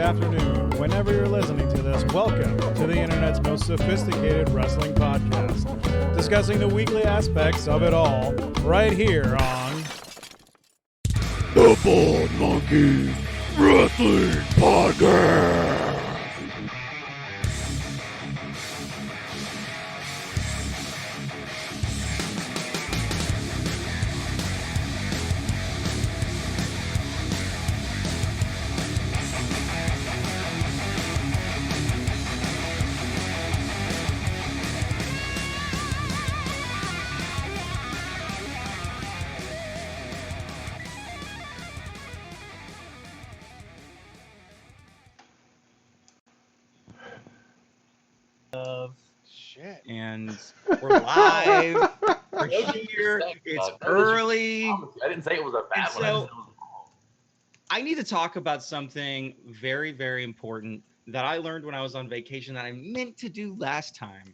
afternoon, whenever you're listening to this. Welcome to the internet's most sophisticated wrestling podcast, discussing the weekly aspects of it all, right here on The Bald Monkey Wrestling Podcast. Shit. And we're live. We're here. It's early. I didn't say it was a bad one. So I need to talk about something very, very important that I learned when I was on vacation that I meant to do last time,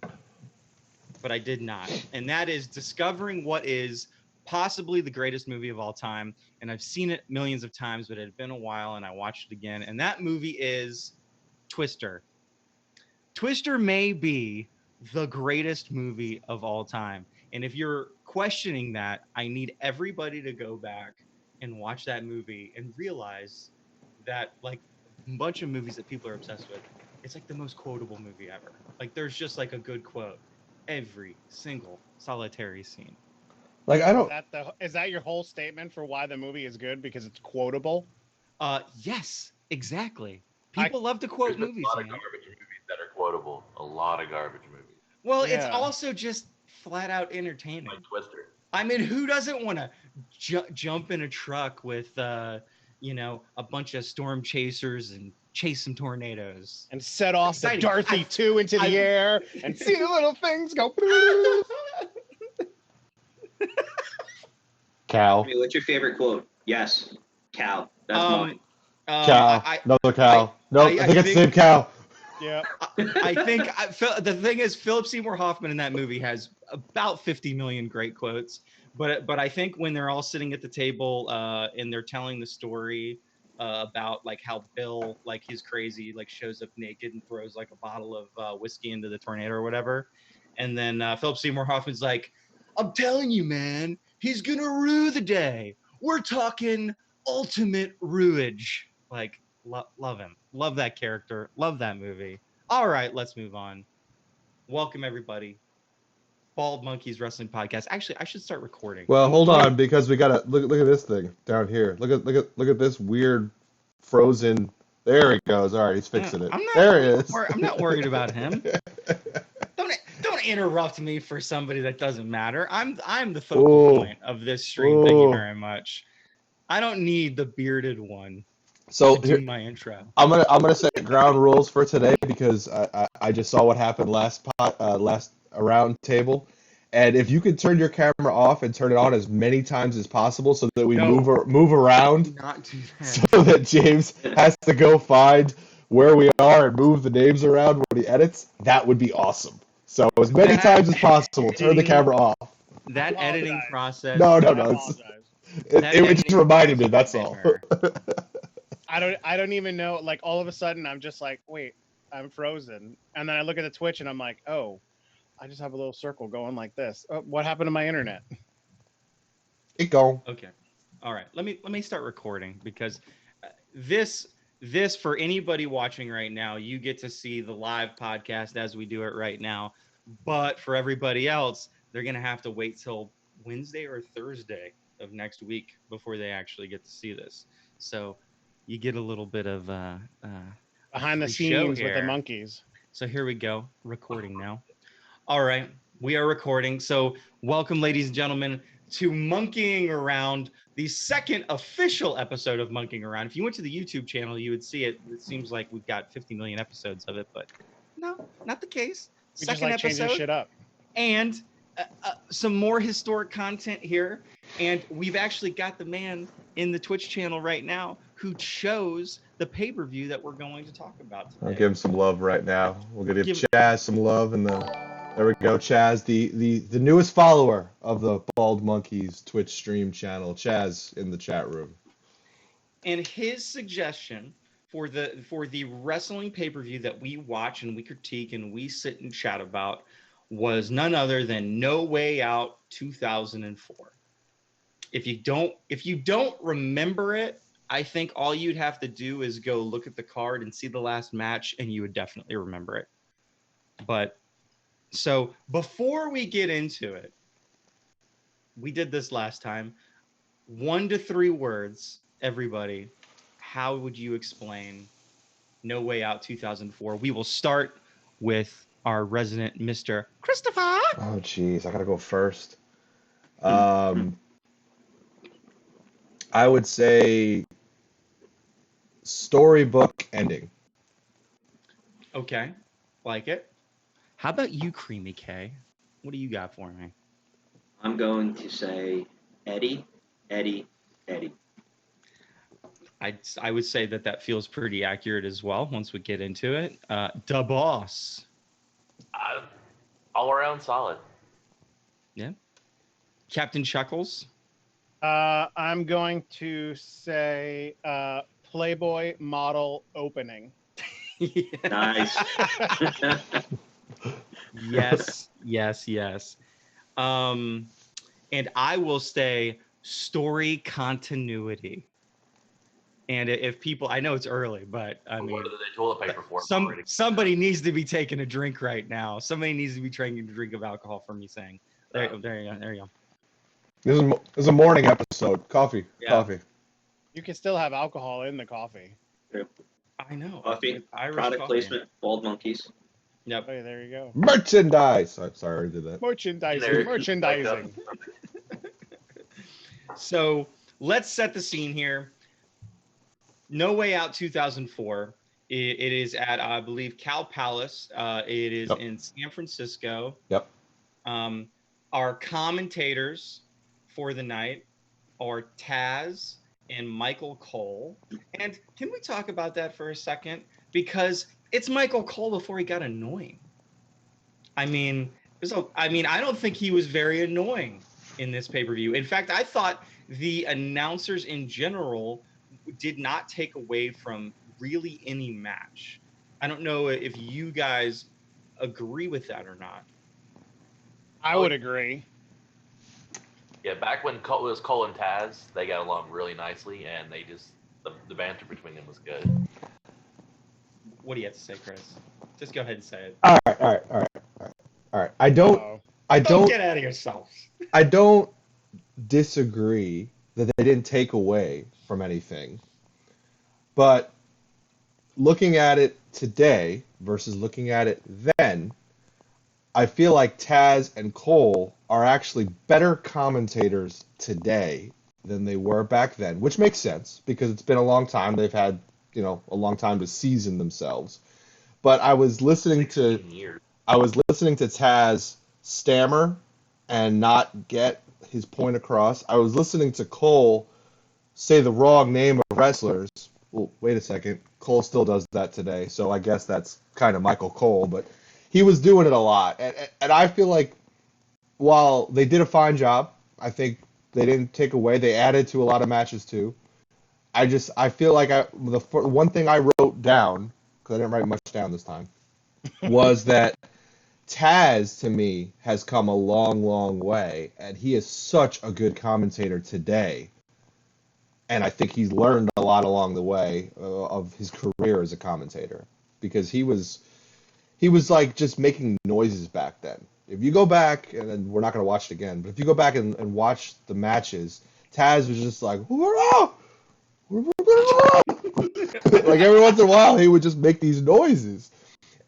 but I did not. And that is discovering what is possibly the greatest movie of all time. And I've seen it millions of times, but it had been a while and I watched it again. And that movie is Twister. Twister may be the greatest movie of all time. And if you're questioning that, I need everybody to go back and watch that movie and realize that, like a bunch of movies that people are obsessed with, it's like the most quotable movie ever. Like there's just like a good quote every single solitary scene. Like, I don't. Is that your whole statement for why the movie is good? Because it's quotable? Yes, exactly. People love to quote movies. A lot of garbage movies that are quotable. A lot of garbage movies. Well, Yeah. it's also just flat out entertaining. Like Twister. I mean, who doesn't want to jump in a truck with, a bunch of storm chasers and chase some tornadoes? And set off Exciting. the Dorothy 2 into the air and see the little things go. Cow. Hey, what's your favorite quote? Yes, cow. That's mine. Cow. Another cow. I think it's the same cow. Yeah. I think the thing is, Philip Seymour Hoffman in that movie has about 50 million great quotes. But I think when they're all sitting at the table and they're telling the story about like how Bill, like he's crazy, like shows up naked and throws like a bottle of whiskey into the tornado or whatever, and then Philip Seymour Hoffman's like, "I'm telling you, man, he's gonna rue the day. We're talking ultimate ruage." Like, love him. Love that character. Love that movie. All right, let's move on. Welcome, everybody. Bald Monkeys Wrestling Podcast. Actually, I should start recording. Well, hold on, because we gotta look at this thing down here. Look at this weird frozen. There he goes. All right, he's fixing it. There he is. I'm not worried about him. Don't interrupt me for somebody that doesn't matter. I'm the focal point of this stream. Thank you very much. I don't need the bearded one. So do my intro. I'm gonna set ground rules for today because I just saw what happened last around table, and if you could turn your camera off and turn it on as many times as possible so that we move around, Not do that. so that James has to go find where we are and move the names around when he edits, that would be awesome. So as many times as possible, turn the camera off. That editing process. No. It just reminded me. That's all. I don't even know. Like, all of a sudden, I'm just like, wait, I'm frozen. And then I look at the Twitch and I'm like, oh, I just have a little circle going like this. Oh, what happened to my internet? Keep going. Okay. All right. Let me start recording because this for anybody watching right now, you get to see the live podcast as we do it right now. But for everybody else, they're going to have to wait till Wednesday or Thursday of next week before they actually get to see this. So you get a little bit of Behind the free show scenes with the here. monkeys. So here we go, recording now. All right, we are recording. So welcome, ladies and gentlemen, to Monkeying Around, the second official episode of Monkeying Around. If you went to the YouTube channel, you would see it. It seems like we've got 50 million episodes of it, but no, not the case. We Second just like changing episode, shit up. and some more historic content here. And we've actually got the man in the Twitch channel right now who chose the pay-per-view that we're going to talk about today. I'll give him some love right now. We're gonna give Chaz some love, and there we go. Chaz, the newest follower of the Bald Monkeys Twitch stream channel. Chaz in the chat room. And his suggestion for the wrestling pay-per-view that we watch and we critique and we sit and chat about was none other than No Way Out 2004. If you don't remember it, I think all you'd have to do is go look at the card and see the last match, and you would definitely remember it. But so before we get into it, we did this last time. 1 to 3 words, everybody. How would you explain No Way Out 2004? We will start with our resident Mr. Christopher. Oh, jeez, I gotta go first. I would say storybook ending. Okay, like it. How about you, Creamy K? What do you got for me? I'm going to say Eddie, Eddie, Eddie. I would say that feels pretty accurate as well once we get into it. Da Boss. All around solid. Yeah. Captain Chuckles. I'm going to say Playboy model opening. Nice. Yes. And I will say story continuity. And if people, I know it's early, but I mean, What are the toilet paper for? somebody needs to be taking a drink right now. Somebody needs to be taking a drink of alcohol for me saying, there you go. This is a morning episode. Coffee. You can still have alcohol in the coffee. I know. Coffee. Irish Product coffee. placement. Bald monkeys. Yep. Oh, yeah, there you go. Merchandise. Sorry, I did that. Merchandising. So let's set the scene here. No Way Out 2004. It is at, I believe, Cal Palace. It is in San Francisco. Yep. Our commentators for the night are Taz and Michael Cole. And can we talk about that for a second? Because it's Michael Cole before he got annoying. I mean, I don't think he was very annoying in this pay-per-view. In fact, I thought the announcers in general did not take away from really any match. I don't know if you guys agree with that or not. I would agree. Yeah, back when it was Cole and Taz, they got along really nicely, and they just the banter between them was good. What do you have to say, Chris? Just go ahead and say it. All right. I don't Get out of yourself. I don't disagree that they didn't take away from anything. But looking at it today versus looking at it then, I feel like Taz and Cole are actually better commentators today than they were back then, which makes sense because it's been a long time. They've had, a long time to season themselves. But I was listening to Taz stammer and not get his point across. I was listening to Cole say the wrong name of wrestlers. Well, wait a second. Cole still does that today, so I guess that's kind of Michael Cole, but he was doing it a lot. And I feel like while they did a fine job, I think they didn't take away. They added to a lot of matches too. I feel like the one thing I wrote down, because I didn't write much down this time, was that Taz, to me, has come a long, long way, and he is such a good commentator today. And I think he's learned a lot along the way of his career as a commentator, because he was like just making noises back then. If you go back, and then we're not going to watch it again, but if you go back and watch the matches, Taz was just like, like every once in a while he would just make these noises.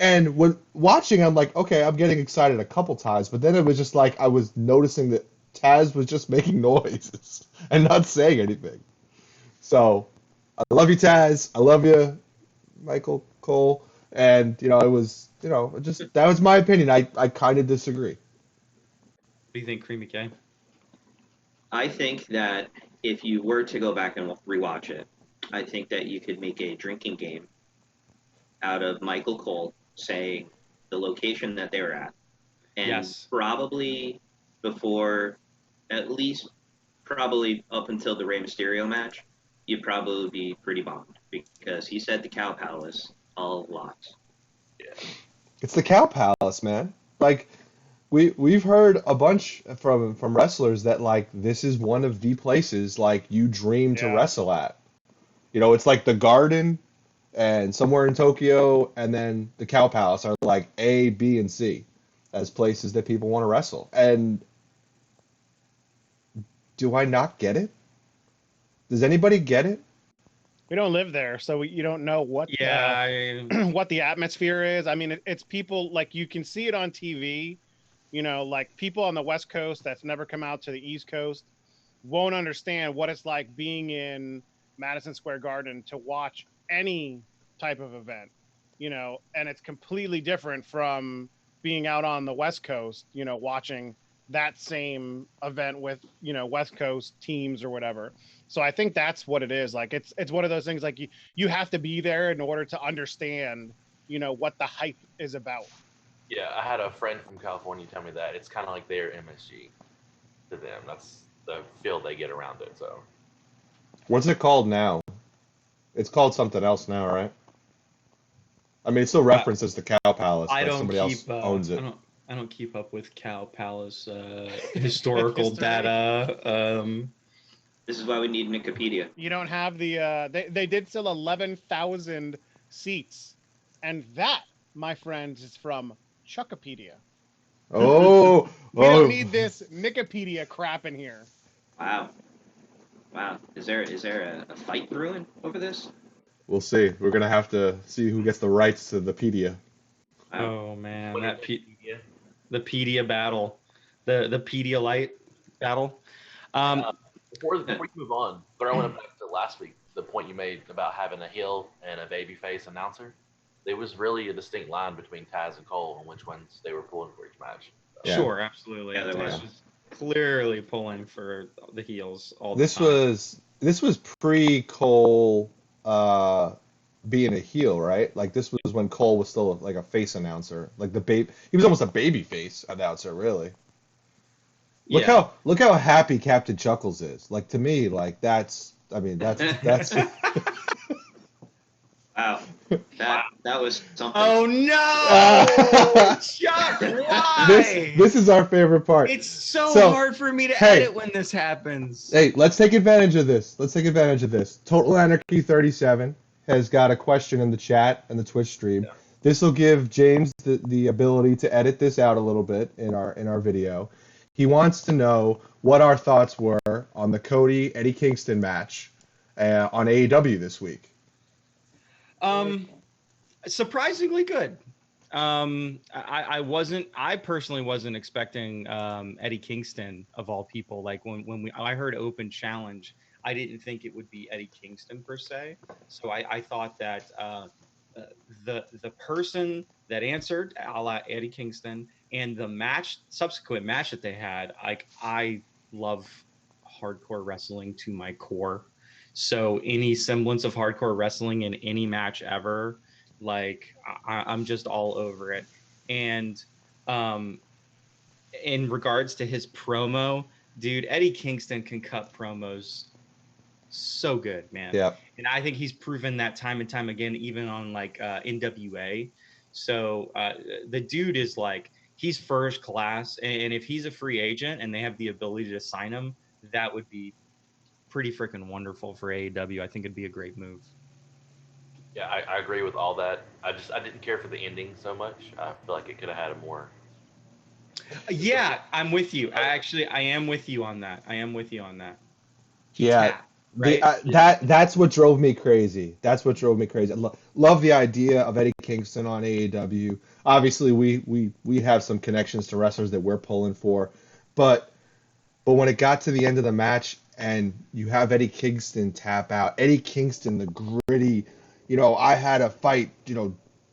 And when watching, I'm like, okay, I'm getting excited a couple times, but then it was just like I was noticing that Taz was just making noises and not saying anything. So, I love you, Taz. I love you, Michael Cole. And, it was, just that was my opinion. I kind of disagree. What do you think, Creamy K? I think that if you were to go back and rewatch it, I think that you could make a drinking game out of Michael Cole saying the location that they were at. And probably before, at least probably up until the Rey Mysterio match, you'd probably be pretty bummed because he said the Cow Palace a lot. It's the Cow Palace, man. Like we've heard a bunch from wrestlers that like this is one of the places like you dream to Yeah. wrestle at. You know, it's like the Garden and somewhere in Tokyo, and then the Cow Palace are like A, B, and C as places that people want to wrestle. And do I not get it? Does anybody get it? We don't live there, so you don't know what what the atmosphere is. I mean, it's people like you can see it on TV. You know, like people on the West Coast that's never come out to the East Coast won't understand what it's like being in Madison Square Garden to watch any type of event, you know, and it's completely different from being out on the West Coast, you know, watching that same event with, you know, West Coast teams or whatever. So I think that's what it is. Like it's one of those things like you have to be there in order to understand, you know, what the hype is about. Yeah, I had a friend from California tell me that it's kind of like their MSG to them. That's the feel they get around it. So What's it called now? It's called something else now, right? I mean, it still references the Cow Palace, I but don't somebody else keep. owns it. I don't keep up with Cow Palace historical data. This is why we need Wikipedia. You don't have the they did sell 11,000 seats, and that, my friends, is from Chuckopedia. Oh, We don't need this Wikipedia crap in here. Wow. Is there a fight brewing over this? We'll see. We're gonna have to see who gets the rights to the pedia. Wow. Oh man, What that is Wikipedia? the Pedia battle, the Pedialyte battle. Before you move on, throwing it back to last week, the point you made about having a heel and a babyface announcer, there was really a distinct line between Taz and Cole on which ones they were pulling for each match. So, Yeah. Sure, absolutely. Yeah, there Taz was. clearly pulling for the heels all the This time. was pre Cole being a heel, right? Like this was when Cole was still like a face announcer, like he was almost a baby face announcer, really. Look how happy Captain Chuckles is. Like to me, like that's Wow. That was something. Oh no, Chuck! Why? this is our favorite part. It's so So, hard for me to hey. edit when this happens. Hey, let's take advantage of this. Total Anarchy 37 has got a question in the chat and the Twitch stream. Yeah. This will give James the ability to edit this out a little bit in our video. He wants to know what our thoughts were on the Cody Eddie Kingston match on AEW this week. Surprisingly good. I personally wasn't expecting Eddie Kingston of all people. Like when I heard open challenge, I didn't think it would be Eddie Kingston per se. So I thought that the person that answered a la Eddie Kingston and the subsequent match that they had, like I love hardcore wrestling to my core. So any semblance of hardcore wrestling in any match ever, like I'm just all over it. And in regards to his promo, dude, Eddie Kingston can cut promos so good, man. Yeah. And I think he's proven that time and time again, even on like NWA. So the dude is like, he's first class. And if he's a free agent and they have the ability to sign him, that would be pretty freaking wonderful for AEW. I think it'd be a great move. Yeah, I agree with all that. I didn't care for the ending so much. I feel like it could have had a more. Yeah, I'm with you. I am with you on that. Yeah. Tap, right? That's what drove me crazy. I love the idea of Eddie Kingston on AEW. Obviously, we have some connections to wrestlers that we're pulling for, but when it got to the end of the match and you have Eddie Kingston tap out, Eddie Kingston, the gritty, I had a fight,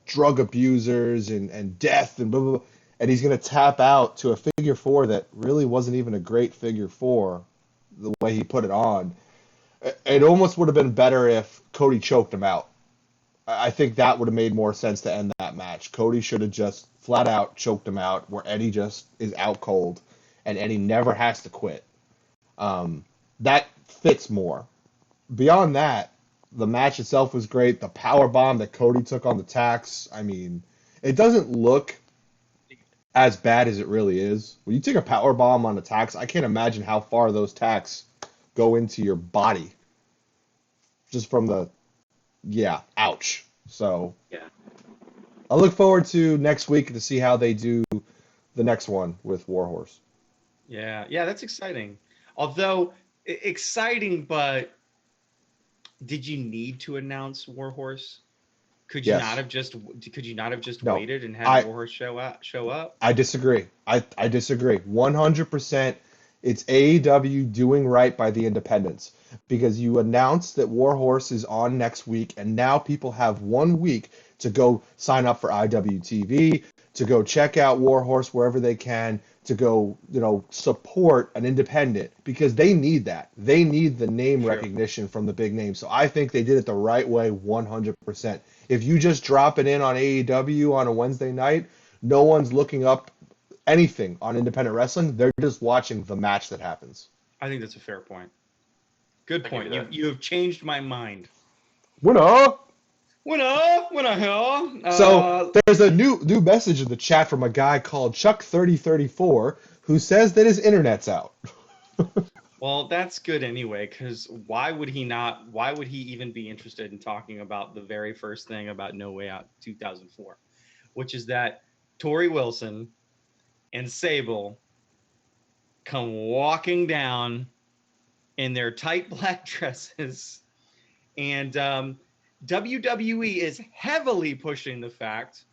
drug abusers and death and blah, blah, blah, and he's going to tap out to a figure four that really wasn't even a great figure four the way he put it on. It almost would have been better if Cody choked him out. I think that would have made more sense to end that match. Cody should have just flat out choked him out where Eddie just is out cold and Eddie never has to quit. That fits more. beyond that, the match itself was great. The power bomb that Cody took on the tax. I mean, it doesn't look as bad as it really is. When you take a power bomb on a tax, I can't imagine how far those tacks go into your body. Just from the, yeah, ouch. So Yeah. I look forward to next week to see how they do the next one with Warhorse. Yeah, that's exciting. Although exciting, but did you need to announce Warhorse? Could you Yes. not have just No, waited and had I Warhorse show up? I disagree. I disagree. 100%. It's AEW doing right by the independents because you announced that Warhorse is on next week, and now people have 1 week to go sign up for IWTV, to go check out Warhorse wherever they can, to go, support an independent because they need that. They need the name True. recognition from the big names. So I think they did it the right way 100%. If you just drop it in on AEW on a Wednesday night, no one's looking up anything on independent wrestling. They're just watching the match that happens. I think that's a fair point. Good I point. give you that. You have changed my mind. Winner! Hell. So there's a new message in the chat from a guy called Chuck3034 who says that his internet's out. Well, that's good anyway, because why would he even be interested in talking about the very first thing about No Way Out 2004, which is that Tori Wilson and Sable come walking down in their tight black dresses, and WWE is heavily pushing the fact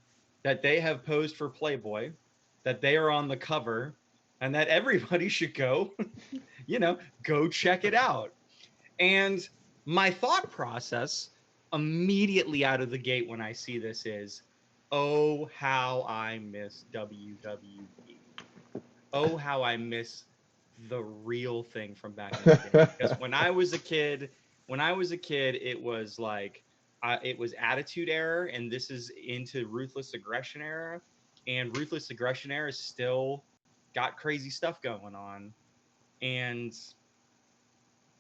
that they have posed for Playboy, that they are on the cover, and that everybody should go go check it out. And my thought process immediately out of the gate when I see this is, oh, how I miss WWE. Oh, how I miss the real thing from back in the day. Because when I was a kid, it was like, it was Attitude Era, and this is into Ruthless Aggression Era. And Ruthless Aggression Era is still got crazy stuff going on. And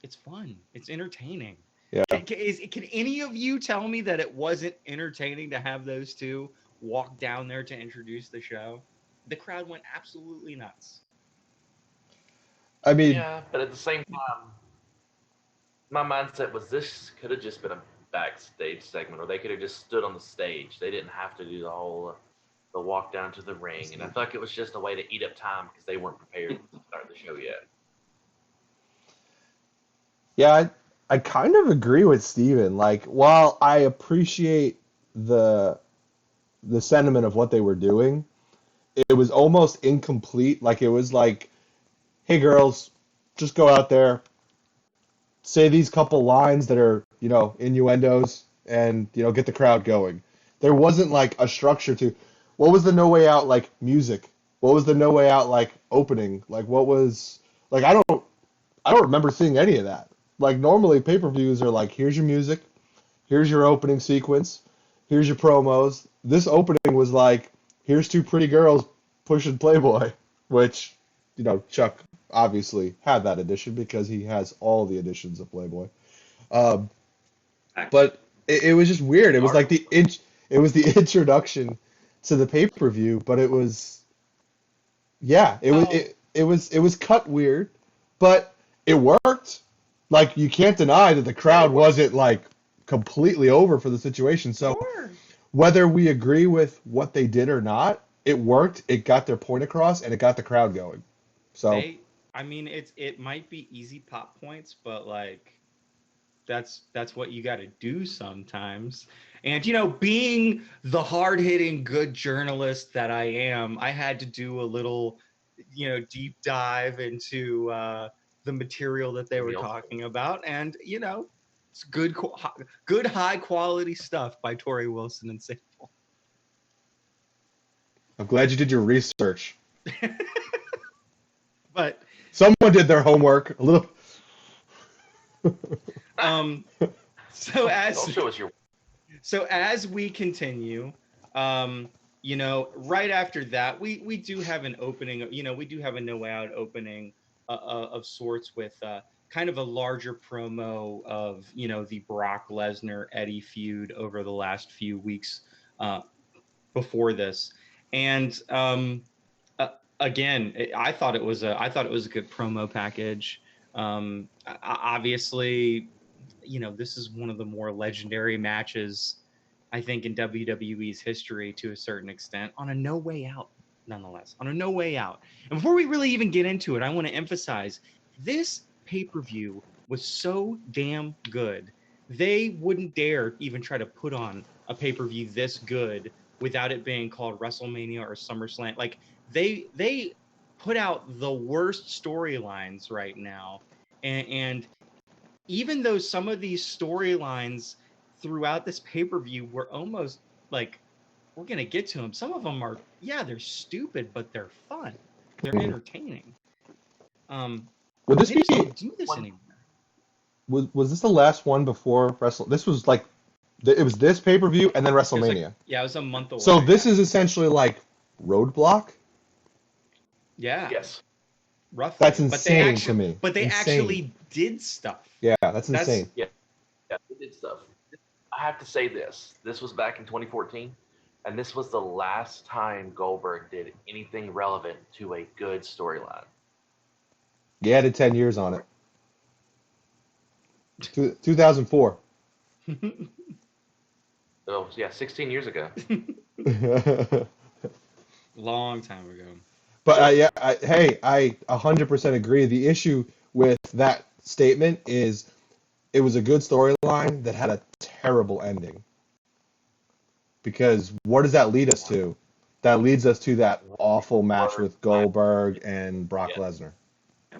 it's fun. It's entertaining. Yeah. Can any of you tell me that it wasn't entertaining to have those two walk down there to introduce the show? The crowd went absolutely nuts. I mean, Yeah, but at the same time, my mindset was this could have just been a backstage segment, or they could have just stood on the stage. They didn't have to do the walk down to the ring, and I felt like it was just a way to eat up time because they weren't prepared to start the show yet. yeah, I kind of agree with Steven. Like, while I appreciate the sentiment of what they were doing, it was almost incomplete. Like, it was like, hey, girls, just go out there, say these couple lines that are, innuendos, and, get the crowd going. There wasn't, like, a structure to, what was the No Way Out, like, music? What was the No Way Out, like, opening? Like, what was, like, I don't remember seeing any of that. Like, normally pay-per-views are like, here's your music, here's your opening sequence, here's your promos. This opening was like, here's two pretty girls pushing Playboy, which, Chuck obviously had that edition because he has all the editions of Playboy. But it was just weird. It was like it was the introduction to the pay-per-view, but it was, yeah, it was cut weird, but it worked. Like, you can't deny that the crowd wasn't like completely over for the situation. So Sure. whether we agree with what they did or not, it worked. It got their point across, and it got the crowd going. So it might be easy pop points, but like that's what you got to do sometimes. And being the hard-hitting good journalist that I am, I had to do a little deep dive into the material that they were talking about, and it's good high quality stuff by Tori Wilson and Sable. I'm glad you did your research. But someone did their homework a little. So as we continue, right after that, we do have an opening. We do have a No Way Out opening of sorts with kind of a larger promo of, you know, the Brock Lesnar Eddie feud over the last few weeks before this. And again, I thought it was a good promo package. Obviously, you know, this is one of the more legendary matches, I think, in WWE's history to a certain extent, on a No Way Out, nonetheless, on a No Way Out. And before we really even get into it, I want to emphasize this pay-per-view was so damn good. They wouldn't dare even try to put on a pay-per-view this good without it being called WrestleMania or SummerSlam. Like, they put out the worst storylines right now, and even though some of these storylines throughout this pay-per-view were almost like, we're gonna get to them, some of them are, yeah, they're stupid, but they're fun, they're entertaining. Would this They be just don't do this anymore. was this the last one before Wrestle? This was like it was this pay-per-view and then WrestleMania. It was a month away. So this is essentially like Roadblock. Yeah. Yes. Roughly. That's insane to me. But they Insane. actually did stuff. Yeah, that's insane. Yeah, they did stuff. I have to say this. This was back in 2014, and this was the last time Goldberg did anything relevant to a good storyline. He added 10 years on it. 2004. Oh, yeah, 16 years ago. Long time ago. But I 100% agree. The issue with that statement is it was a good storyline that had a terrible ending. Because what does that lead us to? That leads us to that awful match with Goldberg and Brock Lesnar.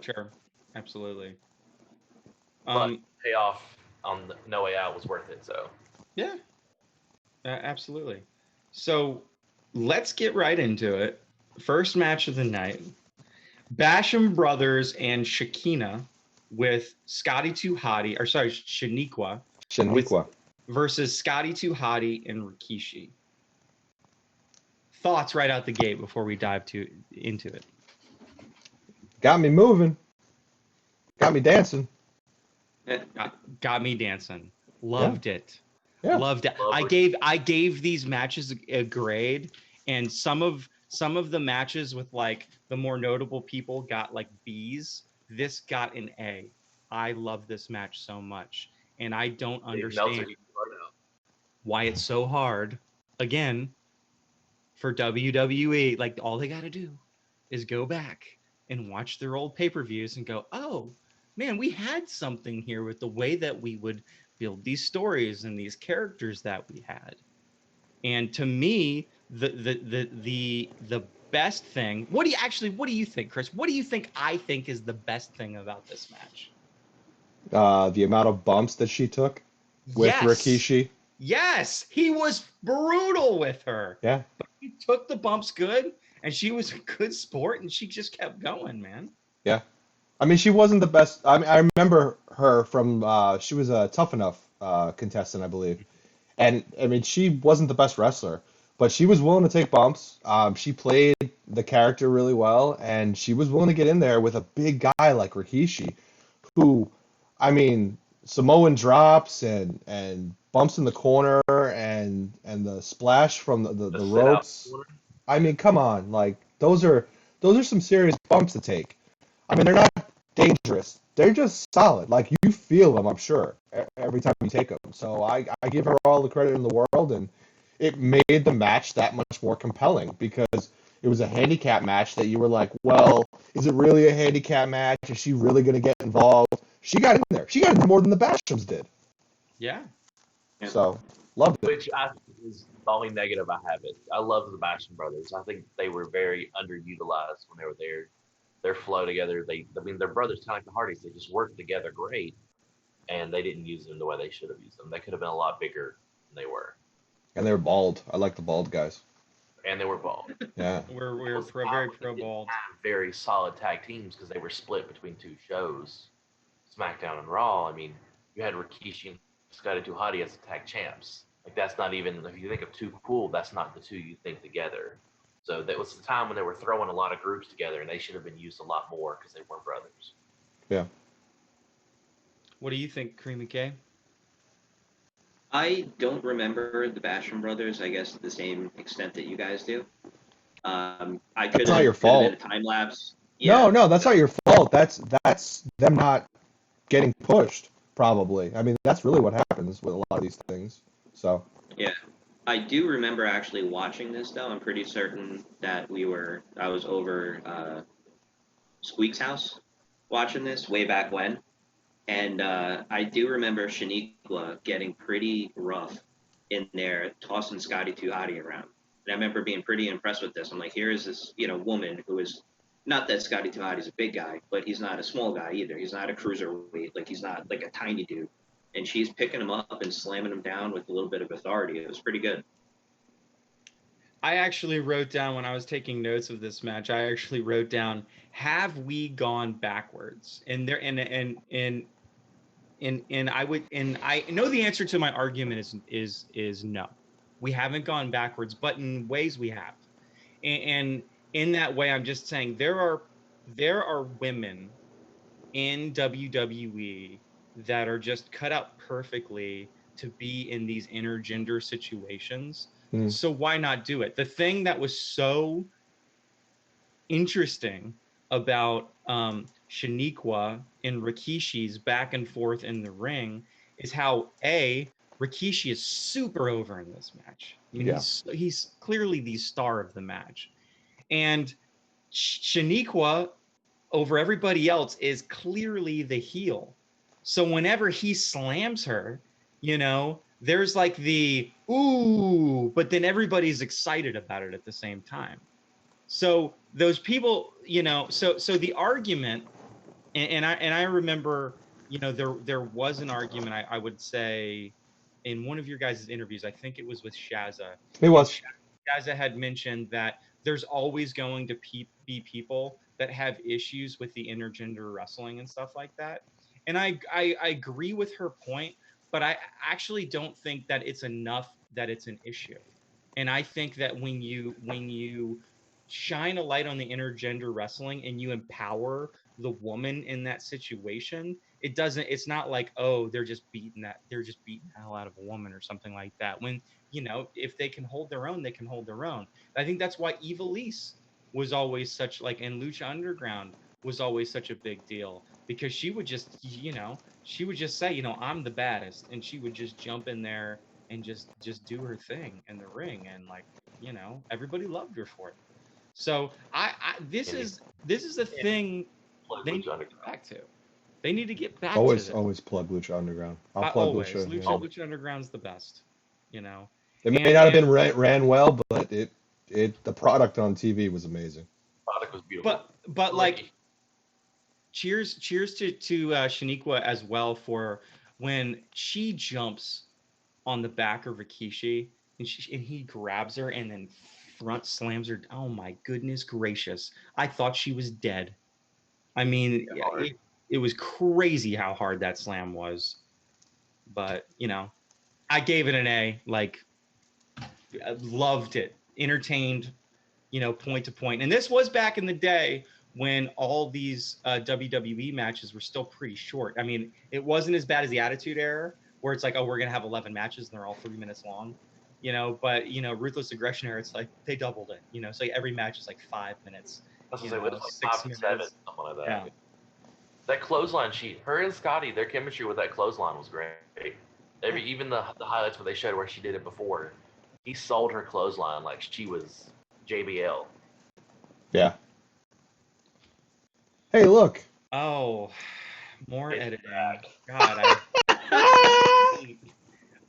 Sure, absolutely. But payoff on the No Way Out was worth it. So yeah, absolutely. So let's get right into it. First match of the night: Basham Brothers and Shakina with Scotty 2 Hotty, or sorry, Shaniqua versus Scotty 2 Hotty and Rikishi. Thoughts right out the gate before we dive into it? Got me moving. Got me dancing. Got me dancing. Loved it. Yeah. Loved it. I gave these matches a grade, and some of the matches with like the more notable people got like B's. This got an A. I love this match so much, and I don't understand why it's so hard. Again, for WWE, like all they got to do is go back and watch their old pay-per-views and go, oh man, we had something here with the way that we would build these stories and these characters that we had. And to me, the best thing, what do you think, Chris? What do you think I think is the best thing about this match? The amount of bumps that she took with Rikishi. Yes, he was brutal with her. Yeah. But he took the bumps good, and she was a good sport, and she just kept going, man. Yeah. I mean, she wasn't the best. I mean, I remember her from, she was a Tough Enough contestant, I believe. And, I mean, she wasn't the best wrestler, but she was willing to take bumps. She played the character really well, and she was willing to get in there with a big guy like Rikishi, who, I mean, Samoan drops and bumps in the corner and the splash from the ropes. I mean, come on, like those are some serious bumps to take. I mean, they're not dangerous. They're just solid. Like you feel them, I'm sure, every time you take them. So I give her all the credit in the world, and it made the match that much more compelling because it was a handicap match that you were like, well, is it really a handicap match? Is she really going to get involved? She got in there. She got in there more than the Bashams did. Yeah. So, loved it. Which I think is the only negative I have it. I love the Basham brothers. I think they were very underutilized when they were there. Their flow together, they're brothers, kind of like the Hardys. They just worked together great, and they didn't use them the way they should have used them. They could have been a lot bigger than they were. And they were bald. I like the bald guys. And they were bald. Yeah. We're very pro bald. Very solid tag teams because they were split between two shows, SmackDown and Raw. I mean, you had Rikishi and Scotty 2 Hotty as the tag champs. Like that's not even, if you think of Too Cool, that's not the two you think together. So that was the time when they were throwing a lot of groups together, and they should have been used a lot more because they weren't brothers. Yeah. What do you think, Creamy K? I don't remember the Basham brothers, I guess, to the same extent that you guys do. I That's not your could have been fault. a time lapse. No, Yeah. no, that's not your fault. That's them not getting pushed, probably. I mean, that's really what happens with a lot of these things. So, Yeah. I do remember actually watching this, though. I'm pretty certain that I was over Squeak's house watching this way back when. And I do remember Shaniqua getting pretty rough in there, tossing Scotty 2 Hottie around. And I remember being pretty impressed with this. I'm like, here is this, woman who is not that Scotty 2 Hottie's a big guy, but he's not a small guy either. He's not a cruiserweight, like he's not like a tiny dude. And she's picking him up and slamming him down with a little bit of authority. It was pretty good. I actually wrote down when I was taking notes of this match. I actually wrote down, "Have we gone backwards?" And there, and I know the answer to my argument is no. We haven't gone backwards, but in ways we have. And in that way, I'm just saying there are women in WWE that are just cut out perfectly to be in these intergender situations. So why not do it? The thing that was so interesting about Shaniqua and Rikishi's back and forth in the ring is how Rikishi is super over in this match. I mean, he's clearly the star of the match, and Shaniqua over everybody else is clearly the heel. So whenever he slams her, there's like the ooh, but then everybody's excited about it at the same time. So those people, so the argument, and I remember, there was an argument, I would say, in one of your guys' interviews, I think it was with Shazza. it was. Shazza had mentioned that there's always going to be people that have issues with the intergender wrestling and stuff like that. And I agree with her point, but I actually don't think that it's enough that it's an issue. And I think that when you shine a light on the intergender wrestling and you empower the woman in that situation, it's not like, oh, they're just beating the hell out of a woman or something like that. When, if they can hold their own, they can hold their own. I think that's why Ivelisse was always such, like, in Lucha Underground was always such a big deal, because she would just, say, I'm the baddest, and she would just jump in there and just do her thing in the ring, and, like, everybody loved her for it. So this is a thing they need to get back to. They need to get back to this. Always plug Lucha Underground. I'll plug Always. Lucha. Lucha Underground's the best. It may not have been ran well, but the product on TV was amazing. Product was beautiful. But like, cheers to Shaniqua as well for when she jumps on the back of Rikishi and he grabs her and then front slams her. Oh my goodness gracious! I thought she was dead. I mean, it was crazy how hard that slam was. But I gave it an A. Like, I loved it, entertained, point to point. And this was back in the day when all these WWE matches were still pretty short. I mean, it wasn't as bad as the Attitude Era, where it's like, oh, we're gonna have 11 matches and they're all 3 minutes long. But Ruthless Aggression Era, it's like they doubled it. So every match is like 5 minutes. I was gonna say, what is like 5 to 7, something like that. Yeah. That clothesline sheet, her and Scotty, their chemistry with that clothesline was great. Even the highlights where they showed where she did it before, he sold her clothesline like she was JBL. Yeah. Hey, look. Oh, more editing. God,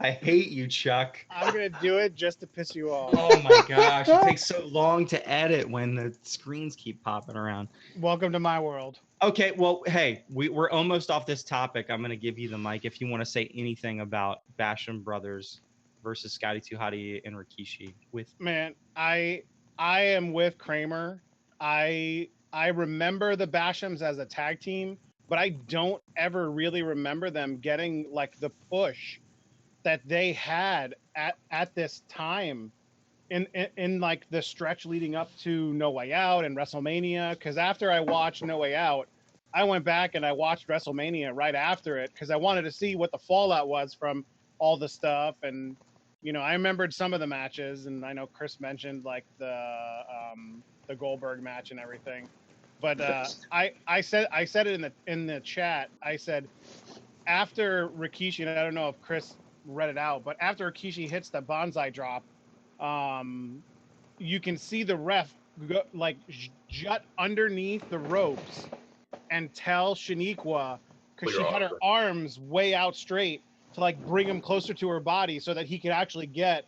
I hate you, Chuck. I'm gonna do it just to piss you off. Oh my gosh, it takes so long to edit when the screens keep popping around. Welcome to my world. Okay, well, hey, we're almost off this topic. I'm gonna give you the mic if you want to say anything about Basham Brothers versus Scotty 2 Hottie and Rikishi. Man, I am with Kramer. I remember the Bashams as a tag team, but I don't ever really remember them getting like the push that they had at this time in like the stretch leading up to No Way Out and WrestleMania. Because after I watched No Way Out, I went back and I watched WrestleMania right after it because I wanted to see what the fallout was from all the stuff. And, I remembered some of the matches, and I know Chris mentioned like the Goldberg match and everything. But I said it in the chat. I said after Rikishi, and I don't know if Chris read it out, but after Rikishi hits the bonsai drop, you can see the ref jut underneath the ropes and tell Shaniqua, because she had her arms way out straight to like bring him closer to her body so that he could actually get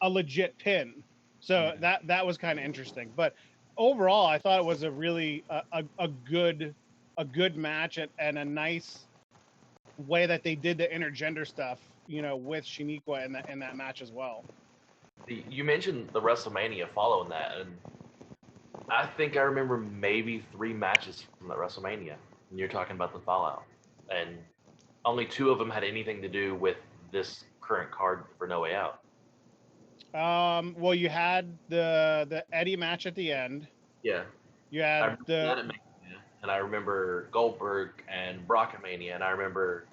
a legit pin. So that was kind of interesting. But overall, I thought it was a really a good match and a nice way that they did the intergender stuff, with Shaniqua in that match as well. You mentioned the WrestleMania following that, and I think I remember maybe 3 matches from that WrestleMania. And you're talking about the fallout, and only 2 of them had anything to do with this current card for No Way Out. Well, you had the Eddie match at the end. Yeah. You had and I remember Goldberg and Brockmania, and I remember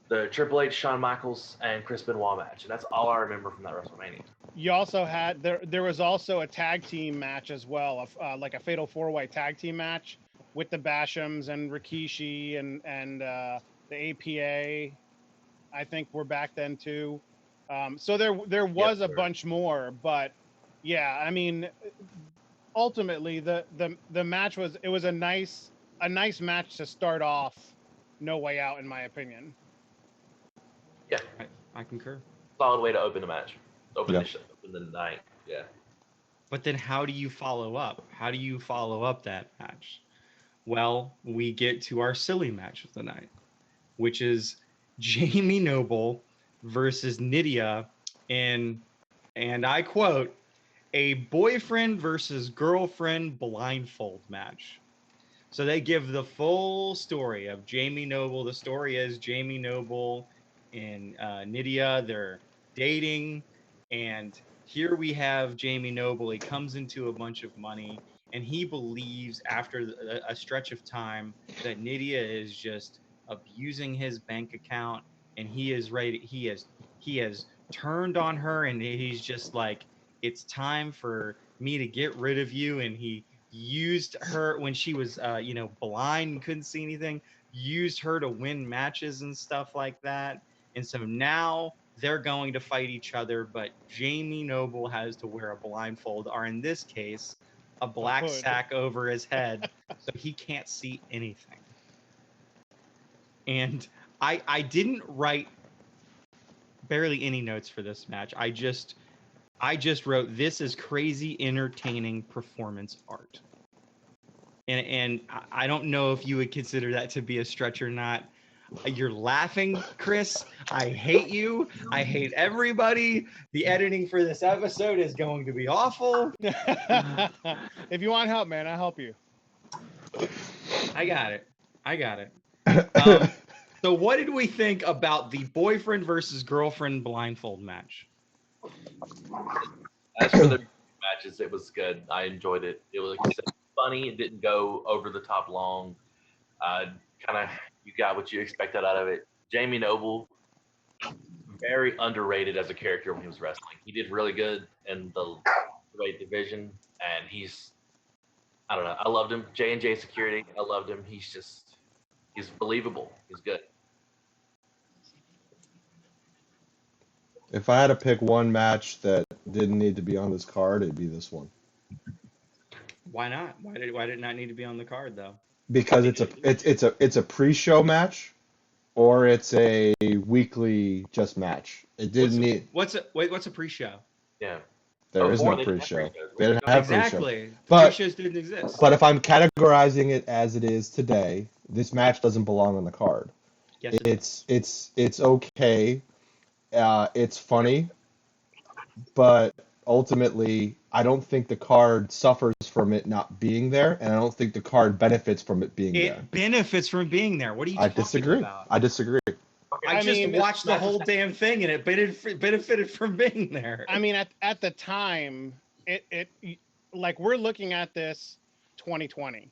the Triple H, Shawn Michaels, and Chris Benoit match, and that's all I remember from that WrestleMania. You also had there was also a tag team match as well, like a Fatal 4-Way tag team match with the Bashams and Rikishi and the APA. I think we're back then too. So there was a bunch more, but yeah, I mean, ultimately the match was a nice match to start off No Way Out, in my opinion. Yeah, I concur. Solid way to open the match, open the night. Yeah. But then, how do you follow up? How do you follow up that match? Well, we get to our silly match of the night, which is Jamie Noble versus Nydia in, and I quote, a boyfriend versus girlfriend blindfold match. So they give the full story of Jamie Noble. The story is Jamie Noble and Nydia, they're dating, and here we have Jamie Noble. He comes into a bunch of money, and he believes after a stretch of time that Nydia is just abusing his bank account, and he is ready. He has turned on her, and he's just like, it's time for me to get rid of you. And he used her when she was blind and couldn't see anything, used her to win matches and stuff like that. And so now they're going to fight each other, but Jamie Noble has to wear a blindfold, or in this case, a black sack over his head, so he can't see anything. And I didn't write barely any notes for this match. I just wrote, this is crazy entertaining performance art. And I don't know if you would consider that to be a stretch or not. You're laughing, Chris. I hate you. I hate everybody. The editing for this episode is going to be awful. If you want help, man, I'll help you. I got it. So what did we think about the boyfriend versus girlfriend blindfold match? As for the matches, it was good. I enjoyed it. It was funny. It didn't go over the top long. You got what you expected out of it. Jamie Noble, very underrated as a character when he was wrestling. He did really good in the weight division, and I don't know. I loved him. J&J Security, I loved him. He's believable. He's good. If I had to pick one match that didn't need to be on this card, it'd be this one. Why not? Why did it not need to be on the card though? Because it's a pre-show match, or it's a weekly just match. It didn't need. What's a pre-show? Yeah. There is no pre-show. They didn't have exactly. But pre-shows didn't exist. But if I'm categorizing it as it is today, this match doesn't belong on the card. Yes, it's okay. It's funny, but ultimately, I don't think the card suffers from it not being there, and I don't think the card benefits from it being there. It benefits from being there. What are you talking about? I disagree. I just watched the whole damn thing, and it benefited from being there. I mean, at the time, it like we're looking at this 2020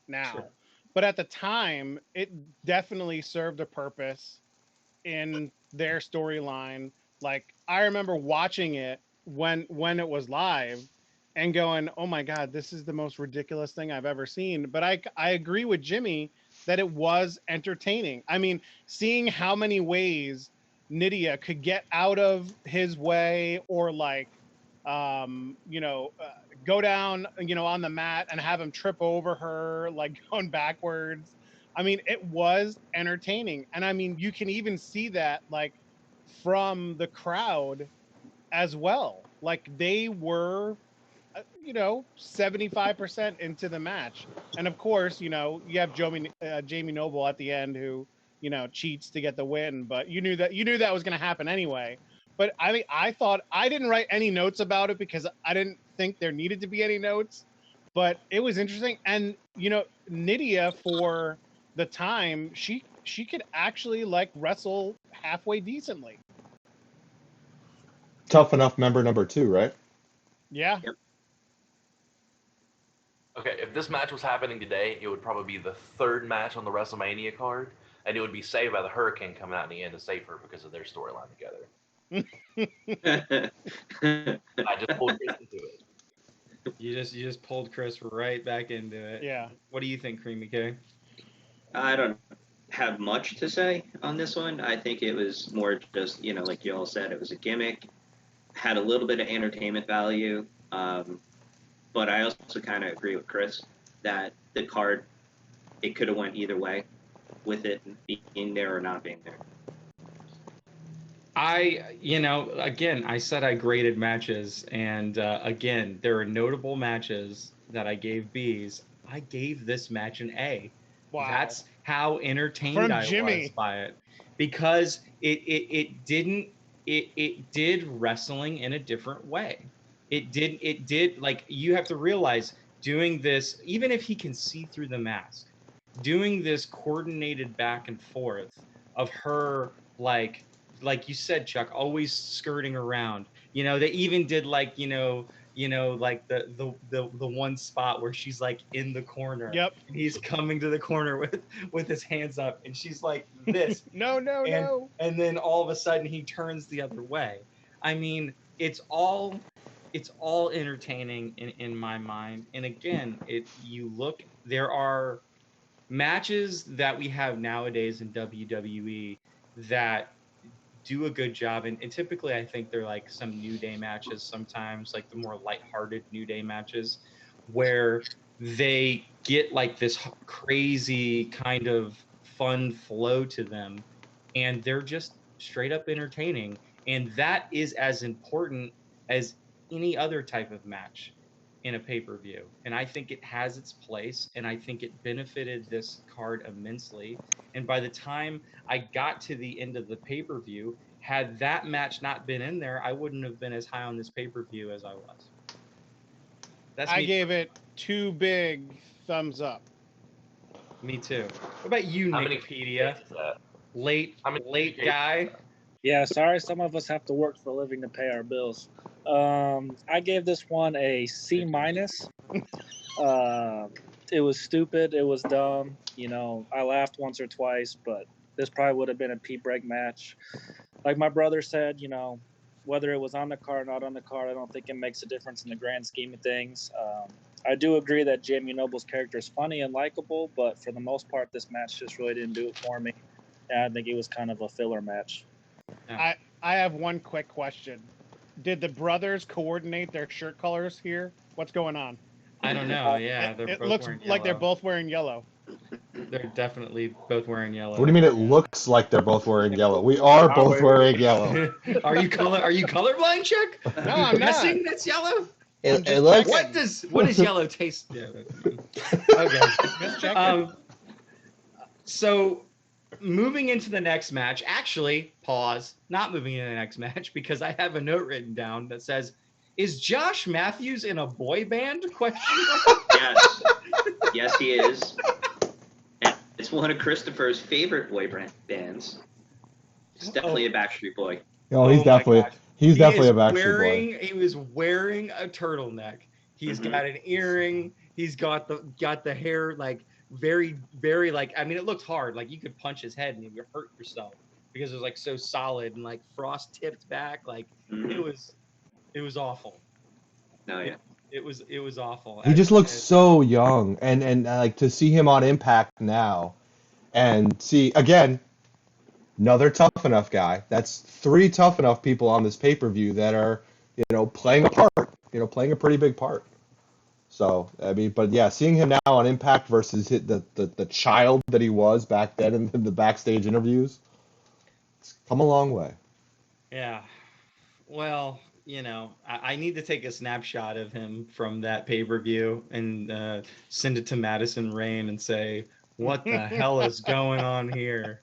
now. Sure. but at the time, it definitely served a purpose in their storyline. Like I remember watching it when it was live and going, "Oh my god, this is the most ridiculous thing I've ever seen." But I agree with Jimmy that it was entertaining. I mean, seeing how many ways Nydia could get out of his way or like go down, on the mat and have him trip over her, like going backwards. I mean, it was entertaining. And I mean, you can even see that like from the crowd as well. Like they were 75% into the match. And of course, you have Jamie Noble at the end who, cheats to get the win, but you knew that was going to happen anyway. But I mean, I thought I didn't write any notes about it because I didn't think there needed to be any notes, but it was interesting. And, Nydia for the time, she could actually like wrestle halfway decently. Tough enough member number 2, right? Yeah. Yep. Okay, if this match was happening today, it would probably be the third match on the WrestleMania card, and it would be saved by the Hurricane coming out in the end to save her because of their storyline together. I just pulled Chris into it. You just pulled Chris right back into it. Yeah. What do you think, Creamy K? I don't have much to say on this one. I think it was more just, like you all said, it was a gimmick, had a little bit of entertainment value. But I also kind of agree with Chris that the card, it could have went either way with it being there or not being there. Again, I said I graded matches, and again, there are notable matches that I gave Bs. I gave this match an A. Wow. That's how entertained From I Jimmy. was by it, because it did wrestling in a different way. It did like, you have to realize, doing this, even if he can see through the mask, doing this coordinated back and forth of her like you said, Chuck, always skirting around. They even did like like the one spot where she's like in the corner. Yep. And he's coming to the corner with his hands up, and she's like this. No. And then all of a sudden he turns the other way. I mean, it's all entertaining in my mind. And again, there are matches that we have nowadays in WWE that do a good job, and typically I think they're like some New Day matches sometimes, like the more lighthearted New Day matches, where they get like this crazy kind of fun flow to them, and they're just straight up entertaining. And that is as important as any other type of match in a pay-per-view. And I think it has its place, and I think it benefited this card immensely. And by the time I got to the end of the pay-per-view, had that match not been in there, I wouldn't have been as high on this pay-per-view as I was. I gave it 2 big thumbs up. Me too. What about you, Nickpedia? Late guy? Yeah, sorry, some of us have to work for a living to pay our bills. I gave this one a C-. It was stupid. It was dumb. I laughed once or twice, but this probably would have been a pee-break match. Like my brother said, whether it was on the card or not on the card, I don't think it makes a difference in the grand scheme of things. I do agree that Jamie Noble's character is funny and likable, but for the most part, this match just really didn't do it for me. And I think it was kind of a filler match. I have one quick question. Did the brothers coordinate their shirt colors here? What's going on? I don't know. Yeah, it looks like they're both wearing yellow. They're definitely both wearing yellow. What do you mean it looks like they're both wearing yellow? We are both wearing yellow. Are you colorblind, Chuck? No, I'm not. Guessing that's yellow? It looks. What does yellow taste? Yeah. Okay. So moving into the next match, actually, pause, not moving into the next match, because I have a note written down that says, is Josh Matthews in a boy band? Yes. Yes, he is. And it's one of Christopher's favorite boy bands. It's definitely a Backstreet Boy. Oh, he's definitely a Backstreet Boy. He was wearing a turtleneck. He's got an earring. He's got the hair like very, very like, I mean, it looked hard. Like you could punch his head and you hurt yourself because it was like so solid and like frost tipped back. Like it was awful. No, yeah. It was awful. He just looks so young, and like to see him on Impact now, and see again another Tough Enough guy. That's 3 Tough Enough people on this pay-per-view that are playing a part, playing a pretty big part. So I mean, but yeah, seeing him now on Impact versus the child that he was back then in the backstage interviews, it's come a long way. Yeah. Well, I need to take a snapshot of him from that pay-per-view and send it to Madison Rain and say, what the hell is going on here?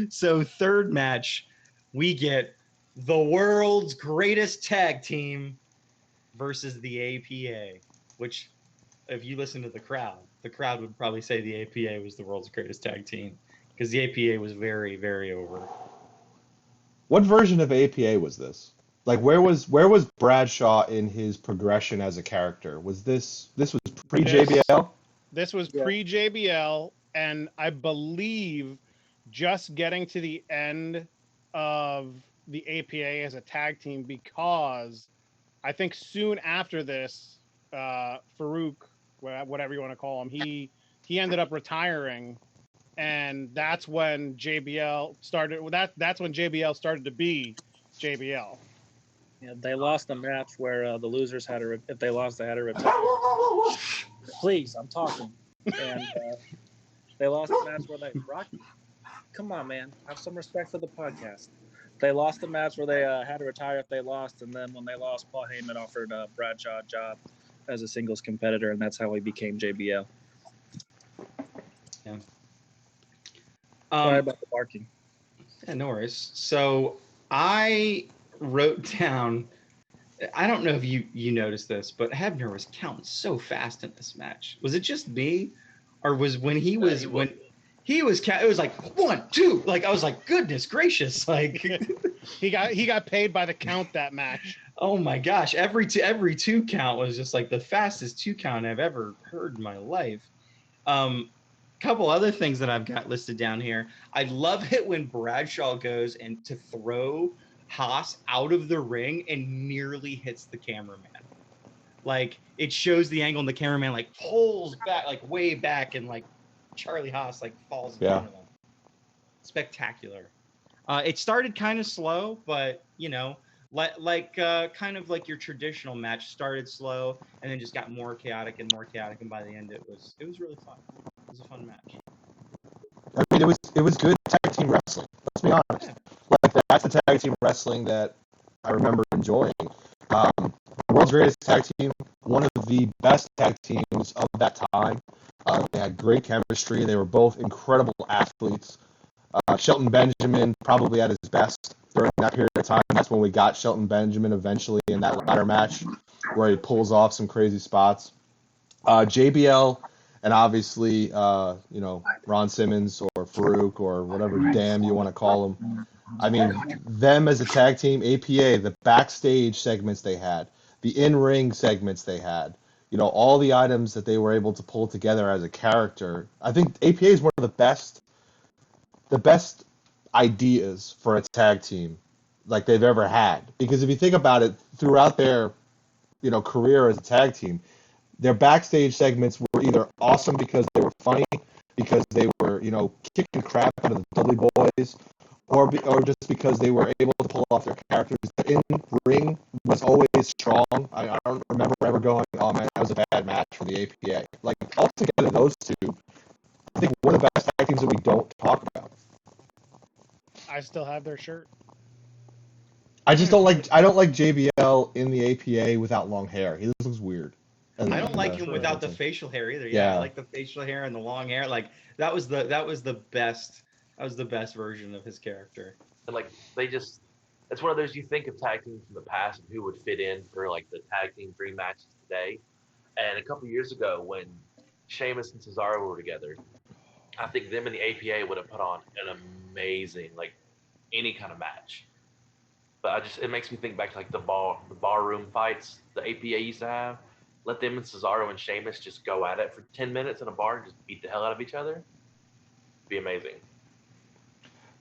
So third match, we get the world's greatest tag team versus the APA, which if you listen to the crowd would probably say the APA was the world's greatest tag team because the APA was very, very over. What version of APA was this? Like where was Bradshaw in his progression as a character? Was this was pre JBL? This was pre JBL, and I believe just getting to the end of the APA as a tag team, because I think soon after this, Farouk, whatever you want to call him, he ended up retiring. And that's when JBL started. That's when JBL started to be JBL. Yeah, they lost the match where the losers had to. If they lost, they had to retire. Please, I'm talking. And they lost the match where they Rocky. Come on, man, have some respect for the podcast. They lost the match where they had to retire if they lost, and then when they lost, Paul Heyman offered Bradshaw a job as a singles competitor, and that's how he became JBL. Yeah. Sorry about the barking. Yeah, no worries. So I wrote down, I don't know if you noticed this, but Hebner was counting so fast in this match. Was it just me, or was when he was when he was it was like 1, 2, like I was like, goodness gracious, like he got paid by the count that match. Oh my gosh, every 2 count was just like the fastest 2 count I've ever heard in my life. Couple other things that I've got listed down here. I love it when Bradshaw goes and to throw Haas out of the ring and nearly hits the cameraman. Like it shows the angle and the cameraman like pulls back, like way back, and like Charlie Haas like falls in front of him. Spectacular. It started kind of slow, but kind of like your traditional match, started slow and then just got more chaotic, and by the end it was really fun. It was a fun match. I mean, it was good tag team wrestling. Let's be honest. Yeah. Like that's the tag team wrestling that I remember enjoying. The world's greatest tag team, one of the best tag teams of that time. They had great chemistry. They were both incredible athletes. Shelton Benjamin probably at his best during that period of time. That's when we got Shelton Benjamin eventually in that ladder match where he pulls off some crazy spots. JBL and obviously, Ron Simmons or Farouk or whatever damn you want to call them. I mean, them as a tag team, APA, the backstage segments they had, the in-ring segments they had, all the items that they were able to pull together as a character. I think APA is one of the best ideas for a tag team like they've ever had. Because if you think about it, throughout their, career as a tag team, their backstage segments were either awesome because they were funny, because they were, kicking crap out of the Dudley Boys, or just because they were able to pull off their characters. The in-ring was always strong. I don't remember ever going, oh man, that was a bad match for the APA. Like, altogether, those two, I think one of the best tag teams that we don't talk about. I still have their shirt. I don't like JBL in the APA without long hair. He looks weird. I don't like him without the facial hair either. Yeah, I like the facial hair and the long hair. Like that was the best. That was the best version of his character. And like it's one of those, you think of tag teams from the past and who would fit in for like the tag team dream matches today. And a couple years ago when Sheamus and Cesaro were together, I think them and the APA would have put on an amazing, like, any kind of match. But it makes me think back to like the barroom fights the APA used to have. let them and Cesaro and Sheamus just go at it for 10 minutes in a bar and just beat the hell out of each other. It'd be amazing.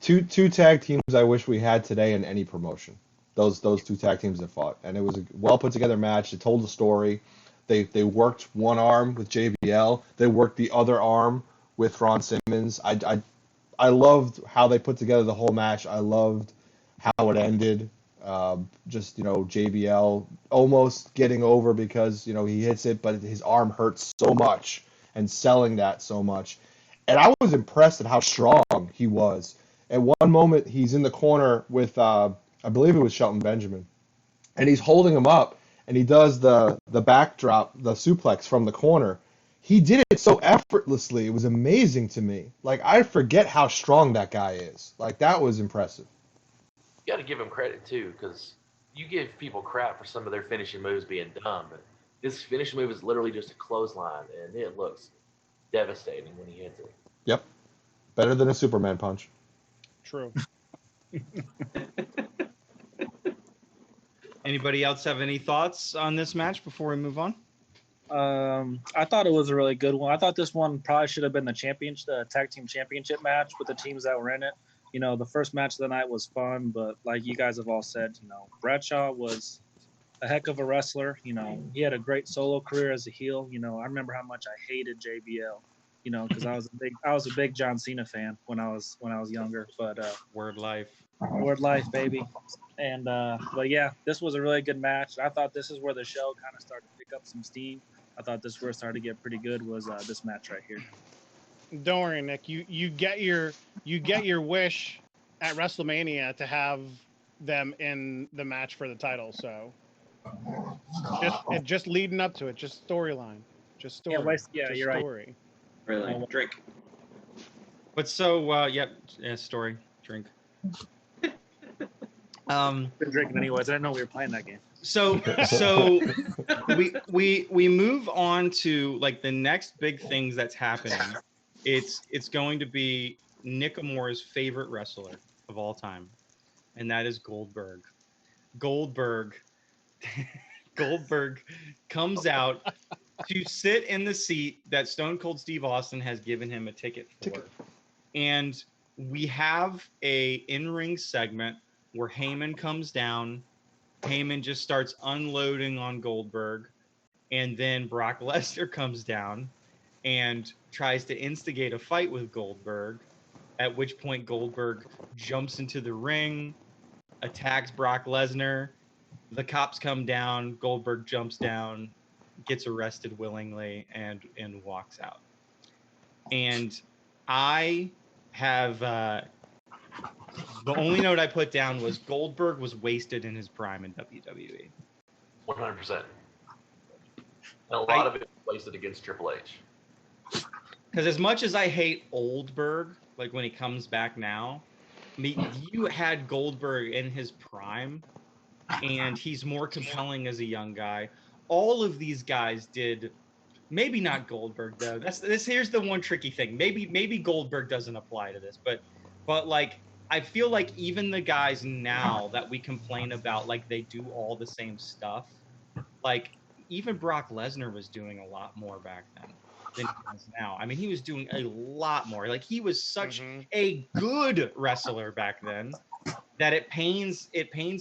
Two tag teams I wish we had today in any promotion. Those two tag teams that fought, and it was a well put together match. It told the story. They worked one arm with JBL. They worked the other arm with Ron Simmons. I loved how they put together the whole match. I loved how it ended. Just, JBL almost getting over because, he hits it, but his arm hurts so much and selling that so much. And I was impressed at how strong he was. At one moment, he's in the corner with, I believe it was Shelton Benjamin, and he's holding him up, and he does the backdrop, the suplex from the corner. He did it so effortlessly. It was amazing to me. Like, I forget how strong that guy is. Like, that was impressive. You got to give him credit, too, because you give people crap for some of their finishing moves being dumb, but this finishing move is literally just a clothesline, and it looks devastating when he hits it. Yep. Better than a Superman punch. True. Anybody else have any thoughts on this match before we move on? I thought it was a really good one. I thought this one probably should have been the tag team championship match with the teams that were in it. The first match of the night was fun, but like you guys have all said, Bradshaw was a heck of a wrestler. He had a great solo career as a heel. I remember how much I hated JBL. Because I was a big John Cena fan when I was younger. But word life, baby. And but yeah, this was a really good match. I thought this is where the show kind of started to pick up some steam. I thought this is where it started to get pretty good was this match right here. Don't worry, Nick. You get your wish at WrestleMania to have them in the match for the title. So just leading up to it, just storyline, just story. Yeah, just you're story. right. Really, drink. But so, story, drink. Been drinking anyways. I didn't know we were playing that game. So we move on to like the next big things that's happening. It's going to be Nick Amore's favorite wrestler of all time, and that is Goldberg. Goldberg comes out to sit in the seat that Stone Cold Steve Austin has given him a ticket for. And we have a in-ring segment where Heyman comes down. Heyman just starts unloading on Goldberg. And then Brock Lesnar comes down and tries to instigate a fight with Goldberg, at which point Goldberg jumps into the ring, attacks Brock Lesnar. The cops come down. Goldberg jumps down, gets arrested willingly, and walks out. And I have the only note I put down was Goldberg was wasted in his prime in WWE. 100%. And a lot of it was wasted against Triple H. Because as much as I hate Oldberg, like when he comes back now, I mean, you had Goldberg in his prime, and he's more compelling as a young guy. All of these guys did, maybe not Goldberg though. Here's the one tricky thing. Maybe Goldberg doesn't apply to this, but like I feel like even the guys now that we complain about, like they do all the same stuff. Like even Brock Lesnar was doing a lot more back then than he does now. I mean, he was doing a lot more. Like he was such a good wrestler back then that it pains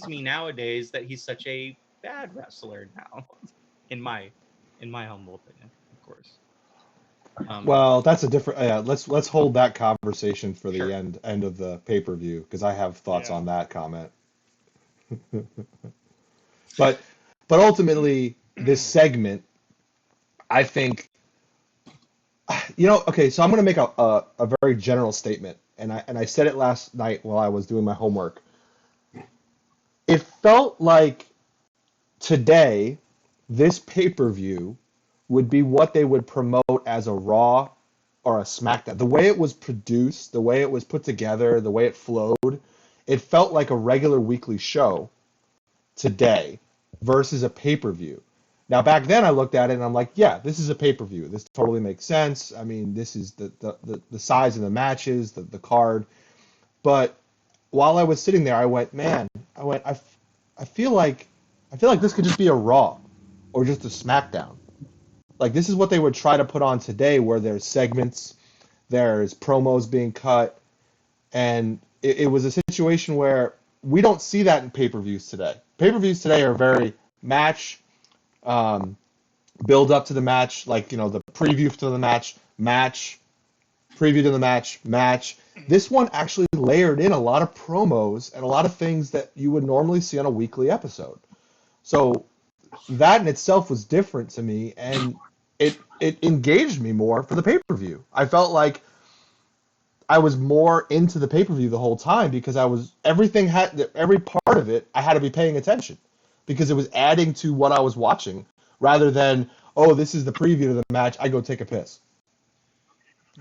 me nowadays that he's such a bad wrestler now, in my humble opinion, of course. Well, that's a different. Let's hold that conversation for the end of the pay-per-view because I have thoughts on that comment. but ultimately, this segment, I think, okay. So I'm going to make a very general statement, and I said it last night while I was doing my homework. It felt like today, this pay-per-view would be what they would promote as a Raw or a SmackDown. The way it was produced, the way it was put together, the way it flowed, it felt like a regular weekly show today versus a pay-per-view. Now, back then I looked at it and I'm like, yeah, this is a pay-per-view. This totally makes sense. I mean, this is the size of the matches, the card. But while I was sitting there, I went, I feel like this could just be a Raw or just a SmackDown. like this is what they would try to put on today, where there's segments, there's promos being cut, and it was a situation where we don't see that in pay-per-views today. Pay-per-views today are very match, build up to the match, like, you know, the preview to the match, preview to the match. This one actually layered in a lot of promos and a lot of things that you would normally see on a weekly episode. So that in itself was different to me, and it engaged me more for the pay-per-view. I felt like I was more into the pay-per-view the whole time because every part of it I had to be paying attention because it was adding to what I was watching rather than, oh, this is the preview to the match, I go take a piss.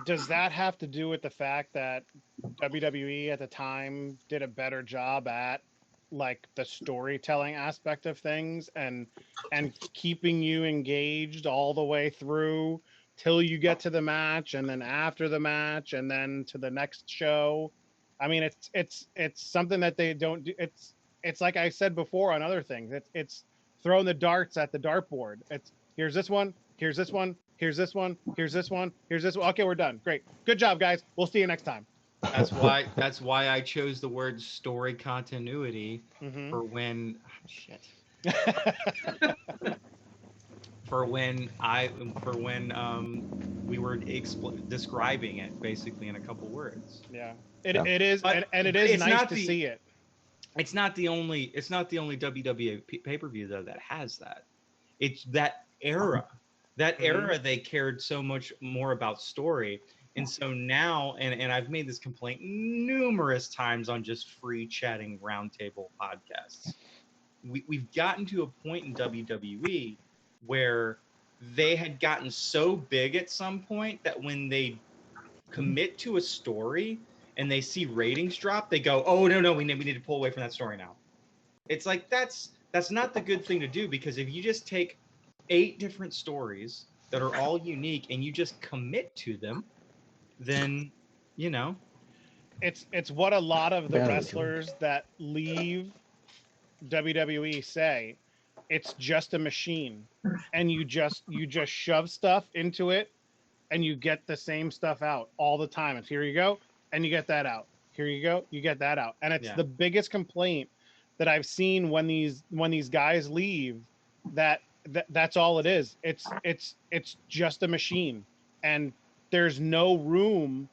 Does that have to do with the fact that WWE at the time did a better job at like the storytelling aspect of things and keeping you engaged all the way through till you get to the match and then after the match and then to the next show? I mean, it's something that they don't do. It's like I said before on other things. It's throwing the darts at the dartboard. It's here's this one, here's this one, here's this one, here's this one, here's this one. Okay, we're done. Great. Good job, guys. We'll see you next time. That's why I chose the word story continuity for when we were describing it basically in a couple words. Yeah. It is, and it is nice to see it. It's not the only WWE pay-per-view though that has that. It's that era. That era they cared so much more about story. And so now, and I've made this complaint numerous times on just free chatting roundtable podcasts. We've gotten to a point in WWE where they had gotten so big at some point that when they commit to a story and they see ratings drop, they go, "Oh no, we need to pull away from that story now." It's like that's not the good thing to do, because if you just take 8 different stories that are all unique and you just commit to them, then, you know, it's what a lot of the wrestlers that leave WWE say. It's just a machine, and you just shove stuff into it and you get the same stuff out all the time. It's here you go and you get that out. Here you go, you get that out. And it's the biggest complaint that I've seen when these guys leave, that's all it is. It's just a machine, and there's no room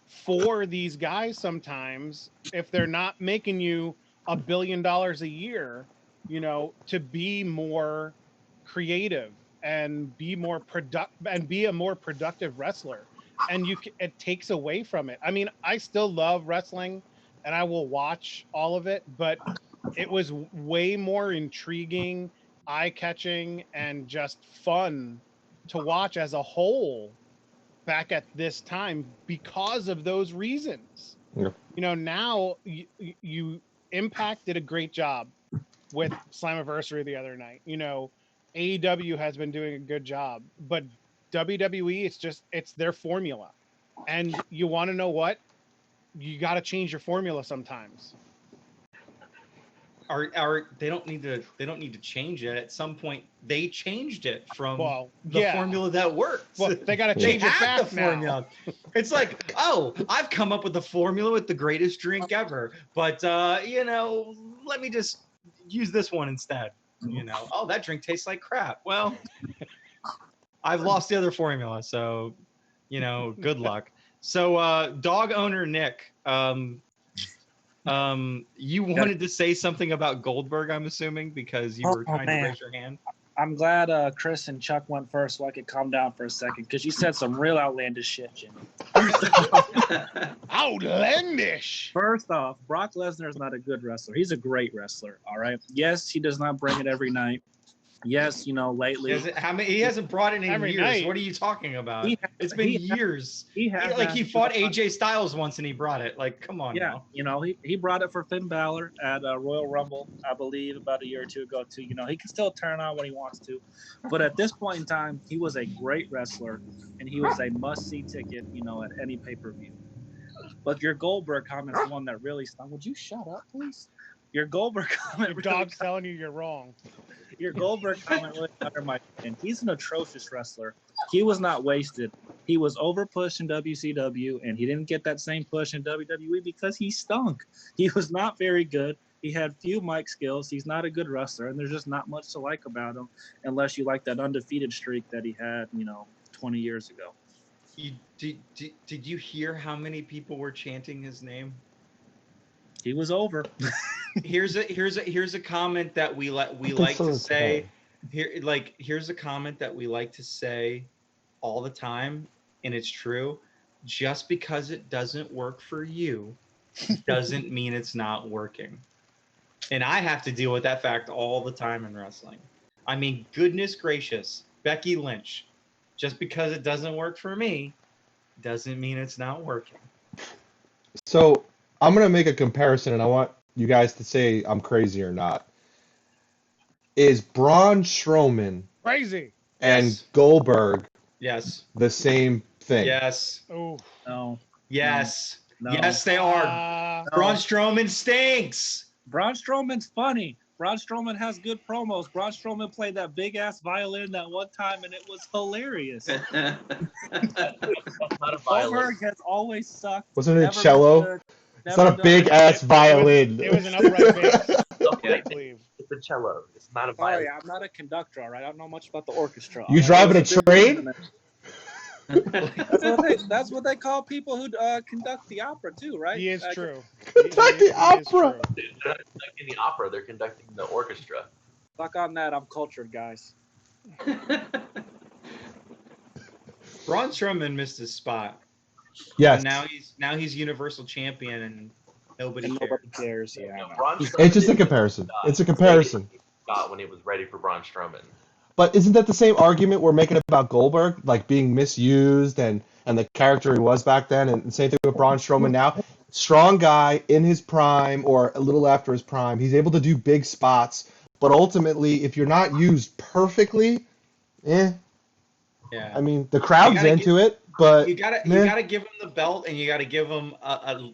for these guys sometimes if they're not making you $1 billion a year, you know, to be more creative and be more be a more productive wrestler. And it takes away from it. I mean, I still love wrestling and I will watch all of it, but it was way more intriguing, eye-catching, and just fun to watch as a whole back at this time because of those reasons. Yeah. You know, now you Impact did a great job with Slammiversary the other night. You know, AEW has been doing a good job, but WWE, it's their formula. And you want to know what? You got to change your formula sometimes. They don't need to change it. At some point, they changed it from the formula that works. Well, they got to change it back the formula. It's like, oh, I've come up with the formula with the greatest drink ever, but you know, let me just use this one instead. You know, oh, that drink tastes like crap. Well, I've lost the other formula, so you know, good luck. So, dog owner Nick, you wanted to say something about Goldberg, I'm assuming, because you were trying to raise your hand. I'm glad Chris and Chuck went first so I could calm down for a second, because you said some real outlandish shit, Jimmy. Outlandish! First off, Brock Lesnar is not a good wrestler. He's a great wrestler, all right? Yes, he does not bring it every night. Yes, you know, lately. He hasn't brought it in every years. Night. What are you talking about? It's been years. He fought AJ Styles once and he brought it. Like, come on. Yeah, you know, he brought it for Finn Balor at Royal Rumble, I believe, about a year or two ago, too. You know, he can still turn on when he wants to. But at this point in time, he was a great wrestler and he was a must-see ticket, you know, at any pay-per-view. But your Goldberg comment is one that really stung. Would you shut up, please? Your Goldberg comment. Your dog's telling you you're wrong. Your Goldberg comment really under my skin. He's an atrocious wrestler. He was not wasted. He was over pushed in WCW, and he didn't get that same push in WWE because he stunk. He was not very good. He had few mic skills. He's not a good wrestler, and there's just not much to like about him unless you like that undefeated streak that he had, 20 years ago. Did you hear how many people were chanting his name? He was over. Here's a comment that we like to say. Here's a comment that we like to say all the time, and it's true. Just because it doesn't work for you doesn't mean it's not working. And I have to deal with that fact all the time in wrestling. I mean, goodness gracious, Becky Lynch. Just because it doesn't work for me doesn't mean it's not working. So I'm going to make a comparison, and I want you guys to say I'm crazy or not. Is Braun Strowman Crazy. and Yes. Goldberg Yes. the same thing? Yes. Oh. No. Yes. No. Yes, they are. No. Braun Strowman stinks. Braun Strowman's funny. Braun Strowman has good promos. Braun Strowman played that big-ass violin that one time, and it was hilarious. Not a violin. Goldberg has always sucked. Wasn't it never been cello? good, It's never not a done big it. ass violin. It was an upright bass. Okay, I believe. it's a cello. It's not a Sorry, violin. I'm not a conductor, all right? I don't know much about the orchestra. You all right? driving It's a big train? instrument. That's what they call people who conduct the opera too, right? He is true. Conduct the opera. They're not conducting the opera. They're conducting the orchestra. Fuck on that. I'm cultured, guys. Braun Strowman missed his spot. Yes. And now he's Universal Champion, and nobody And cares. nobody cares. Yeah. I know. Braun Strowman It's just a didn't comparison. get It's a comparison. Scott when it was ready for Braun Strowman. But isn't that the same argument we're making about Goldberg, like being misused and the character he was back then, and same thing with Braun Strowman now? Strong guy in his prime or a little after his prime, he's able to do big spots, but ultimately, if you're not used perfectly, Yeah. I mean, the crowd's into it, but You gotta give him the belt, and you gotta give him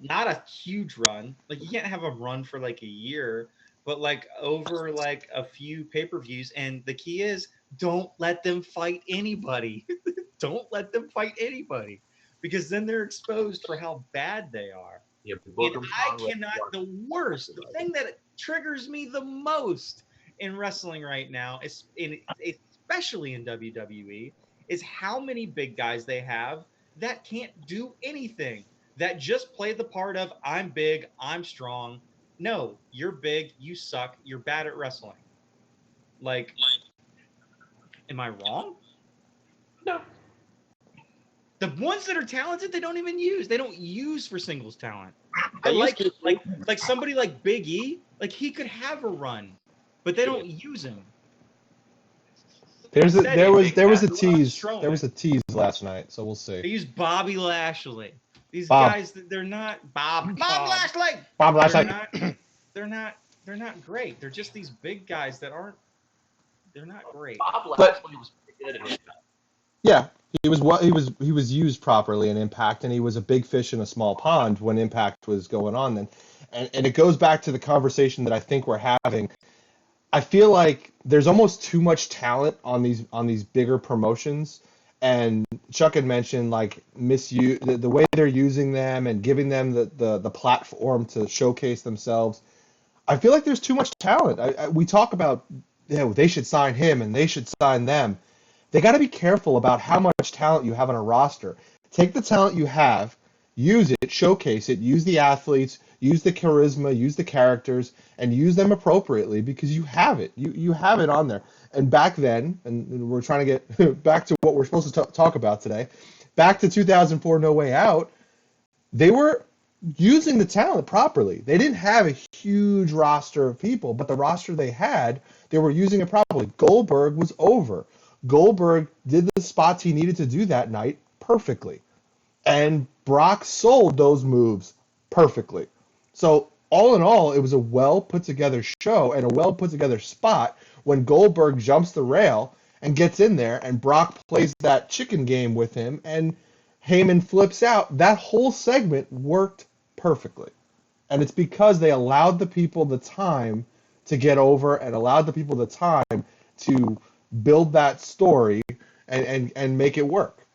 not a huge run. Like, you can't have him run for like a year, but like over like a few pay-per-views. And the key is, don't let them fight anybody. Don't let them fight anybody, because then they're exposed for how bad they are. Yeah, And I cannot. The thing that triggers me the most in wrestling right now, especially in WWE, is how many big guys they have that can't do anything, that just play the part of, I'm big, I'm strong. No, you're big, you suck, you're bad at wrestling. Like, am I wrong? No. The ones that are talented, they don't even use. They don't use for singles talent. They I used like somebody like Big E, like he could have a run, but they don't use him. there was a tease. Strowman. There was a tease last night, so we'll They see. use Bobby Lashley. These Bob. guys, they're not Bob Lashley. Bob last They're night. they're not great. They're just these big guys that aren't. They're not great. Bob Lashley was pretty good at Impact. Yeah, he was used properly in Impact, and he was a big fish in a small pond when Impact was going on then. And it goes back to the conversation that I think we're having. I feel like there's almost too much talent on these bigger promotions, and Chuck had mentioned like the way they're using them and giving them the platform to showcase themselves. I feel like there's too much talent. We talk about they should sign him and they should sign them. They got to be careful about how much talent you have on a roster. Take the talent you have, use it, showcase it, use the athletes, use the charisma, use the characters, and use them appropriately because you have it. You have it on there. And back then, and we're trying to get back to what we're supposed to talk about today, back to 2004 No Way Out, they were using the talent properly. They didn't have a huge roster of people, but the roster they had, they were using it properly. Goldberg was over. Goldberg did the spots he needed to do that night perfectly. And Brock sold those moves perfectly. So all in all, it was a well put together show and a well put together spot when Goldberg jumps the rail and gets in there and Brock plays that chicken game with him and Heyman flips out. That whole segment worked perfectly. And it's because they allowed the people the time to get over and allowed the people the time to build that story and make it work.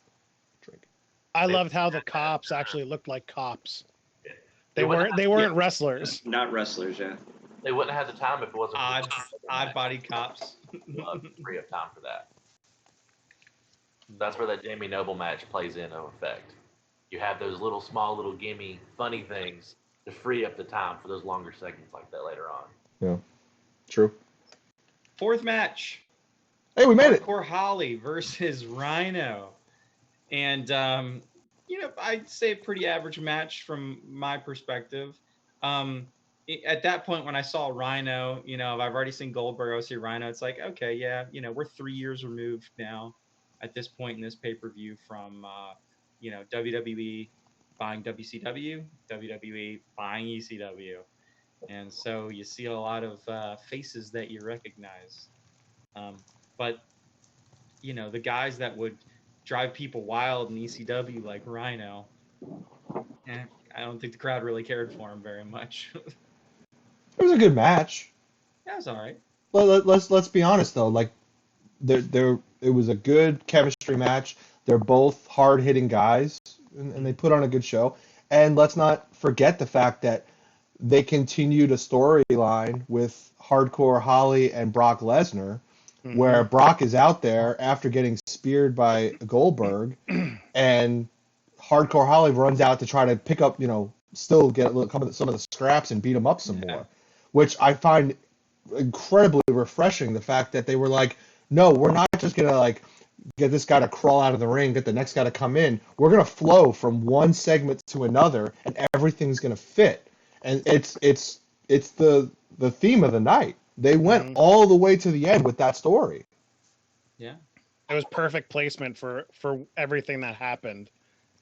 I loved how the cops actually looked like cops. They weren't wrestlers. Not wrestlers, yeah. They wouldn't have had the time if it wasn't odd body cops. Free up time for that. That's where that Jamie Noble match plays in effect. You have those small little gimme funny things to free up the time for those longer segments like that later on. Yeah, true. Fourth match. Hey, we made it. Hardcore Holly versus Rhino. And, I'd say a pretty average match from my perspective. At that point, when I saw Rhino, I've already seen Goldberg, I see Rhino. It's like, okay, yeah, we're 3 years removed now at this point in this pay-per-view from, WWE buying WCW, WWE buying ECW. And so you see a lot of faces that you recognize. But, the guys that would drive people wild in ECW like Rhino, I don't think the crowd really cared for him very much. It was a good match. That was all right. Let's be honest though. Like, it was a good chemistry match. They're both hard-hitting guys, and they put on a good show. And let's not forget the fact that they continued a storyline with Hardcore Holly and Brock Lesnar, where Brock is out there after getting speared by Goldberg, and Hardcore Holly runs out to try to pick up, still get some of the scraps and beat him up some more, which I find incredibly refreshing. The fact that they were like, no, we're not just gonna get this guy to crawl out of the ring, get the next guy to come in. We're gonna flow from one segment to another, and everything's gonna fit. And it's the theme of the night. They went all the way to the end with that story. Yeah, it was perfect placement for everything that happened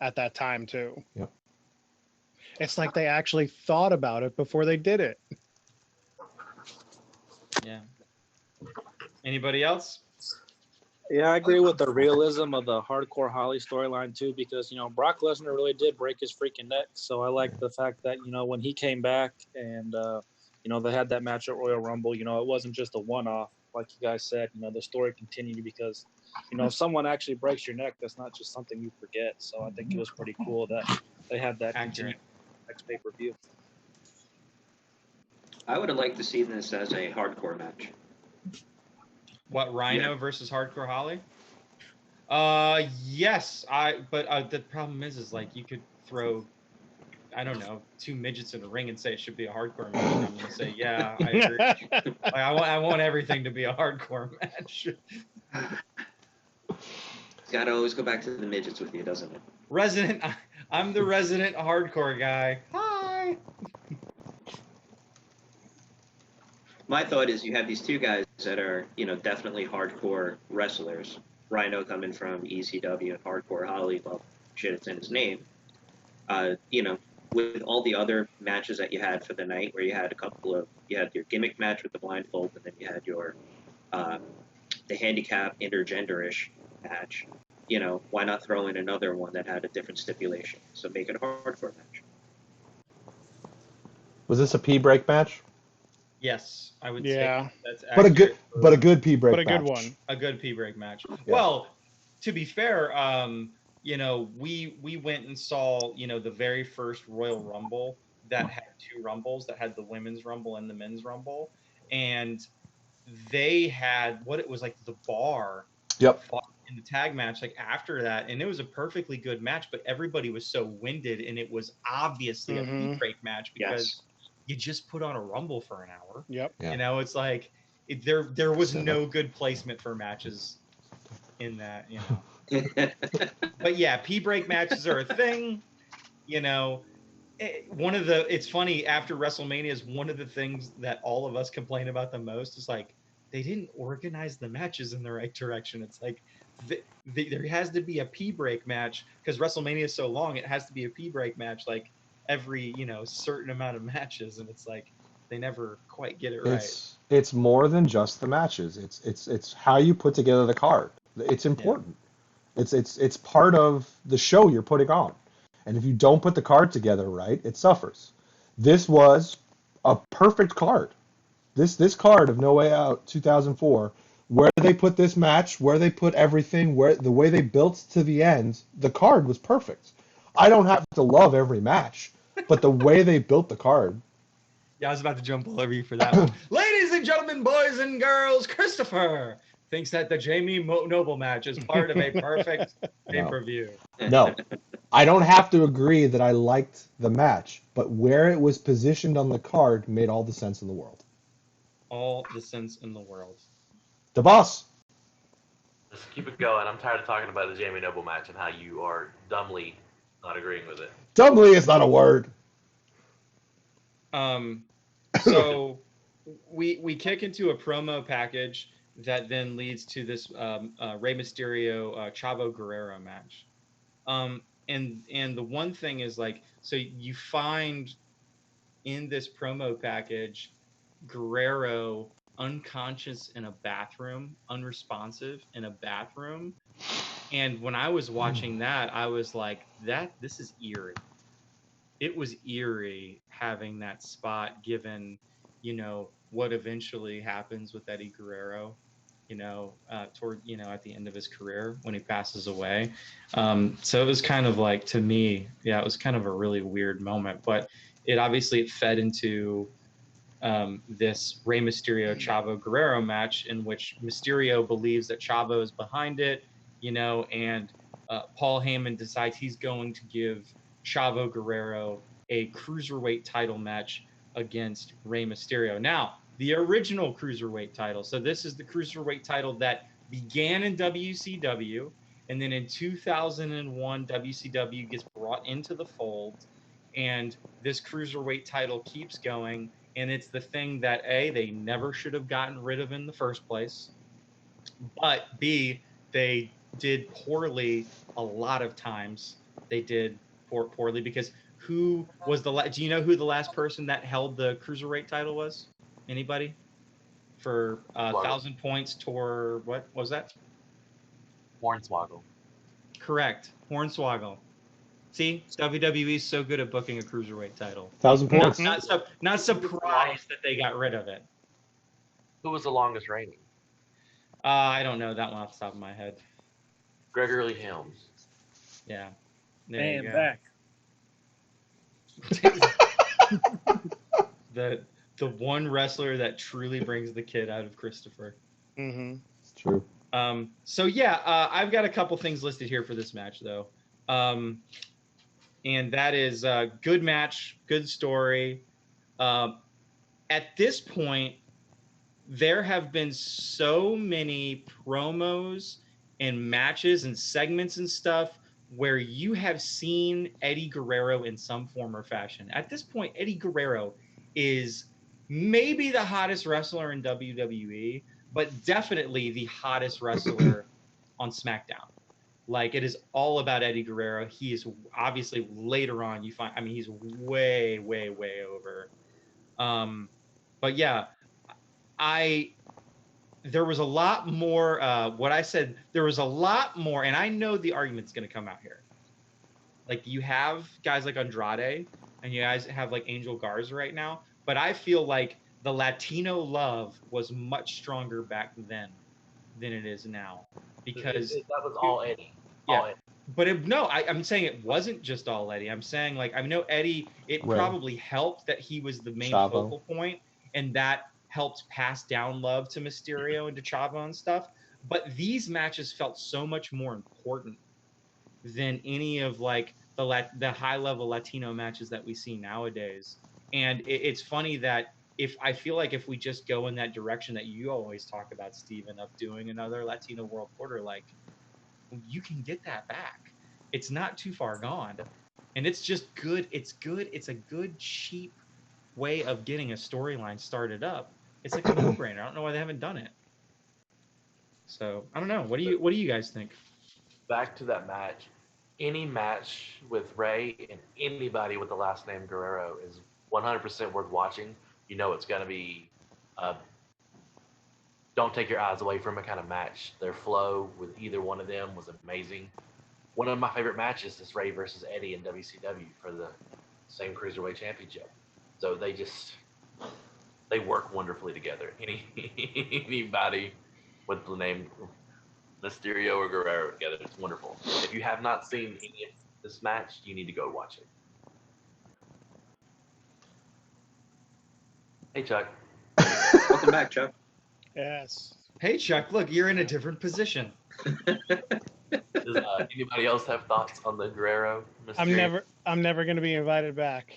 at that time too. Yep. It's like they actually thought about it before they did it. Yeah. Anybody else? Yeah, I agree with the realism of the Hardcore Holly storyline too, because Brock Lesnar really did break his freaking neck. So I like the fact that when he came back and they had that match at Royal Rumble. It wasn't just a one-off, like you guys said. The story continued because if someone actually breaks your neck, that's not just something you forget. So I think it was pretty cool that they had that continue next pay-per-view. I would have liked to see this as a hardcore match. What, Rhino versus Hardcore Holly? Yes. But the problem is like you could throw, I don't know, 2 midgets in a ring and say it should be a hardcore match. And I'm gonna say, yeah, I agree. I want everything to be a hardcore match. It's gotta always go back to the midgets with you, doesn't it? I'm the resident hardcore guy. Hi. My thought is you have these two guys that are, definitely hardcore wrestlers. Rhino coming from ECW and Hardcore Holly, well, shit, it's in his name. With all the other matches that you had for the night, where you had you had your gimmick match with the blindfold, and then you had your, the handicap intergender-ish match. Why not throw in another one that had a different stipulation? So make it a hardcore match. Was this a pee break match? Yes, I would say that's but a good pee break, but a good one, a good pee break match. Yeah. Well, to be fair, we went and saw the very first Royal Rumble that had 2 rumbles, that had the women's rumble and the men's rumble, and they had what it was like the Bar. Yep. In the tag match, like after that, and it was a perfectly good match, but everybody was so winded, and it was obviously a pee break match because. You just put on a Rumble for an hour. Yep. Yeah. It's like there was no good placement for matches in that, But yeah, pee break matches are a thing. It's funny, after WrestleMania is one of the things that all of us complain about the most is like they didn't organize the matches in the right direction. It's like there has to be a pee break match because WrestleMania is so long. It has to be a pee break match like every certain amount of matches, and it's like they never quite get it right. It's more than just the matches. It's how you put together the card. It's important. Yeah. It's part of the show you're putting on, and if you don't put the card together right, it suffers. This was a perfect card. This card of No Way Out 2004 where they put this match, where they put everything, where the way they built to the end, the card was perfect. I don't have to love every match, but the way they built the card. Yeah, I was about to jump all over you for that one. Ladies and gentlemen, boys and girls, Christopher thinks that the Jamie Noble match is part of a perfect pay-per-view. No, I don't have to agree that I liked the match, but where it was positioned on the card made all the sense in the world. All the sense in the world. The boss. Let's keep it going. I'm tired of talking about the Jamie Noble match and how you are dumbly not agreeing with it. Dumbly is not a word. So we kick into a promo package that then leads to this Rey Mysterio Chavo Guerrero match. And the one thing is like, so you find in this promo package Guerrero unconscious in a bathroom, unresponsive in a bathroom. And when I was watching that, I was like, this is eerie. It was eerie having that spot given, what eventually happens with Eddie Guerrero, toward, at the end of his career when he passes away. So it was kind of like, to me, it was kind of a really weird moment, but it fed into this Rey Mysterio Chavo Guerrero match in which Mysterio believes that Chavo is behind it, and Paul Heyman decides he's going to give Chavo Guerrero a cruiserweight title match against Rey Mysterio. Now, the original cruiserweight title. So this is the cruiserweight title that began in WCW, and then in 2001, WCW gets brought into the fold, and this cruiserweight title keeps going. And it's the thing that A, they never should have gotten rid of in the first place, but B, they did poorly a lot of times. They did poorly because who was do you know who the last person that held the cruiserweight title was? Anybody? For 1,000 points tour, what was that? Hornswoggle. Correct. Hornswoggle. See, WWE is so good at booking a cruiserweight title. 1,000 points. Not surprised that they got rid of it. Who was the longest reigning? I don't know that one off the top of my head. Gregory Helms. Yeah. And back. The one wrestler that truly brings the kid out of Christopher. Mm-hmm. It's true. So yeah, I've got a couple things listed here for this match though. And that is a good match, good story. At this point, there have been so many promos and matches and segments and stuff where you have seen Eddie Guerrero in some form or fashion. At this point, Eddie Guerrero is maybe the hottest wrestler in WWE, but definitely the hottest wrestler on SmackDown. Like, it is all about Eddie Guerrero. He is obviously later on, he's way, way, way over. But yeah, there was a lot more, there was a lot more, and I know the argument's going to come out here. Like, you have guys like Andrade, and you guys have like Angel Garza right now, but I feel like the Latino love was much stronger back then than it is now. Because that was all Eddie. Yeah. All Eddie. But I'm saying it wasn't just all Eddie. I'm saying, like, I know Eddie, it probably helped that he was the main focal point, and that helped pass down love to Mysterio and to Chavo and stuff. But these matches felt so much more important than any of like the high level Latino matches that we see nowadays. And it's funny that I feel like if we just go in that direction that you always talk about, Steven, of doing another Latino World Order, like, you can get that back. It's not too far gone. And it's just good. It's good. It's a good, cheap way of getting a storyline started up. It's like a no-brainer. I don't know why they haven't done it. So I don't know. What do you guys think? Back to that match. Any match with Rey and anybody with the last name Guerrero is 100% worth watching. You know it's going to be don't take your eyes away from it kind of match. Their flow with either one of them was amazing. One of my favorite matches is Rey versus Eddie in WCW for the same Cruiserweight Championship. So they work wonderfully together. Anybody with the name Mysterio or Guerrero together. It's wonderful. If you have not seen any of this match, you need to go watch it. Hey, Chuck. Welcome back, Chuck. Yes. Hey, Chuck, look, you're in a different position. Does anybody else have thoughts on the Guerrero Mysterio? I'm never going to be invited back.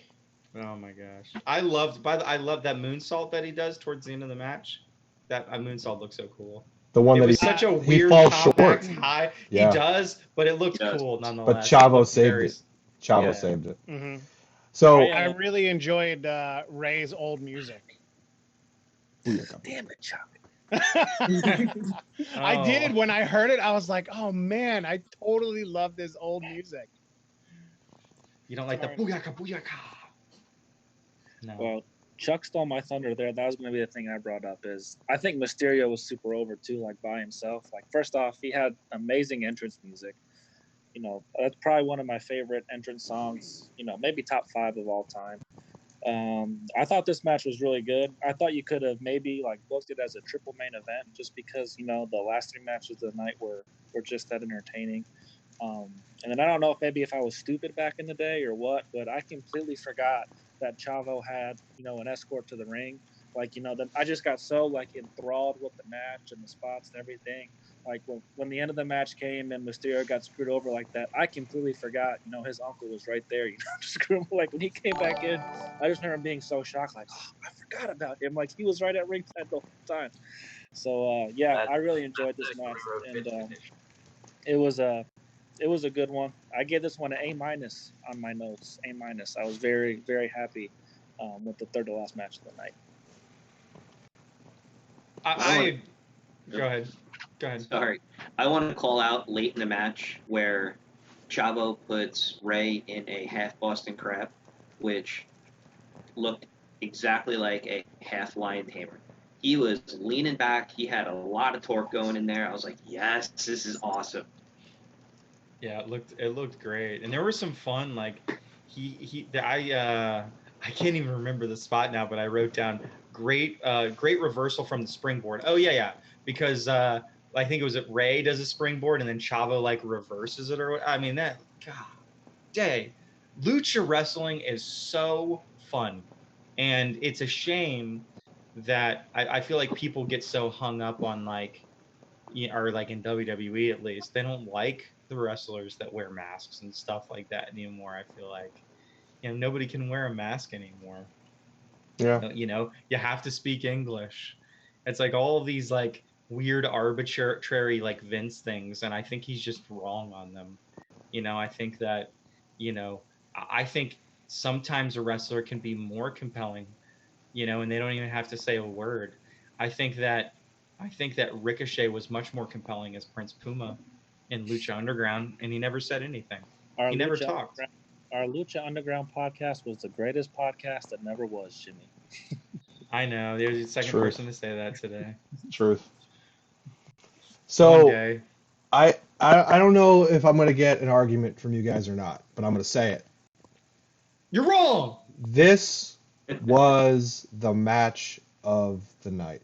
Oh my gosh. I love that moonsault that he does towards the end of the match. That moonsault looks so cool. The one It that was such a he weird falls compact short. high. Yeah. He does, but it looked He does. cool nonetheless. But Chavo looked saved very- it. Chavo Yeah. saved it. Mm-hmm. So I really enjoyed Ray's old music. Damn it, Chuck. I Oh. did. When I heard it, I was like, oh man, I totally love this old music. You don't like the Sorry. booyaka booyaka. No. Well, Chuck stole my thunder there. That was going to be the thing I brought up. Is I think Mysterio was super over too, like by himself. Like first off, he had amazing entrance music. You know, that's probably one of my favorite entrance songs. You know, maybe top 5 of all time. I thought this match was really good. I thought you could have maybe like booked it as a triple main event, just because you know the last 3 matches of the night were just that entertaining. And then I don't know if I was stupid back in the day or what, but I completely forgot that Chavo had, you know, an escort to the ring. Like, you know, I just got so like enthralled with the match and the spots and everything. Like when the end of the match came and Mysterio got screwed over like that, I completely forgot, you know, his uncle was right there, you know, to screw him. Like when he came back in, I just remember being so shocked, like, oh, I forgot about him. Like he was right at ringside the whole time. So yeah, I really enjoyed this match, and it was a good one. I gave this one an A- on my notes. A-. I was very, very happy with the third to last match of the night. Go ahead. Sorry. I want to call out late in the match where Chavo puts Ray in a half Boston Crab, which looked exactly like a half lion tamer. He was leaning back. He had a lot of torque going in there. I was like, yes, this is awesome. Yeah, it looked great, and there was some fun. Like I can't even remember the spot now, but I wrote down great reversal from the springboard. Oh yeah, because I think it was Ray does a springboard and then Chavo like reverses it, or I mean that God day. Lucha wrestling is so fun, and it's a shame that I feel like people get so hung up on like, or like in WWE at least, they don't like the wrestlers that wear masks and stuff like that anymore. I feel like, you know, nobody can wear a mask anymore. yeah, You know, you have to speak English. It's like all of these like weird arbitrary like Vince things, and I think he's just wrong on them. You know, I think that, you know, I think sometimes a wrestler can be more compelling, you know, and they don't even have to say a word. I think that Ricochet was much more compelling as Prince Puma in Lucha Underground, and he never said anything. He never talked. Our Lucha Underground podcast was the greatest podcast that never was, Jimmy. I know. There's the second Truth. person to say that today. Truth. One So day. I don't know if I'm gonna get an argument from you guys or not, but I'm gonna say it. You're wrong. This was the match of the night.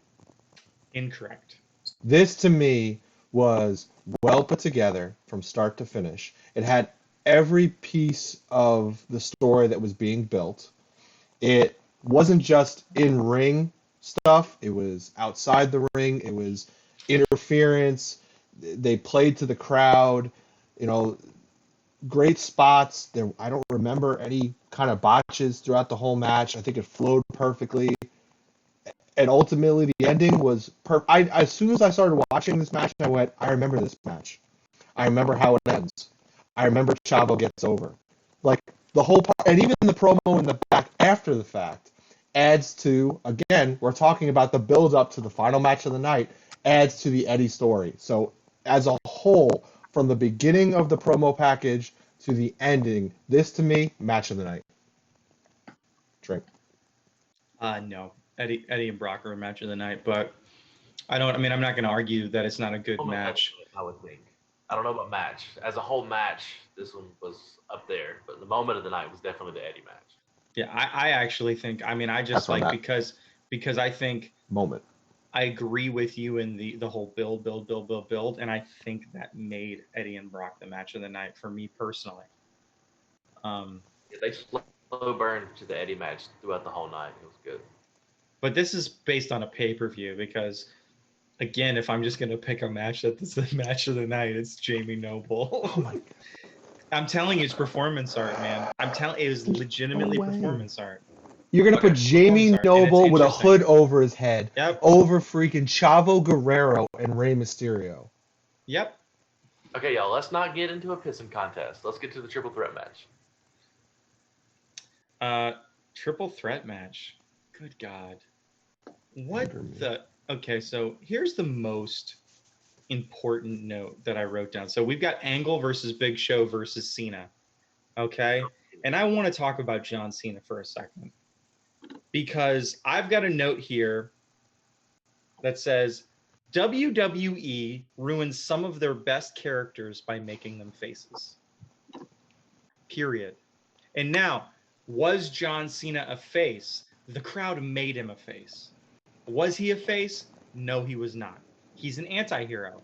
Incorrect. This to me was well put together from start to finish. It had every piece of the story that was being built. It wasn't just in ring stuff, it was outside the ring, it was interference. They played to the crowd, you know, great spots. There, I don't remember any kind of botches throughout the whole match. I think it flowed perfectly. And ultimately, the ending was as soon as I started watching this match, I went, I remember this match. I remember how it ends. I remember Chavo gets over. Like the whole part, and even the promo in the back after the fact adds to, again, we're talking about the build up to the final match of the night, adds to the Eddie story. So as a whole, from the beginning of the promo package to the ending, this to me, match of the night. Drink. No. Eddie and Brock are a match of the night, but I'm not going to argue that it's not a good match. I would think. I don't know about match. As a whole match, this one was up there, but the moment of the night was definitely the Eddie match. Yeah, I actually think, I just like, because I think moment. I agree with you in the whole build, and I think that made Eddie and Brock the match of the night for me personally. They slow burned to the Eddie match throughout the whole night. It was good. But this is based on a pay-per-view because, again, if I'm just gonna pick a match that's the match of the night, it's Jamie Noble. Oh my God. I'm telling you, it's performance art, man. I'm telling, it was legitimately performance art. You're gonna put Jamie Noble with a hood over his head, over freaking Chavo Guerrero and Rey Mysterio. Yep. Okay, y'all. Let's not get into a pissing contest. Let's get to the triple threat match. Triple threat match. Good God. What the? Okay, so here's the most important note that I wrote down. So we've got Angle versus Big Show versus Cena. Okay, and I want to talk about John Cena for a second because I've got a note here that says WWE ruins some of their best characters by making them faces. Period. And now, was John Cena a face? The crowd made him a face. Was he a face? No, he was not. He's an anti-hero.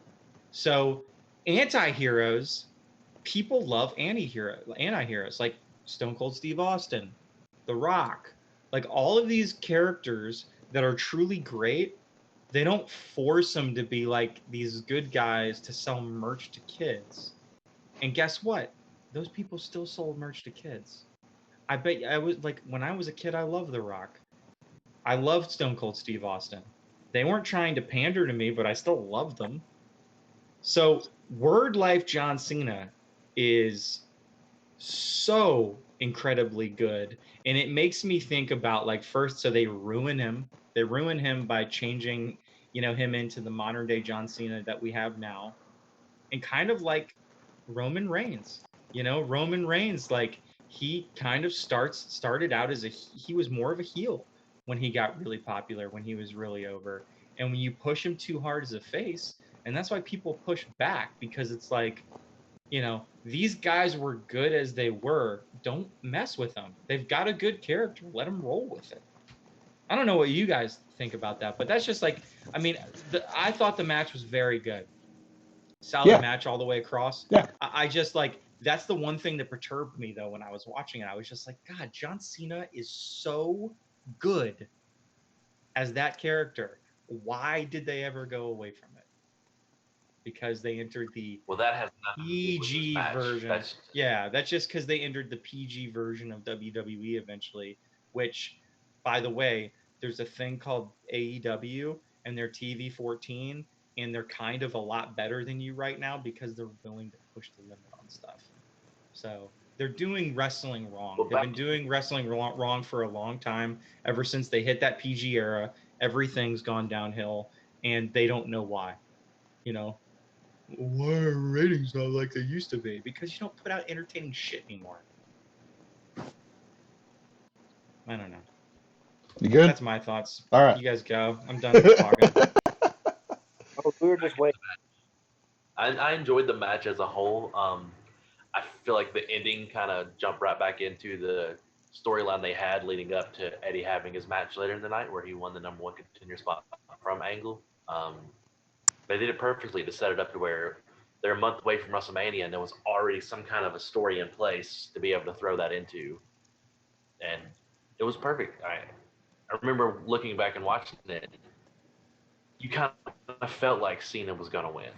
So anti-heroes, people love anti-heroes like Stone Cold Steve Austin, The Rock, like all of these characters that are truly great. They don't force them to be like these good guys to sell merch to kids. And guess what? Those people still sold merch to kids. I bet I was like, when I was a kid, I loved The Rock. I loved Stone Cold Steve Austin. They weren't trying to pander to me, but I still loved them. So Word Life John Cena is so incredibly good. And it makes me think about like first, so they ruin him. They ruin him by changing, him into the modern day John Cena that we have now. And kind of like Roman Reigns, Roman Reigns, like he kind of started out as he was more of a heel when he got really popular, when he was really over. And when you push him too hard as a face, and that's why people push back, because it's like, these guys were good as they were. Don't mess with them. They've got a good character. Let them roll with it. I don't know what you guys think about that, but that's just like, I thought the match was very good. Solid match all the way across. Yeah. I just like, that's the one thing that perturbed me though when I was watching it. I was just like, God, John Cena is so good as that character. Why did they ever go away from it? Because they entered the that has PG version. That's just because they entered the PG version of WWE eventually, which, by the way, there's a thing called AEW and their TV 14, and they're kind of a lot better than you right now because they're willing to push the limit on stuff. So they're doing wrestling wrong. They've been doing wrestling wrong for a long time. Ever since they hit that PG era, everything's gone downhill, and they don't know why. Why are ratings not like they used to be? Because you don't put out entertaining shit anymore. I don't know. You good? That's my thoughts. All right. You guys go. I'm done talking. We were just waiting. I enjoyed the match as a whole. I feel like the ending kind of jumped right back into the storyline they had leading up to Eddie having his match later in the night where he won the number one contender spot from Angle. They did it perfectly to set it up to where they're a month away from WrestleMania and there was already some kind of a story in place to be able to throw that into. And it was perfect. I remember looking back and watching it. You kind of felt like Cena was going to win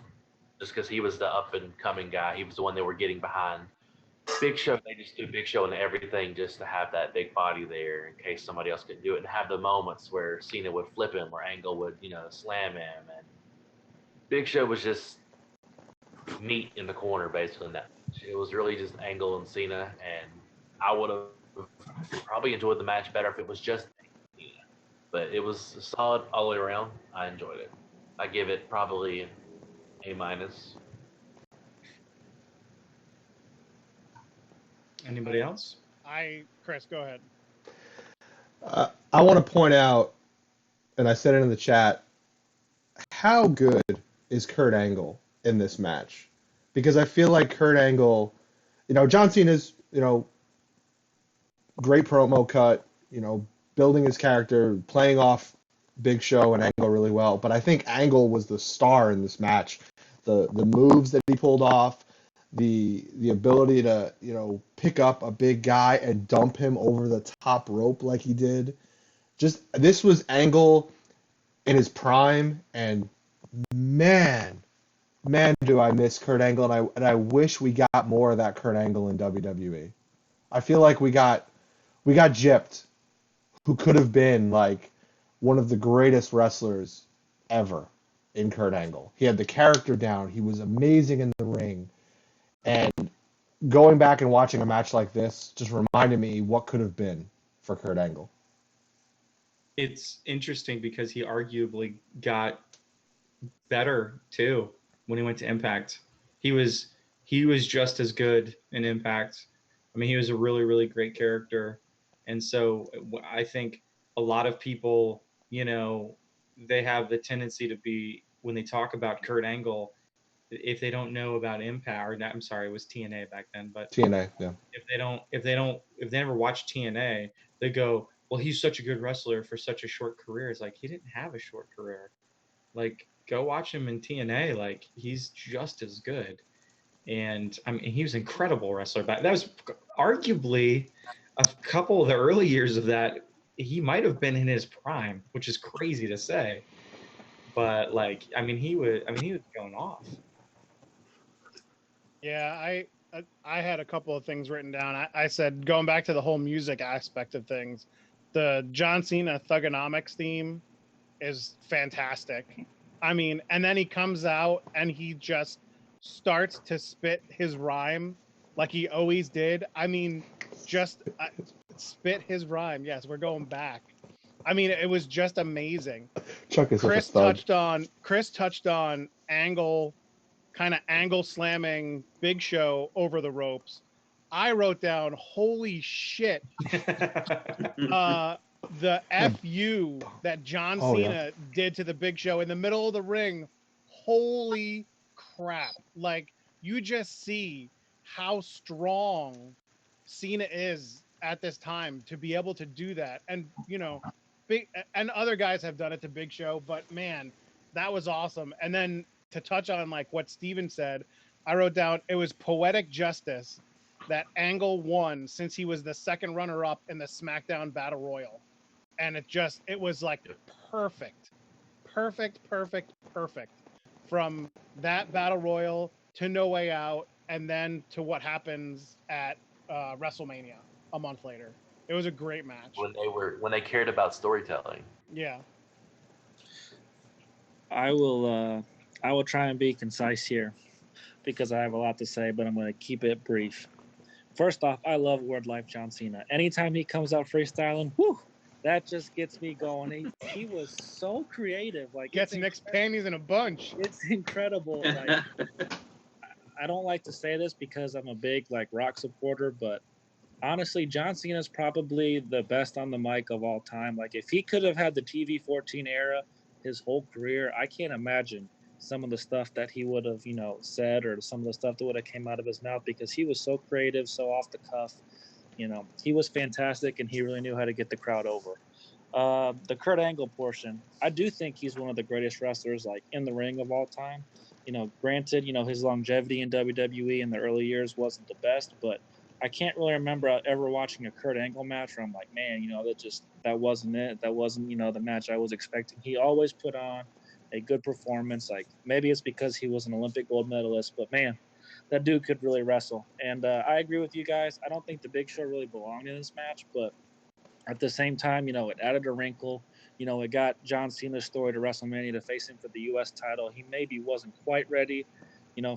just because he was the up-and-coming guy. He was the one they were getting behind. Big Show, they just do Big Show and everything just to have that big body there in case somebody else couldn't do it and have the moments where Cena would flip him or Angle would, slam him. And Big Show was just meat in the corner, basically. It was really just Angle and Cena, and I would have probably enjoyed the match better if it was just Cena. But it was solid all the way around. I enjoyed it. I give it probably an A-. Anybody else? Chris, go ahead. I want to point out, and I said it in the chat, how good is Kurt Angle in this match? Because I feel like Kurt Angle, John Cena's, great promo cut, building his character, playing off Big Show and Angle really well. But I think Angle was the star in this match. The moves that he pulled off, the ability to pick up a big guy and dump him over the top rope like he did. Just this was Angle in his prime, and man, do I miss Kurt Angle, and I wish we got more of that Kurt Angle in WWE. I feel like we got gypped, who could have been like one of the greatest wrestlers ever in Kurt Angle. He had the character down. He was amazing in the ring. And going back and watching a match like this just reminded me what could have been for Kurt Angle. It's interesting because he arguably got better too when he went to Impact. He was just as good in Impact. I mean, he was a really, really great character. And so I think a lot of people, they have the tendency to be, when they talk about Kurt Angle, if they don't know about Impact, or not, I'm sorry, it was TNA back then, but TNA, yeah. If they never watched TNA, they go, well, he's such a good wrestler for such a short career. It's like, he didn't have a short career. Like, go watch him in TNA. Like, he's just as good. And I mean, he was an incredible wrestler. But that was arguably a couple of the early years of that. He might have been in his prime, which is crazy to say. But he was going off. Yeah, I had a couple of things written down. I said, going back to the whole music aspect of things, the John Cena Thugonomics theme is fantastic. I mean, and then he comes out and he just starts to spit his rhyme like he always did. I mean, just spit his rhyme. Yes, we're going back. I mean, it was just amazing. Chuck is Chris such a thug. Chris touched on Angle slamming Big Show over the ropes. I wrote down, holy shit. The FU that John Cena did to the Big Show in the middle of the ring. Holy crap. Like, you just see how strong Cena is at this time to be able to do that. And, and other guys have done it to Big Show, but man, that was awesome. And then to touch on like what Steven said, I wrote down, it was poetic justice that Angle won since he was the second runner-up in the SmackDown Battle Royal. And it was like perfect from that Battle Royal to No Way Out, and then to what happens at WrestleMania a month later. It was a great match. When they cared about storytelling. Yeah. I will try and be concise here because I have a lot to say, but I'm going to keep it brief. First off, I love Word Life John Cena. Anytime he comes out freestyling, whoo, that just gets me going. He was so creative. Like, gets Nick's panties in a bunch. It's incredible. Like, I don't like to say this because I'm a big rock supporter, but honestly, John Cena is probably the best on the mic of all time. Like, if he could have had the TV-14 era his whole career, I can't imagine some of the stuff that he would have, said, or some of the stuff that would have came out of his mouth, because he was so creative, so off the cuff. He was fantastic, and he really knew how to get the crowd over. The Kurt Angle portion, I do think he's one of the greatest wrestlers in the ring of all time. Granted, his longevity in WWE in the early years wasn't the best, but I can't really remember ever watching a Kurt Angle match where I'm like, man, that wasn't it. That wasn't, the match I was expecting. He always put on a good performance. Maybe it's because he was an Olympic gold medalist, but man, that dude could really wrestle. And I agree with you guys. I don't think the Big Show really belonged in this match, but at the same time, it added a wrinkle. It got John Cena's story to WrestleMania to face him for the U.S. title. He maybe wasn't quite ready,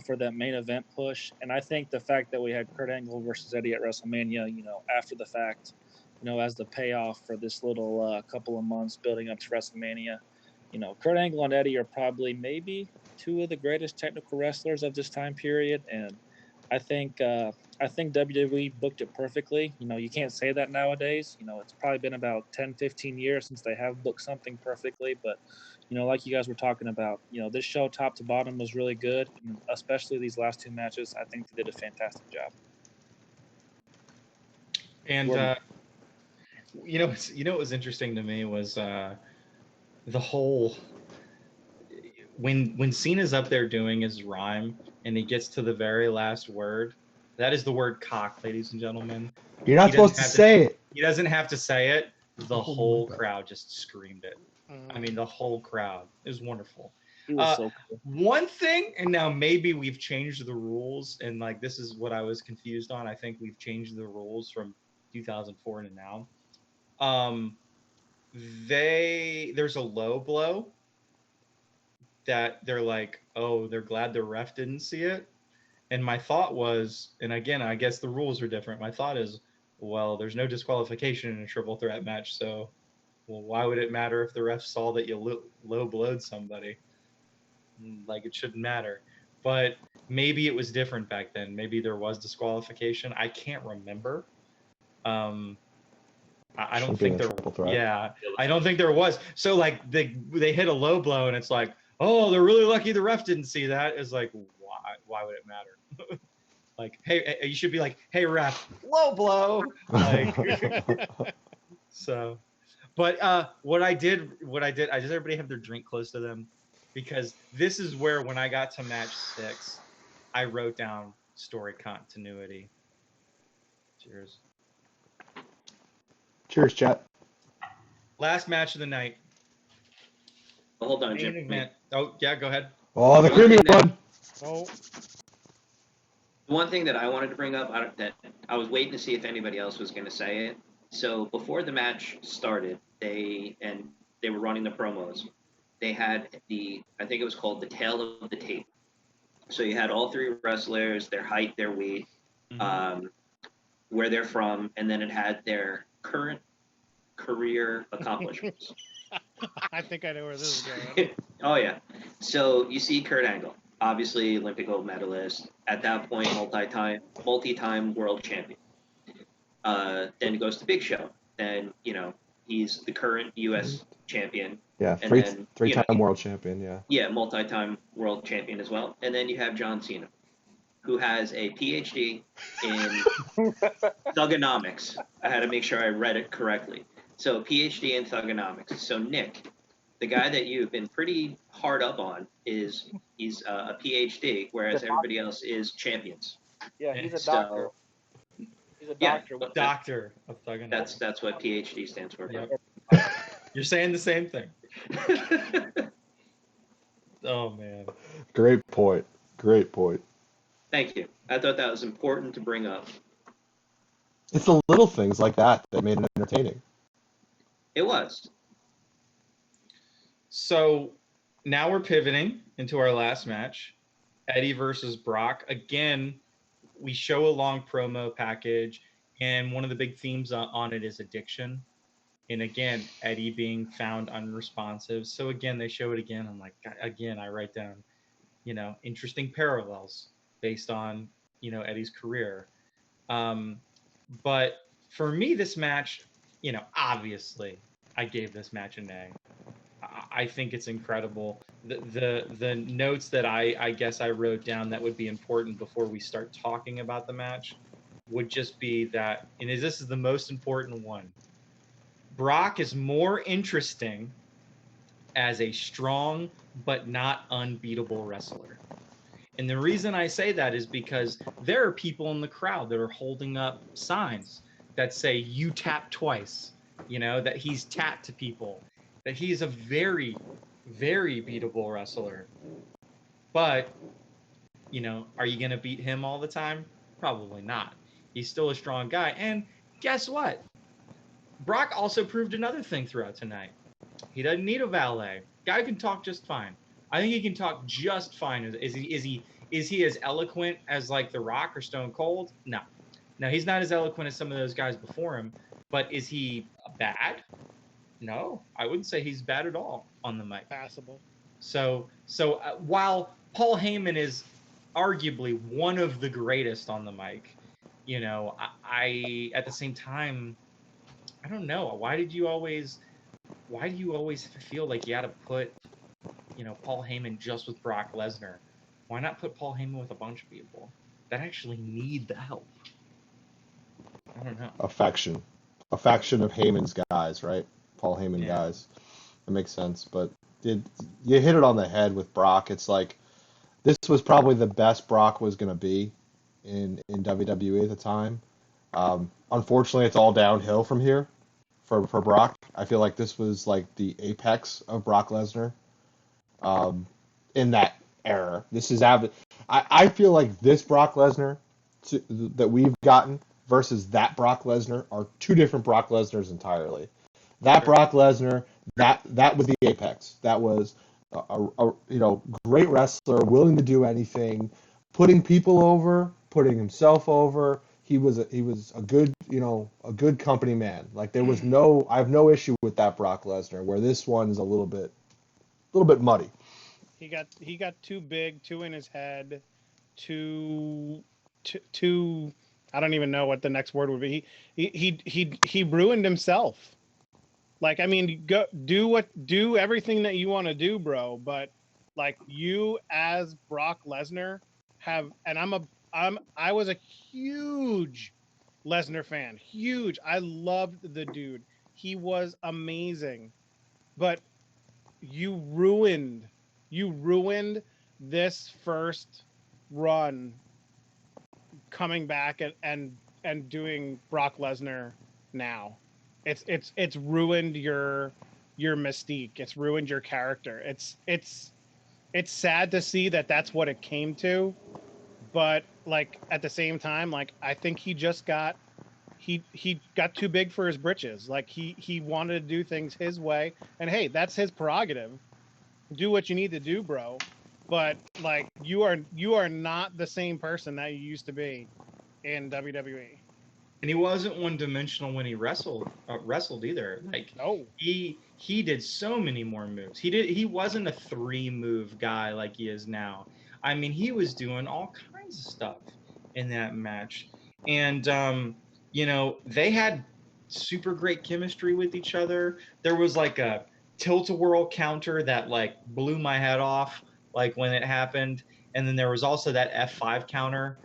for that main event push. And I think the fact that we had Kurt Angle versus Eddie at WrestleMania, after the fact, as the payoff for this little couple of months building up to WrestleMania, Kurt Angle and Eddie are probably maybe two of the greatest technical wrestlers of this time period. And I think WWE booked it perfectly. You can't say that nowadays. It's probably been about 10, 15 years since they have booked something perfectly. But, like you guys were talking about, this show top to bottom was really good. And especially these last two matches, I think they did a fantastic job. And, what was interesting to me was the whole when Cena's up there doing his rhyme and he gets to the very last word, that is the word cock, ladies and gentlemen. You're not supposed to say it. He doesn't have to say it. The Oh whole my God. crowd just screamed it. I mean, the whole crowd. It was wonderful. He was so cool. One thing, and now maybe we've changed the rules, and like this is what I was confused on. I think we've changed the rules from 2004 to now. There's a low blow that they're like, oh, they're glad the ref didn't see it. And my thought was, and again, I guess the rules are different. My thought is, well, there's no disqualification in a triple threat match, so well, why would it matter if the ref saw that you low blowed somebody? Like, it shouldn't matter. But maybe it was different back then. Maybe there was disqualification. I can't remember. I don't think there. Yeah, I don't think there was. So like they hit a low blow, and it's like, oh, they're really lucky the ref didn't see that. It's like, why would it matter? Like, hey, you should be like, hey ref, low blow. Like, so, but what I did, does everybody have their drink close to them? Because this is where, when I got to match 6, I wrote down story continuity. Cheers. Cheers, chat. Last match of the night. Well, hold on, Main Jim. event. Oh, yeah, go ahead. Oh, the creamy one. Oh, One thing that I wanted to bring up, that I was waiting to see if anybody else was going to say it. So before the match started, they were running the promos. They had I think it was called the Tale of the Tape. So you had all 3 wrestlers, their height, their weight, where they're from, and then it had their current career accomplishments. I think I know where this is going. Oh yeah. So you see Kurt Angle, obviously Olympic gold medalist, at that point multi-time world champion. Then it goes to Big Show. Then, he's the current US champion. Yeah, and three-time world champion, yeah. Yeah, multi-time world champion as well. And then you have John Cena, who has a PhD in thugonomics. I had to make sure I read it correctly. So PhD in thugonomics. So Nick, the guy that you've been pretty hard up on, he's a PhD, whereas everybody else is champions. Yeah, he's a doctor. He's a doctor. Yeah, Doctor of thugonomics. That's what PhD stands for. Yep. You're saying the same thing. Oh man. Great point. Thank you. I thought that was important to bring up. It's the little things like that made it entertaining. It was. So now we're pivoting into our last match, Eddie versus Brock. Again, we show a long promo package, and one of the big themes on it is addiction. And again, Eddie being found unresponsive. So again, they show it again. I'm like, again, I write down, interesting parallels based on, Eddie's career. But for me, this match, obviously I gave this match an A. I think it's incredible. The notes that I guess I wrote down that would be important before we start talking about the match would just be that, and this is the most important one, Brock is more interesting as a strong but not unbeatable wrestler. And the reason I say that is because there are people in the crowd that are holding up signs that say, you tap twice, that he's tapped to people, that he's a very, very beatable wrestler. But, are you going to beat him all the time? Probably not. He's still a strong guy. And guess what? Brock also proved another thing throughout tonight. He doesn't need a valet. Guy can talk just fine. I think he can talk just fine. Is he as eloquent as like The Rock or Stone Cold? No. Now, he's not as eloquent as some of those guys before him, but is he bad? No, I wouldn't say he's bad at all on the mic. Passable. So while Paul Heyman is arguably one of the greatest on the mic, I at the same time, I don't know. Why do you always feel like you had to put, Paul Heyman just with Brock Lesnar? Why not put Paul Heyman with a bunch of people that actually need the help? I don't know. A faction of Heyman's guys, right? Paul Heyman guys. That makes sense, but you hit it on the head with Brock. It's like this was probably the best Brock was going to be in WWE at the time. Unfortunately, it's all downhill from here for Brock. I feel like this was like the apex of Brock Lesnar in that era. I feel like this Brock Lesnar that we've gotten versus that Brock Lesnar are two different Brock Lesnars entirely. That Brock Lesnar, that was the apex. That was a great wrestler, willing to do anything, putting people over, putting himself over. He was a good company man. Like I have no issue with that Brock Lesnar. Where this one is a little bit muddy. He got too big, too in his head, too. I don't even know what the next word would be. He ruined himself. Like, I mean, do everything that you want to do, bro. But like, you as Brock Lesnar I was a huge Lesnar fan. Huge. I loved the dude. He was amazing. But you ruined this first run coming back and doing Brock Lesnar now. It's ruined your mystique. It's ruined your character. It's sad to see that that's what it came to, but like at the same time, like I think he just got too big for his britches. Like he wanted to do things his way, and hey, that's his prerogative. Do what you need to do, bro. But like you are not the same person that you used to be in WWE. And he wasn't one-dimensional when he wrestled either. Like he did so many more moves. He wasn't a 3-move guy like he is now. I mean, he was doing all kinds of stuff in that match. And they had super great chemistry with each other. There was like a tilt-a-whirl counter that like blew my head off like when it happened. And then there was also that F5 counter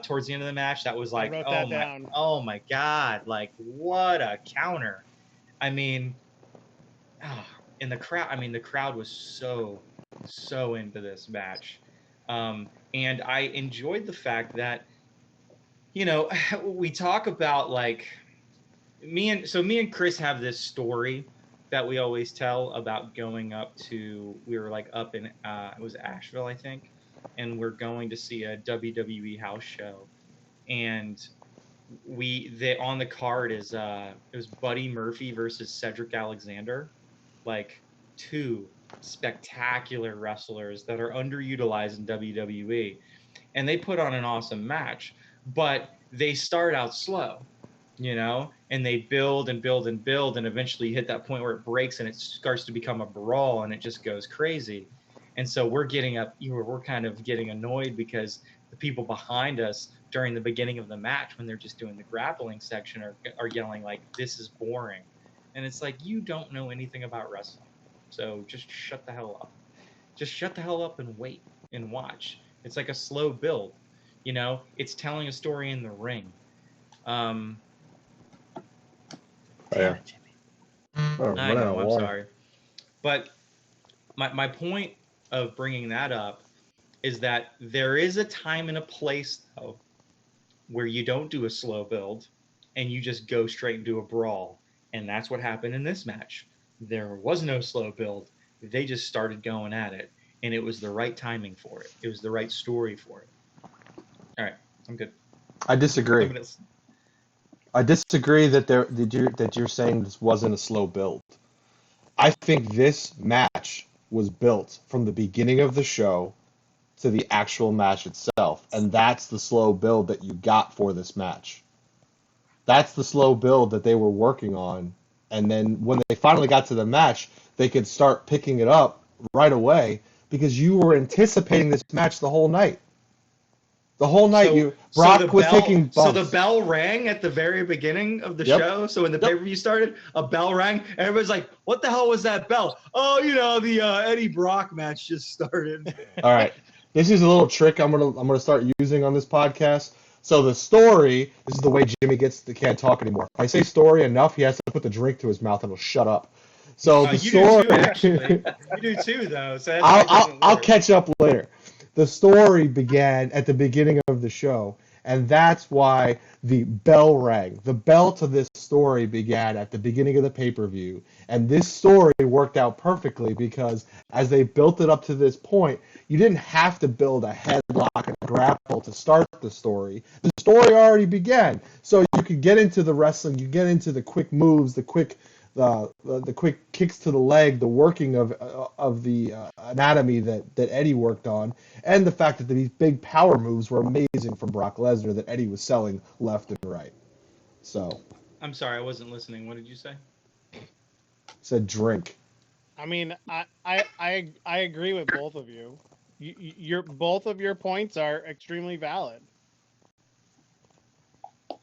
towards the end of the match that was like, oh my God, like what a counter. I mean, in the crowd was so into this match. And I enjoyed the fact that, we talk about like me and Chris have this story that we always tell about going up to, we were like up in, it was Asheville, I think. And we're going to see a WWE house show, and on the card is it was Buddy Murphy versus Cedric Alexander, like two spectacular wrestlers that are underutilized in WWE, and they put on an awesome match, but they start out slow, and they build and build and build, and eventually hit that point where it breaks and it starts to become a brawl and it just goes crazy. And so we're kind of getting annoyed because the people behind us during the beginning of the match, when they're just doing the grappling section, are yelling like, "This is boring." And it's like, you don't know anything about wrestling. So just shut the hell up. Just shut the hell up and wait and watch. It's like a slow build. It's telling a story in the ring. Damn it, Jimmy. I know, I'm sorry. But my point of bringing that up is that there is a time and a place, though, where you don't do a slow build and you just go straight into a brawl. And that's what happened in this match. There was no slow build. They just started going at it. And it was the right timing for it. It was the right story for it. All right, I'm good. I disagree. I disagree that you're saying this wasn't a slow build. I think this match was built from the beginning of the show to the actual match itself, and that's the slow build that you got for this match. That's the slow build that they were working on, and then when they finally got to the match, they could start picking it up right away because you were anticipating this match the whole night. The whole night, Brock was taking bumps. So the bell rang at the very beginning of the show. So when the pay-per-view started, a bell rang. Everybody's like, "What the hell was that bell?" Oh, the Eddie Brock match just started. All right, this is a little trick I'm gonna start using on this podcast. So the story, this is the way Jimmy can't talk anymore. If I say story enough, he has to put the drink to his mouth and he'll shut up. So the you story. do too, actually. You do too, though. So that's why it I'll doesn't work. catch up later. The story began at the beginning of the show, and that's why the bell rang. The bell to this story began at the beginning of the pay-per-view, and this story worked out perfectly because as they built it up to this point, you didn't have to build a headlock and a grapple to start the story. The story already began, so you could get into the wrestling, you get into the quick moves, the quick kicks to the leg, the working of the anatomy that Eddie worked on, and the fact that these big power moves were amazing from Brock Lesnar that Eddie was selling left and right. So, I'm sorry, I wasn't listening. What did you say? said drink. I mean, I agree with both of you. Your both of your points are extremely valid.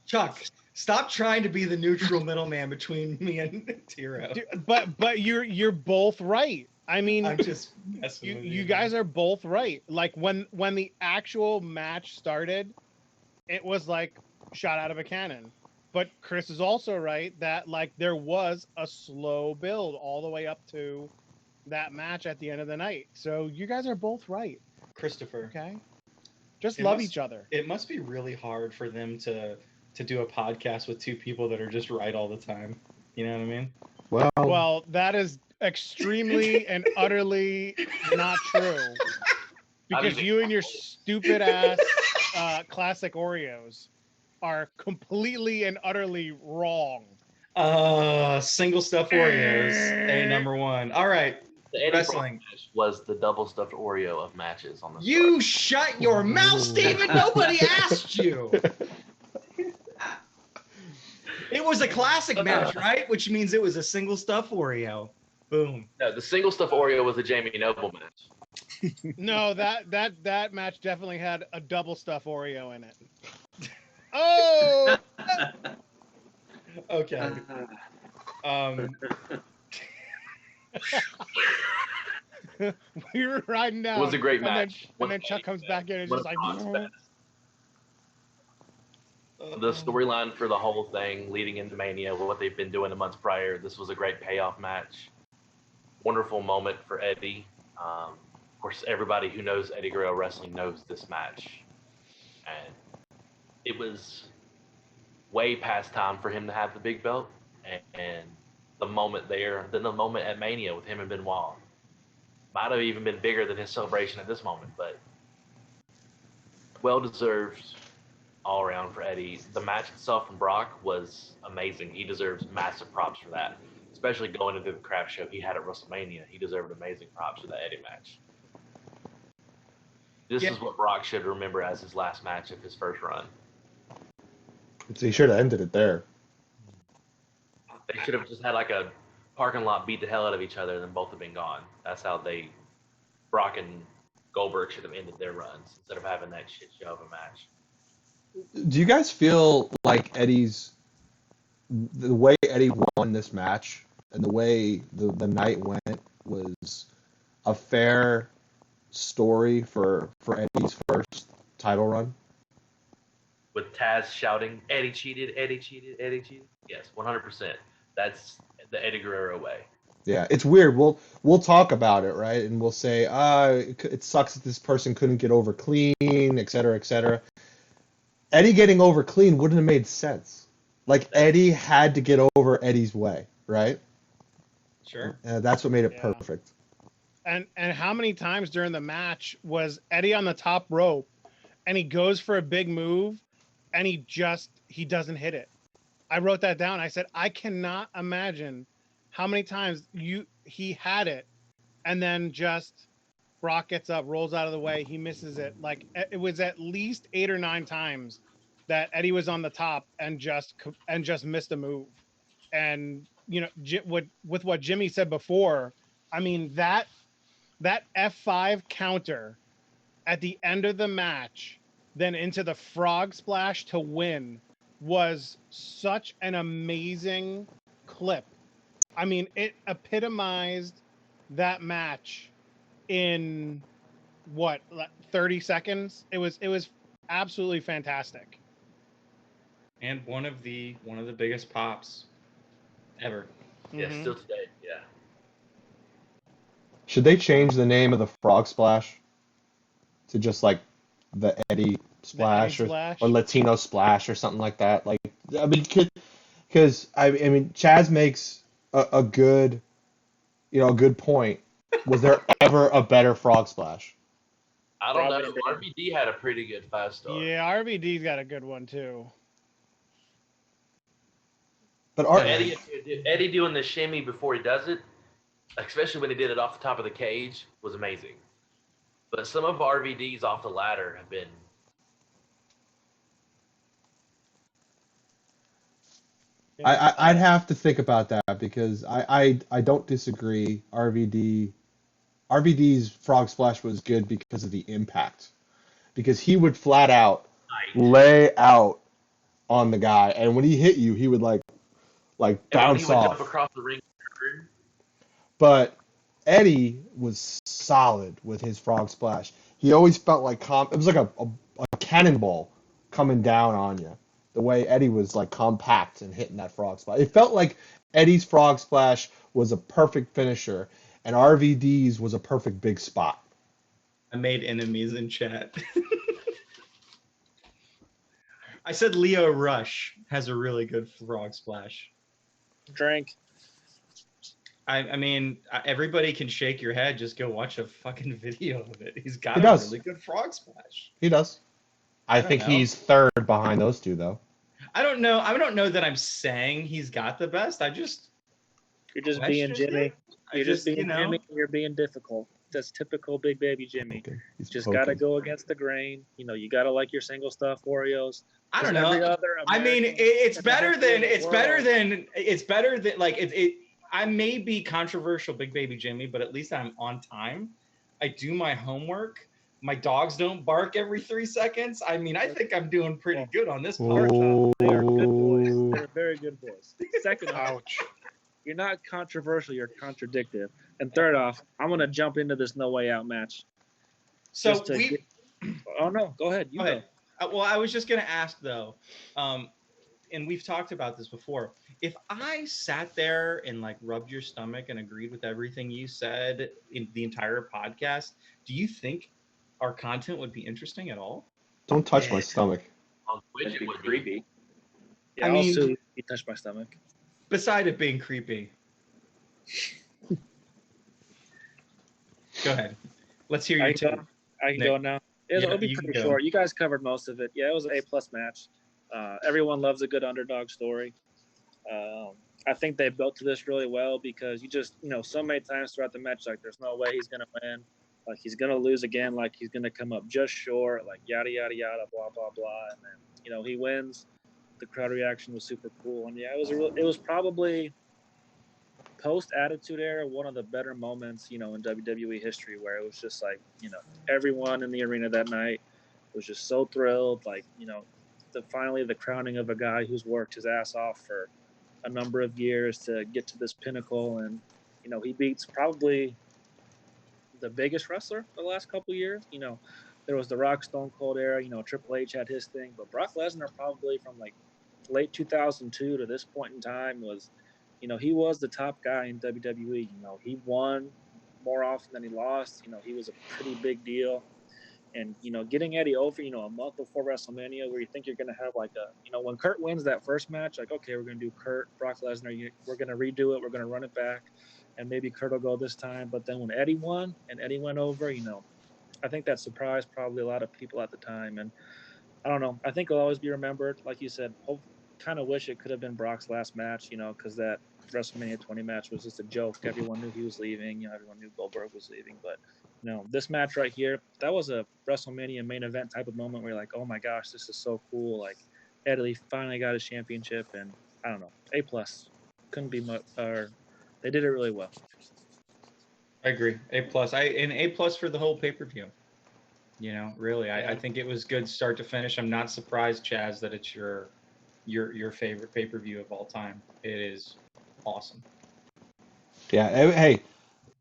Chuck, stop trying to be the neutral middleman between me and Tiro. But you're both right. I mean, I'm just messing with you guys are both right. Like when the actual match started, it was like shot out of a cannon. But Chris is also right that like there was a slow build all the way up to that match at the end of the night. So you guys are both right. Christopher. Okay. Just love each other. It must be really hard for them to do a podcast with two people that are just right all the time. You know what I mean? Well, that is extremely and utterly not true. Because you and your stupid ass classic Oreos are completely and utterly wrong. Single stuffed Oreos, a number one. All right. The Eddie Wrestling match was the double stuffed Oreo of matches on the You shut your mouth, Steven! Nobody asked you! It was a classic match, right? Which means it was a single stuffed Oreo. Boom. No, the single stuffed Oreo was the Jamie Noble match. No, that match definitely had a double stuff Oreo in it. Oh! Okay. We were riding down. It was a great match. And then Chuck comes back in and just like... The storyline for the whole thing leading into Mania, what they've been doing the months prior, this was a great payoff match. Wonderful moment for Eddie. Of course, everybody who knows Eddie Guerrero wrestling knows this match. And it was way past time for him to have the big belt. And the moment there, then the moment at Mania with him and Benoit might have even been bigger than his celebration at this moment, but well-deserved all around for Eddie. The match itself from Brock was amazing. He deserves massive props for that, especially going into the crap show he had at WrestleMania. He deserved amazing props for that Eddie match. This is what Brock should remember as his last match of his first run. He should have ended it there. They should have just had like a parking lot beat the hell out of each other and then both have been gone. That's how Brock and Goldberg should have ended their runs instead of having that shit show of a match. Do you guys feel like the way Eddie won this match and the way the night went was a fair story for Eddie's first title run? With Taz shouting, Eddie cheated, Eddie cheated, Eddie cheated? Yes, 100%. That's the Eddie Guerrero way. Yeah, it's weird. We'll talk about it, right? And we'll say, it sucks that this person couldn't get over clean, et cetera, et cetera. Eddie getting over clean wouldn't have made sense. Like, Eddie had to get over Eddie's way, right? Sure. That's what made it perfect. And how many times during the match was Eddie on the top rope and he goes for a big move and he doesn't hit it? I wrote that down. I said, I cannot imagine how many times he had it and then just Brock gets up, rolls out of the way, he misses it. Like, it was at least 8 or 9 times that Eddie was on the top and just missed a move. And you know, with what Jimmy said before, I mean, that F5 counter at the end of the match, then into the frog splash to win, was such an amazing clip. I mean, it epitomized that match in what, 30 seconds. It was absolutely fantastic. And one of the biggest pops ever. Yeah, still today. Yeah. Should they change the name of the Frog Splash to just like the Eddie Splash, Splash? or Latino Splash or something like that? Like, I mean, because I mean, Chaz makes a good, a good point. Was there ever a better Frog Splash? I don't know. RVD had a pretty good 5-star. Yeah, RVD's got a good one too. But Eddie doing the shimmy before he does it, especially when he did it off the top of the cage, was amazing. But some of RVD's off the ladder have been. I'd have to think about that because I don't disagree. RVD's Frog Splash was good because of the impact. Because he would flat out lay out on the guy, and when he hit you, he would like bounce he would off. jump across the ring. But Eddie was solid with his Frog Splash. He always felt like it was like a cannonball coming down on you. The way Eddie was like compact and hitting that Frog Splash. It felt like Eddie's Frog Splash was a perfect finisher, and RVD's was a perfect big spot. I made enemies in chat. I said Leo Rush has a really good Frog Splash. Drink. I mean, everybody can shake your head. Just go watch a fucking video of it. He's got a really good Frog Splash. He does. I think he's third behind those two, though. I don't know. I don't know that I'm saying he's got the best. You're just being Jimmy. You're just being Jimmy. And you're being difficult. That's typical Big Baby Jimmy. Okay. Just got to go against the grain. You got to like your single stuff Oreos. I don't know. I mean, it's better than I may be controversial, Big Baby Jimmy, but at least I'm on time. I do my homework. My dogs don't bark every 3 seconds. I mean, I think I'm doing pretty good on this part. They are good boys. They're very good boys. Second off, you're not controversial. You're contradictive. And third off, I'm going to jump into this No Way Out match. So Oh, no. Go ahead. You go. Well, I was just going to ask, though, and we've talked about this before. If I sat there and like rubbed your stomach and agreed with everything you said in the entire podcast, do you think our content would be interesting at all? Don't touch my stomach. On Twitch, it would be creepy. Yeah, I mean, also, you touched my stomach. Beside it being creepy. Go ahead. Let's hear you two. I can go now. It'll be pretty short. You guys covered most of it. Yeah, it was an A+ match. Everyone loves a good underdog story. I think they built to this really well because you just, so many times throughout the match, like there's no way he's going to win. Like he's going to lose again. Like he's going to come up just short, like yada, yada, yada, blah, blah, blah. And then, he wins. The crowd reaction was super cool. And yeah, it was probably post Attitude Era, one of the better moments, in WWE history where it was just like, everyone in the arena that night was just so thrilled. Like, finally the crowning of a guy who's worked his ass off for a number of years to get to this pinnacle. And, he beats probably the biggest wrestler for the last couple of years. There was the Rock Stone Cold era, Triple H had his thing, but Brock Lesnar probably from like late 2002 to this point in time was, he was the top guy in WWE. He won more often than he lost. He was a pretty big deal. And, getting Eddie over, a month before WrestleMania where you think you're going to have like when Kurt wins that first match, like, okay, we're going to do Kurt, Brock Lesnar, we're going to redo it, we're going to run it back, and maybe Kurt will go this time. But then when Eddie won and Eddie went over, I think that surprised probably a lot of people at the time. And I don't know, I think it'll always be remembered. Like you said, kind of wish it could have been Brock's last match, because that WrestleMania 20 match was just a joke. Everyone knew he was leaving. Everyone knew Goldberg was leaving. But, this match right here, that was a WrestleMania main event type of moment where you're like, oh, my gosh, this is so cool. Like, Eddie finally got his championship. And I don't know, A+. Couldn't be much. They did it really well. I agree. A+. And A+ for the whole pay-per-view. Really, I think it was good start to finish. I'm not surprised, Chaz, that it's your favorite pay-per-view of all time. It is awesome. Yeah. Hey,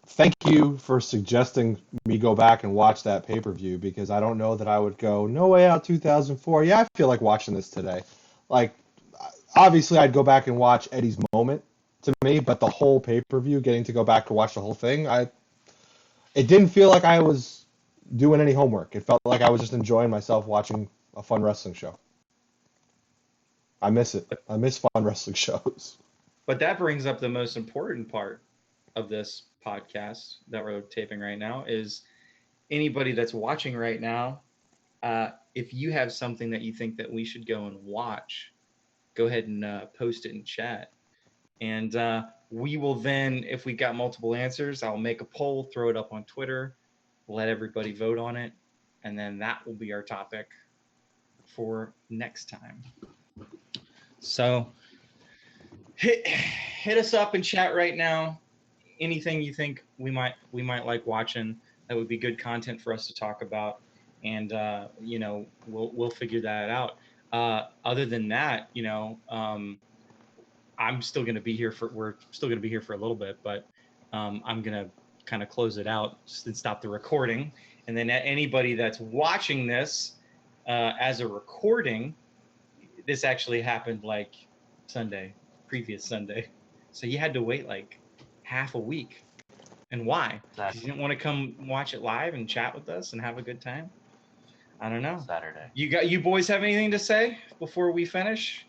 thank you for suggesting me go back and watch that pay-per-view because I don't know that I would go, No Way Out 2004. Yeah, I feel like watching this today. Like, obviously, I'd go back and watch Eddie's moment to me, but the whole pay-per-view, getting to go back to watch the whole thing, it didn't feel like I was doing any homework. It felt like I was just enjoying myself watching a fun wrestling show. I miss it. I miss fun wrestling shows. But that brings up the most important part of this podcast that we're taping right now is anybody that's watching right now, if you have something that you think that we should go and watch, go ahead and post it in chat. And we will then, if we got multiple answers, I'll make a poll, throw it up on Twitter, let everybody vote on it, and then that will be our topic for next time. So hit us up in chat right now. Anything you think we might like watching that would be good content for us to talk about, and we'll figure that out. Other than that, I'm still going to be here we're still going to be here for a little bit, but I'm going to kind of close it out just and stop the recording. And then anybody that's watching this as a recording, this actually happened like previous Sunday. So you had to wait like half a week. And why? Because you didn't want to come watch it live and chat with us and have a good time? I don't know. Saturday. You boys have anything to say before we finish?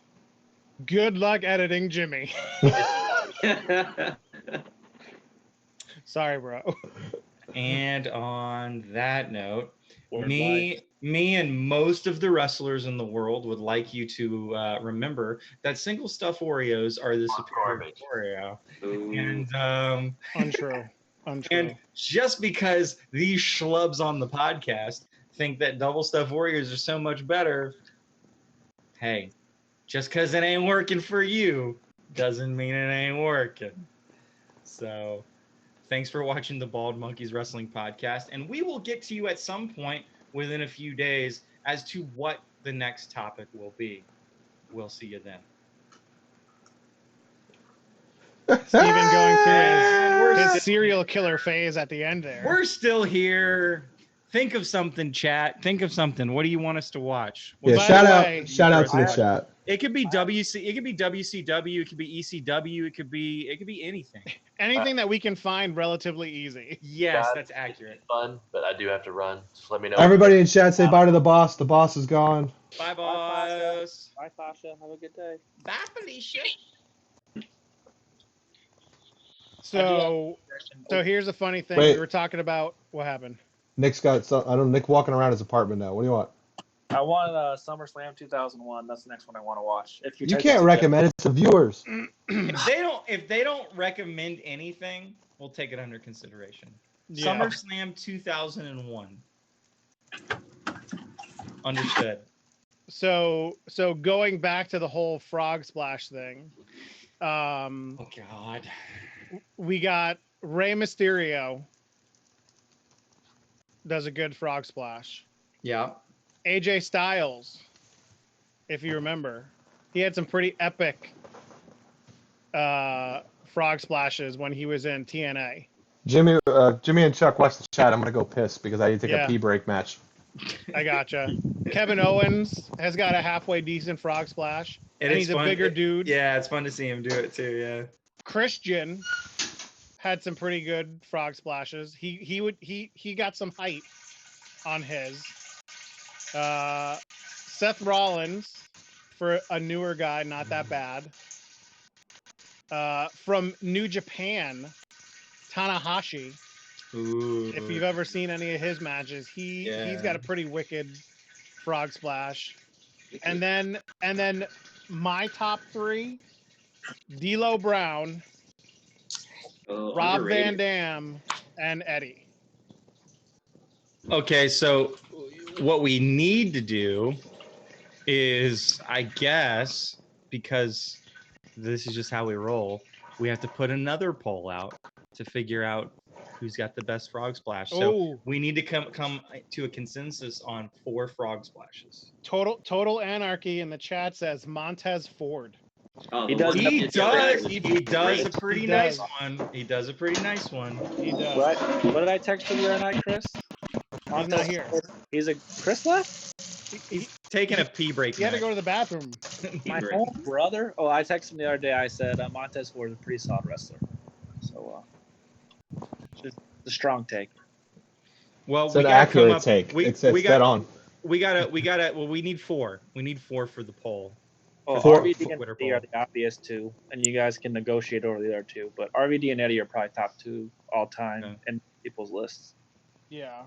Good luck editing Jimmy. Sorry, bro. And on that note, me and most of the wrestlers in the world would like you to remember that single stuff Oreos are the superior Oreo. And Untrue. And just because these schlubs on the podcast think that double stuff Oreos are so much better, hey, just because it ain't working for you doesn't mean it ain't working. So thanks for watching the Bald Monkeys Wrestling Podcast, and we will get to you at some point within a few days as to what the next topic will be. We'll see you then. Steven going through his serial killer phase at the end there. We're still here. Think of something, chat. Think of something. What do you want us to watch? Yeah, shout out to the chat. It could be WCW, it could be ECW, it could be anything. Anything that we can find relatively easy. Yes, that's accurate. Fun, but I do have to run. Just let me know. Everybody in chat say bye to the boss. The boss is gone. Bye, boss. Bye, Sasha. Have a good day. Bye, Felicia. So here's a funny thing. We were talking about what happened. Nick's got Nick walking around his apartment now. What do you want? I want SummerSlam 2001. That's the next one I want to watch. If you can't recommend it to viewers. If they don't recommend anything, we'll take it under consideration. Yeah. SummerSlam 2001. Understood. So going back to the whole frog splash thing. Oh God. We got Rey Mysterio does a good frog splash. Yeah. AJ Styles, if you remember, he had some pretty epic frog splashes when he was in TNA. Jimmy and Chuck, watch the chat. I'm gonna go piss because I need to take a pee break match. I gotcha. Kevin Owens has got a halfway decent frog splash, and he's a bigger dude. Yeah, it's fun to see him do it too. Yeah. Christian had some pretty good frog splashes. He got some height on his. Seth Rollins, for a newer guy, not that bad. From New Japan, Tanahashi. Ooh. If you've ever seen any of his matches, he's got a pretty wicked frog splash. And then my top three: D'Lo Brown, Rob Van Dam, and Eddie. Okay, so what we need to do is, I guess, because this is just how we roll, we have to put another poll out to figure out who's got the best frog splash. So we need to come to a consensus on 4 frog splashes. Total anarchy in the chat says Montez Ford. Oh, he does a pretty nice one. He does a pretty nice one. He does. What did I text you the other night, Chris? He's not here. Chris left? He's taking a pee break. He had to go to the bathroom. My whole brother. Oh, I texted him the other day. I said Montez Ford is a pretty solid wrestler. So, just a strong take. Well, It's we an gotta come accurate up. take. We It's got dead on. we gotta. Well, we need 4. We need 4 for the poll. Well, For- RVD and Twitter Eddie are poll. the obvious 2, and you guys can negotiate over the other 2. But RVD and Eddie are probably top 2 all time Okay. in people's lists. Yeah.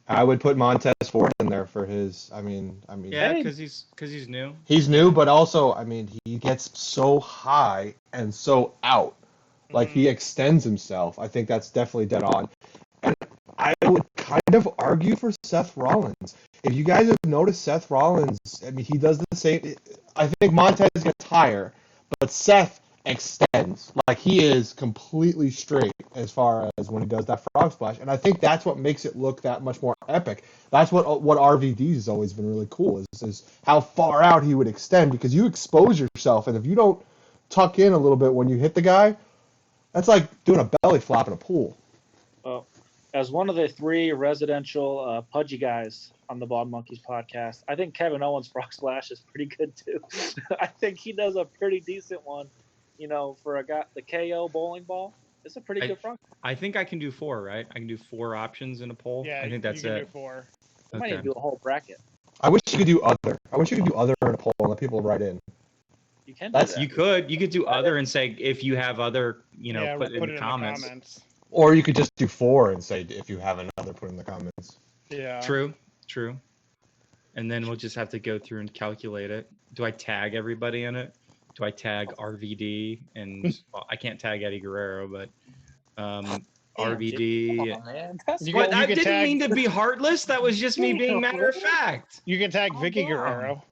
I would put Montez Ford in there for his. I mean, Yeah, Hey. because he's new. he's new, but also, I mean, he gets so high and so out. Like, he extends himself. I think that's definitely dead on. And I would kind of argue for Seth Rollins. If you guys have noticed, Seth Rollins, I mean, he does the same. I think Montez gets higher, but Seth extends. Like, he is completely straight as far as when he does that frog splash. And I think that's what makes it look that much more epic. That's what RVD has always been really cool, is how far out he would extend, because you expose yourself, and if you don't tuck in a little bit when you hit the guy, that's like doing a belly flop in a pool. Well, as one of the 3 residential pudgy guys on the Bald Monkeys podcast, I think Kevin Owens' frog splash is pretty good too. I think he does a pretty decent one. You know, for a guy, the KO bowling ball, it's a pretty good frog. I think I can do 4, right? I can do 4 options in a poll. Yeah, I think that's you can it. do 4. I might even Okay. do a whole bracket. I wish you could do other. I wish you could do other in a poll and let people write in. You can do That's- that. You could do other and say if you have other, Yeah, put in the comments. Or you could just do 4 and say, if you have another, put in the comments. Yeah. True. And then we'll just have to go through and calculate it. Do I tag everybody in it? Do I tag RVD? And well, I can't tag Eddie Guerrero, but RVD. Oh, man. That's You But can- I can didn't tag- mean to be heartless. That was just me being matter of fact. You can tag Calm Vicky down. Guerrero.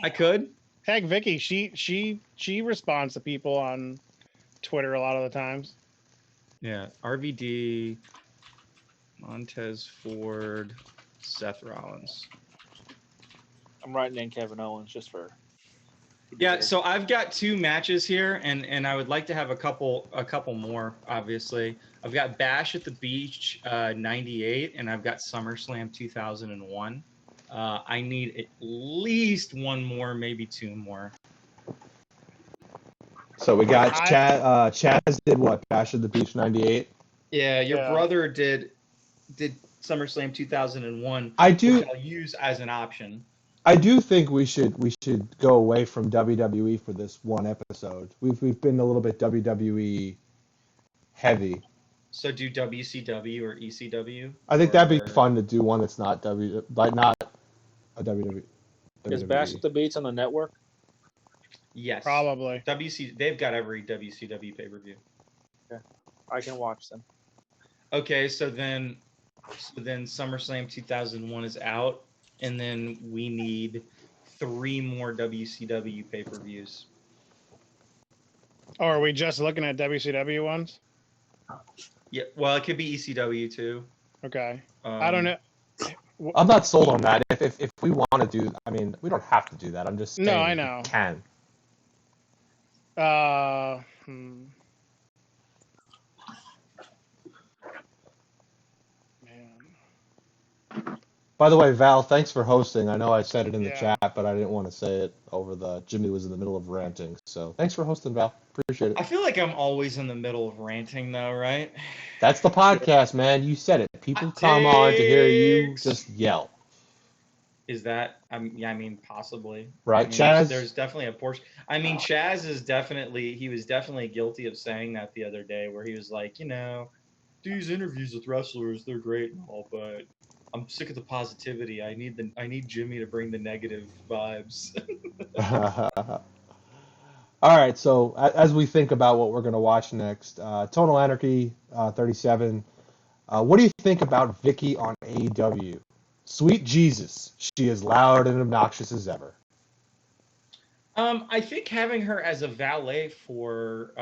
I could. Tag Vicky. She responds to people on Twitter a lot of the times. Yeah, RVD, Montez Ford, Seth Rollins. I'm writing in Kevin Owens just for. Yeah, so I've got 2 matches here, and I would like to have a couple more. Obviously, I've got Bash at the Beach '98, and I've got SummerSlam 2001. I need at least 1 more, maybe 2 more. So we got Chaz did what? Bash at the Beach 98? Yeah, your Yeah. brother did SummerSlam 2001. I do- which I'll use as an option. I do think we should go away from WWE for this one episode. We've been a little bit WWE heavy. So do WCW or ECW? I think that'd be Or- fun to do one that's not not a WWE. Is Bash at the Beach on the network? Yes. Probably. They've got every WCW pay-per-view. I can watch them. Okay, so then SummerSlam 2001 is out, and then we need 3 more WCW pay-per-views. Oh, are we just looking at WCW ones? Yeah, well, it could be ECW too. Okay. I don't know. I'm not sold on that. If we want to do, I mean, we don't have to do that. I'm just saying No, I we know. can. Man. By the way, Val, thanks for hosting. I know I said it in the Yeah. chat, but I didn't want to say it over the. Jimmy was in the middle of ranting, so thanks for hosting, Val. Appreciate I it. feel like I'm always in the middle of ranting, though, right? That's the podcast, man. You said it. People come on to hear you takes. just yell. Is that? Yeah, I mean, possibly. Right, I mean, Chaz? There's definitely a portion. I mean, Chaz is definitely. He was definitely guilty of saying that the other day, where he was like, these interviews with wrestlers, they're great and all, but I'm sick of the positivity. I need Jimmy to bring the negative vibes. All right, so as we think about what we're going to watch next, Tonal Anarchy 37. What do you think about Vicky on AEW? Sweet Jesus, she is loud and obnoxious as ever. I think having her as a valet for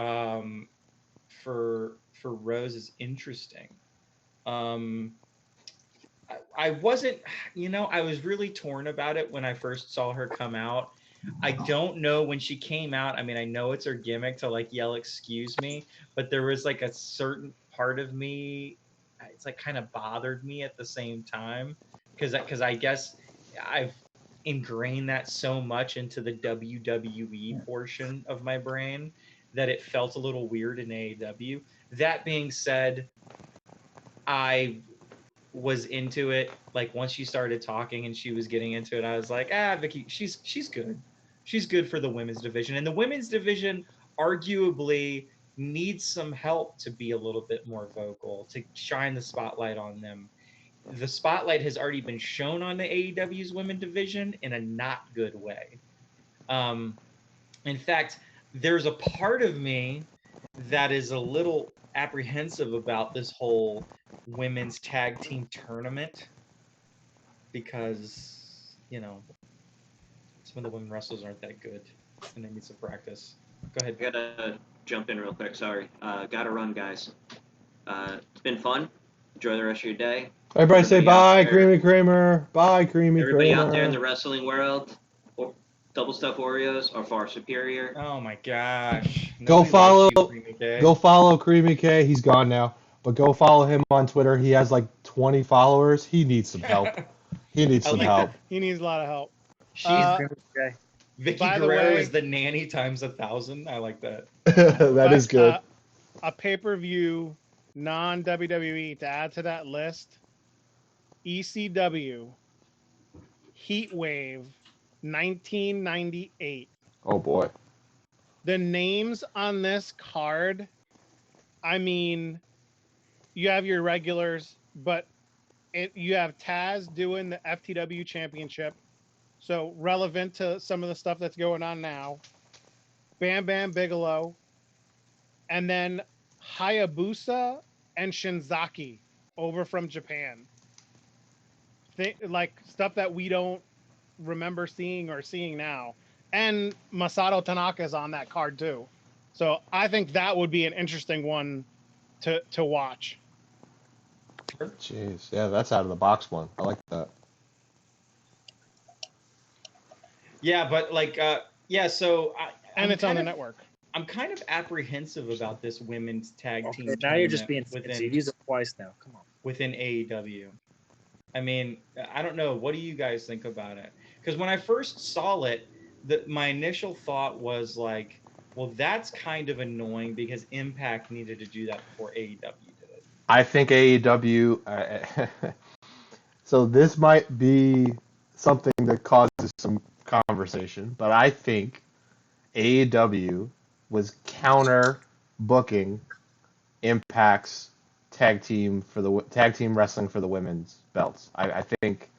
Rose is interesting. I wasn't, I was really torn about it when I first saw her come out. I don't know when she came out. I mean, I know it's her gimmick to like yell, "Excuse me," but there was like a certain part of me, it's like kind of bothered me at the same time because I guess I've ingrained that so much into the WWE portion of my brain that it felt a little weird in AEW. That being said, I was into it. Like once you started talking and she was getting into it, I was like, Vicky, she's good. She's good for the women's division. And the women's division arguably needs some help to be a little bit more vocal, to shine the spotlight on them. The spotlight has already been shown on the AEW's women division in a not good way. In fact, there's a part of me that is a little apprehensive about this whole women's tag team tournament because, you know, some of the women wrestlers aren't that good and they need some practice. Go ahead. I gotta jump in real quick. Sorry. Gotta run, guys. It's been fun. Enjoy the rest of your day. Everybody say bye, Creamy Kramer. Bye, Creamy Kramer. Everybody out there in the wrestling world, double stuffed Oreos are far superior. Oh my gosh. Go follow Creamy K. He's gone now. But go follow him on Twitter. He has like 20 followers. He needs some help. He needs some help. He needs a lot of help. Vicky Guerrero is the nanny times 1,000. I like that. That is good. A pay-per-view non-WWE to add to that list. ECW Heatwave 1998. Oh boy. The names on this card, I mean, you have your regulars, but you have Taz doing the FTW championship. So relevant to some of the stuff that's going on now. Bam Bam Bigelow. And then Hayabusa and Shinzaki over from Japan. Like stuff that we don't remember seeing or seeing now. And Masato Tanaka is on that card too. So I think that would be an interesting one to watch. Jeez. Yeah, that's out of the box one. I like that. Yeah, but like, so... And it's on the network. I'm kind of apprehensive about this women's tag team. Now you're just being fancy. You've used it twice now. Come on. Within AEW. I mean, I don't know. What do you guys think about it? Because when I first saw it, my initial thought was like, well, that's kind of annoying because Impact needed to do that before AEW did it. I think AEW... so this might be something that causes some conversation, but I think AEW was counter booking Impact's tag team wrestling for the women's belts. I think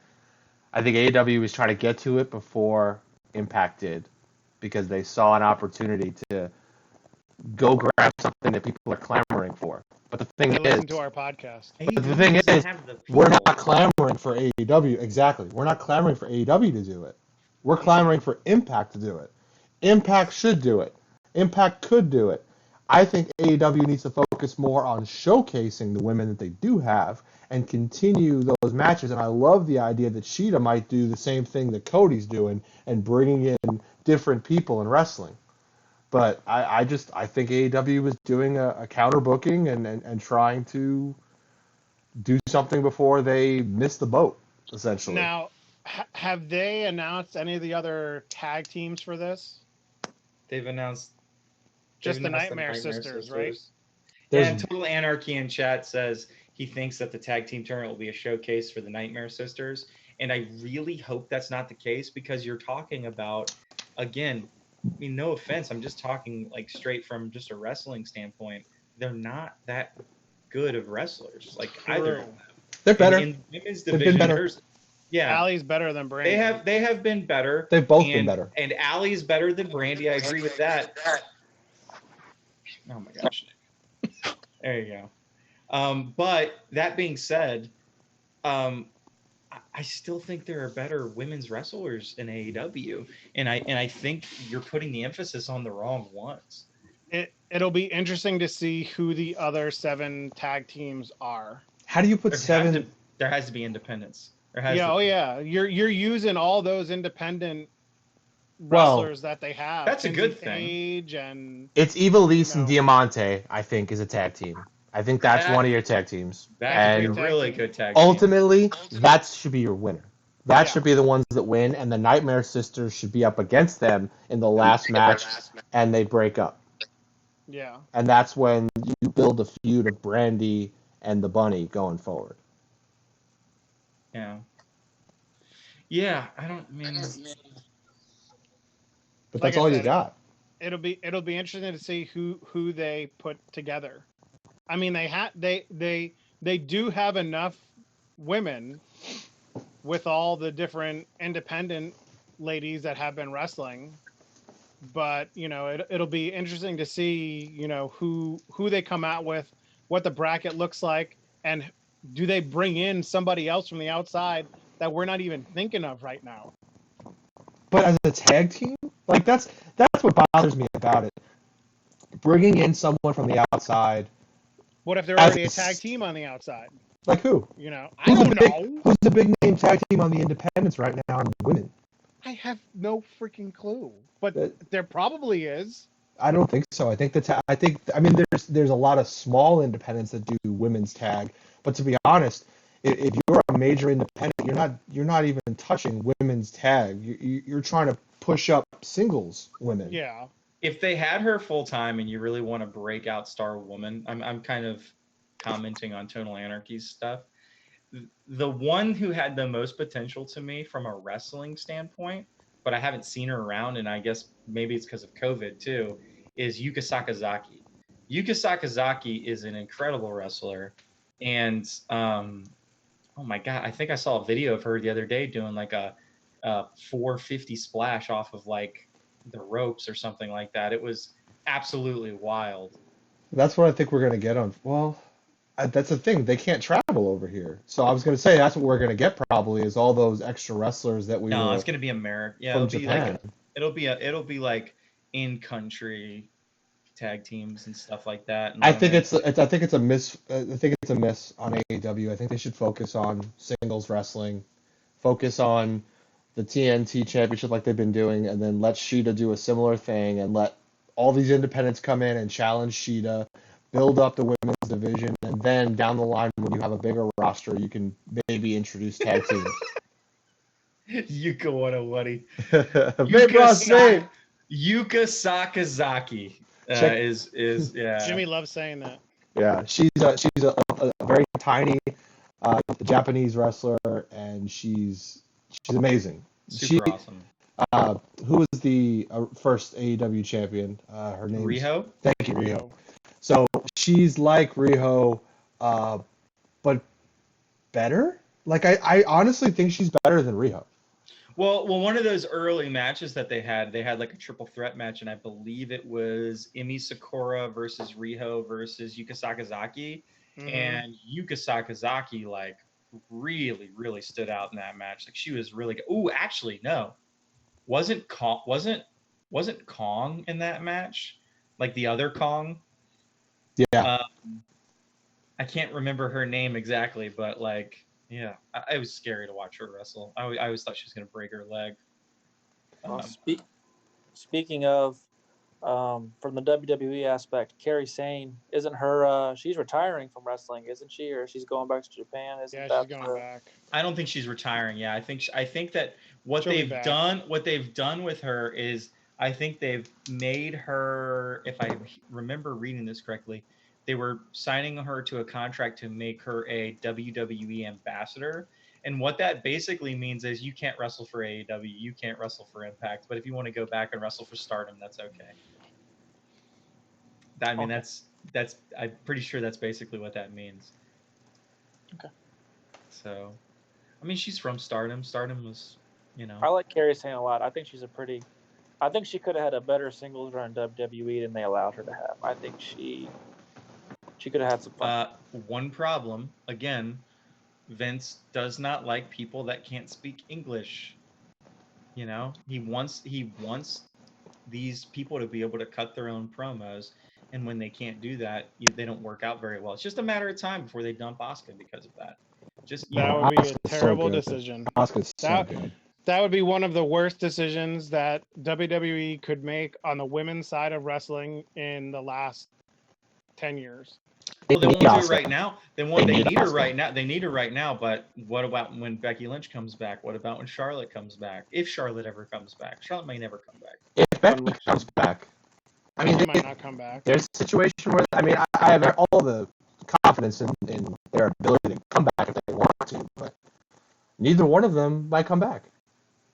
AEW was trying to get to it before Impact did because they saw an opportunity to go grab something that people are clamoring for. But the thing is, listen to our podcast. But the thing is, we're not clamoring for AEW. Exactly, we're not clamoring for AEW to do it. We're clamoring for Impact to do it. Impact should do it. Impact could do it. I think AEW needs to focus more on showcasing the women that they do have and continue those matches. And I love the idea that Sheeta might do the same thing that Cody's doing and bringing in different people in wrestling. But I think AEW was doing a counter booking and trying to do something before they missed the boat, essentially. Now, have they announced any of the other tag teams for this? They've announced just the Nightmare Sisters, right? And Total Anarchy in chat says he thinks that the tag team tournament will be a showcase for the Nightmare Sisters. And I really hope that's not the case because you're talking about, again, I mean, no offense, I'm just talking like straight from just a wrestling standpoint. They're not that good of wrestlers. Like either of them. They're better. In women's division, been better. Yeah, Allie's better than Brandy. They have been better. They've both been better. And Allie's better than Brandy. I agree with that. Oh my gosh. There you go. But that being said, I still think there are better women's wrestlers in AEW, and I think you're putting the emphasis on the wrong ones. It'll be interesting to see who the other 7 tag teams are. How do you put 7? There has to be independence. Yeah. You're using all those independent wrestlers that they have. That's a good thing. Age and it's Ivelisse and Diamante, I think, is a tag team. I think that's one of your tag teams. That could be a really good tag team. Ultimately, that should be your winner. That should be the ones that win, and the Nightmare Sisters should be up against them in the last match, and they break up. Yeah. And that's when you build a feud of Brandy and the Bunny going forward. Yeah, I mean, But Like that's I all you said, got. it'll be interesting to see who they put together. I mean, they do have enough women with all the different independent ladies that have been wrestling, but it'll be interesting to see who they come out with, what the bracket looks like, and do they bring in somebody else from the outside that we're not even thinking of right now. But as a tag team, like that's what bothers me about it. Bringing in someone from the outside. What if they're already a tag team on the outside? Like who? I don't know. Who's the big name tag team on the independents right now on women? I have no freaking clue, but there probably is. I don't think so. I think there's a lot of small independents that do women's tag, but to be honest, if you're a major independent, you're not even touching women's tag. You're trying to push up singles women. Yeah. If they had her full time and you really want to break out star woman, I'm kind of commenting on Tonal Anarchy's stuff. The one who had the most potential to me from a wrestling standpoint, but I haven't seen her around, and I guess maybe it's because of COVID too, is Yuka Sakazaki. Yuka Sakazaki is an incredible wrestler, and oh my god, I think I saw a video of her the other day doing like a 450 splash off of like the ropes or something like that. It was absolutely wild. That's what I think we're gonna get on. Well, that's the thing. They can't travel over here. So I was gonna say that's what we're gonna get probably is all those extra wrestlers that we. No, it's gonna be America. Yeah, from it'll Japan. be like it'll be like in country tag teams and stuff like that. And I think it's a miss. I think it's a miss on AEW. I think they should focus on singles wrestling, focus on the TNT Championship like they've been doing, and then let Shida do a similar thing, and let all these independents come in and challenge Shida, build up the women's division, and then down the line when you have a bigger roster, you can maybe introduce tag teams. Yuka, what a Woody. Yuka Sakazaki is yeah. Jimmy loves saying that. Yeah, she's a very tiny Japanese wrestler, and she's amazing. Super awesome. Who was the first AEW champion? Her name Riho. Thank you, Riho. So she's like Riho, but better. Like I honestly think she's better than Riho. Well, one of those early matches that they had like a triple threat match, and I believe it was Emi Sakura versus Riho versus Yuka Sakazaki, and Yuka Sakazaki like really, really stood out in that match. Like she was really good. Ooh, actually, no, wasn't Kong in that match? Like the other Kong? Yeah. I can't remember her name exactly, but like. Yeah, it was scary to watch her wrestle. I always thought she was going to break her leg. Speaking of, from the WWE aspect, Kairi Sane, isn't her? She's retiring from wrestling, isn't she? Or she's going back to Japan? She's going back. I don't think she's retiring. Yeah, I think that what they've done with her is I think they've made her. If I remember reading this correctly. They were signing her to a contract to make her a WWE ambassador. And what that basically means is you can't wrestle for AEW, you can't wrestle for Impact, but if you want to go back and wrestle for Stardom, that's okay. That's I'm pretty sure that's basically what that means. Okay. So, I mean, she's from Stardom. Stardom was, I like Kairi Sane a lot. I think she could have had a better singles run in WWE than they allowed her to have. I think she could have had some fun. One problem, again, Vince does not like people that can't speak English. He wants these people to be able to cut their own promos, and when they can't do that, they don't work out very well. It's just a matter of time before they dump Asuka because of that. That would be a terrible decision. Asuka's so good. That would be one of the worst decisions that WWE could make on the women's side of wrestling in the last 10 years. Well, they won't do it right now. They need her right now. They need her right now. But what about when Becky Lynch comes back? What about when Charlotte comes back? If Charlotte ever comes back, Charlotte may never come back. If Becky comes back, I mean, she might not come back. There's a situation where I have all the confidence in their ability to come back if they want to. But neither one of them might come back.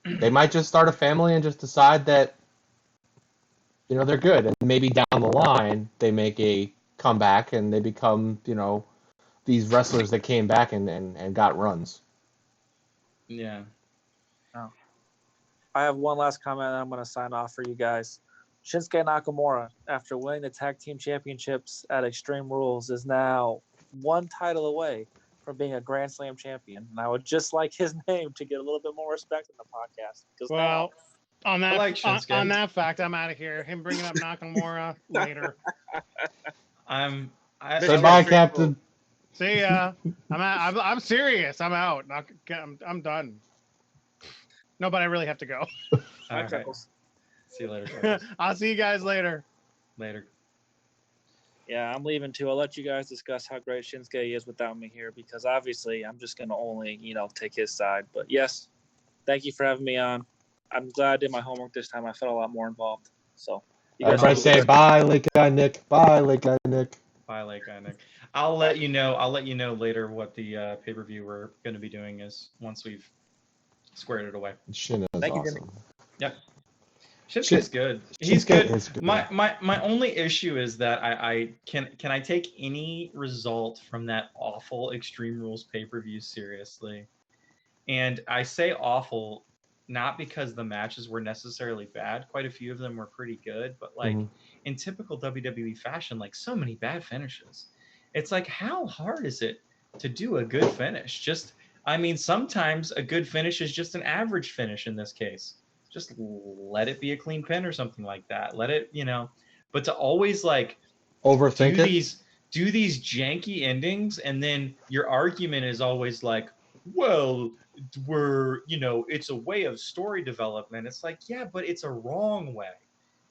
They might just start a family and just decide that, they're good. And maybe down the line, they make a comeback and they become, these wrestlers that came back and got runs. Yeah. Oh. I have one last comment and I'm going to sign off for you guys. Shinsuke Nakamura, after winning the Tag Team Championships at Extreme Rules, is now one title away from being a Grand Slam champion. And I would just like his name to get a little bit more respect in the podcast. Well, on that like on that fact, I'm out of here. Him bringing up Nakamura later. Say bye, Captain. Cool. See ya. I'm serious. I'm out. I'm done. No, but I really have to go. All right. See you later. I'll see you guys later. Later. Yeah, I'm leaving too. I'll let you guys discuss how great Shinsuke is without me here, because obviously I'm just going to only, take his side. But yes, thank you for having me on. I'm glad I did my homework this time. I felt a lot more involved. So everybody say bye, Lake Guy Nick. Bye, Lake Guy Nick. Bye, Lake Guy Nick. I'll let you know later what the pay-per-view we're going to be doing is once we've squared it away. Shin is awesome. Yep. Shinsuke's good. He's good. My only issue is that I can I take any result from that awful Extreme Rules pay-per-view seriously? And I say awful not because the matches were necessarily bad. Quite a few of them were pretty good, but in typical WWE fashion, so many bad finishes. It's how hard is it to do a good finish? Sometimes a good finish is just an average finish in this case. Just let it be a clean pin or something like that. Let it, but to always overthink do these janky endings, and then your argument is always well, it's a way of story development. It's yeah, but it's a wrong way.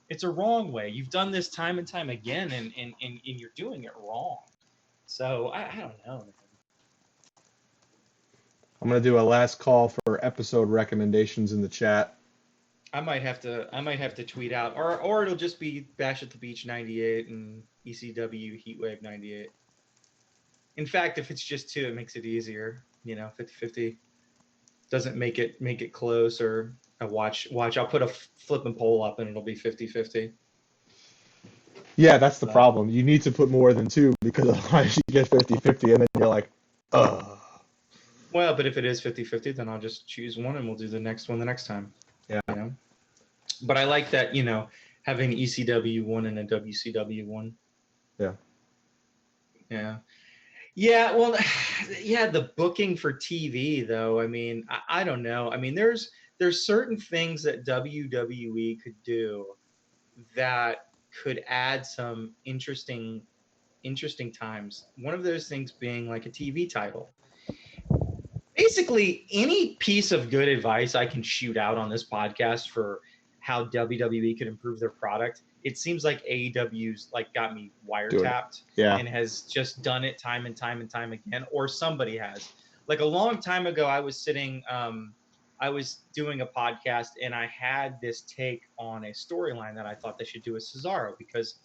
It's a wrong way. You've done this time and time again, and you're doing it wrong. So I don't know, man. I'm gonna do a last call for episode recommendations in the chat. I might have to tweet out, or it'll just be Bash at the Beach 98 and ECW Heatwave 98. In fact, if it's just two, it makes it easier. 50-50 doesn't make it close. Or watch. I'll put a flip and poll up, and it'll be 50-50. Yeah, that's the problem. You need to put more than two, because otherwise you get 50-50, and then you're like, ugh. Well, but if it is 50-50, then I'll just choose one, and we'll do the next one the next time. Yeah. But I like that, having an ECW one and a WCW one. Yeah. Yeah. Yeah. Well, yeah. The booking for TV, though. I don't know. There's certain things that WWE could do that could add some interesting times. One of those things being a TV title. Basically, any piece of good advice I can shoot out on this podcast for how WWE could improve their product, it seems like AEW's got me wiretapped and has just done it time and time and time again, or somebody has. A long time ago, I was sitting, I was doing a podcast, and I had this take on a storyline that I thought they should do with Cesaro, because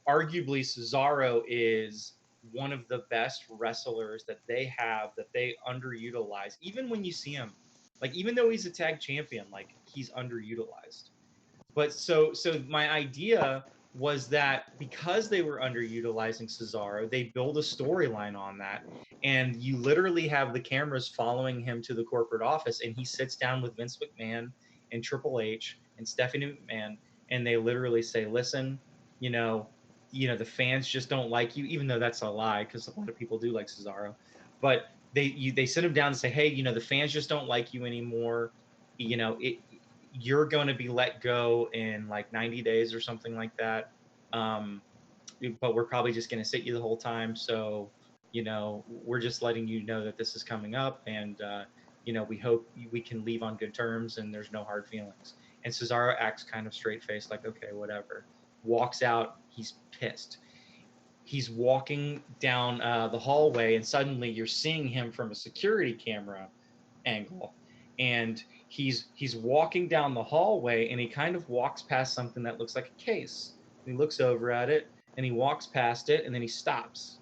arguably Cesaro is one of the best wrestlers that they have, that they underutilize. Even when you see him, even though he's a tag champion, he's underutilized. But so my idea was that because they were underutilizing Cesaro, they build a storyline on that. And you literally have the cameras following him to the corporate office, and he sits down with Vince McMahon and Triple H and Stephanie McMahon, and they literally say, listen, the fans just don't like you, even though that's a lie, because a lot of people do like Cesaro. But they sit him down and say, hey, the fans just don't like you anymore. You're going to be let go in 90 days or something like that. But we're probably just going to sit you the whole time. So, we're just letting you know that this is coming up, and we hope we can leave on good terms and there's no hard feelings. And Cesaro acts kind of straight-faced, okay, whatever. Walks out. He's pissed. He's walking down the hallway, and suddenly you're seeing him from a security camera angle, and he's walking down the hallway, and he kind of walks past something that looks like a case. He looks over at it, and he walks past it, and then he stops,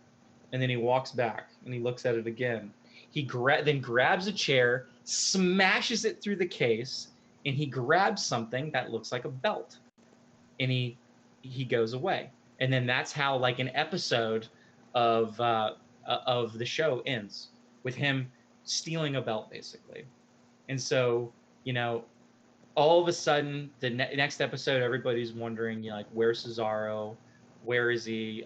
and then he walks back, and he looks at it again. He then grabs a chair, smashes it through the case, and he grabs something that looks like a belt, and he goes away. And then that's how like an episode of the show ends, with him stealing a belt basically. And so, you know, all of a sudden the next episode, everybody's wondering, you know, like, where's Cesaro? Where is he?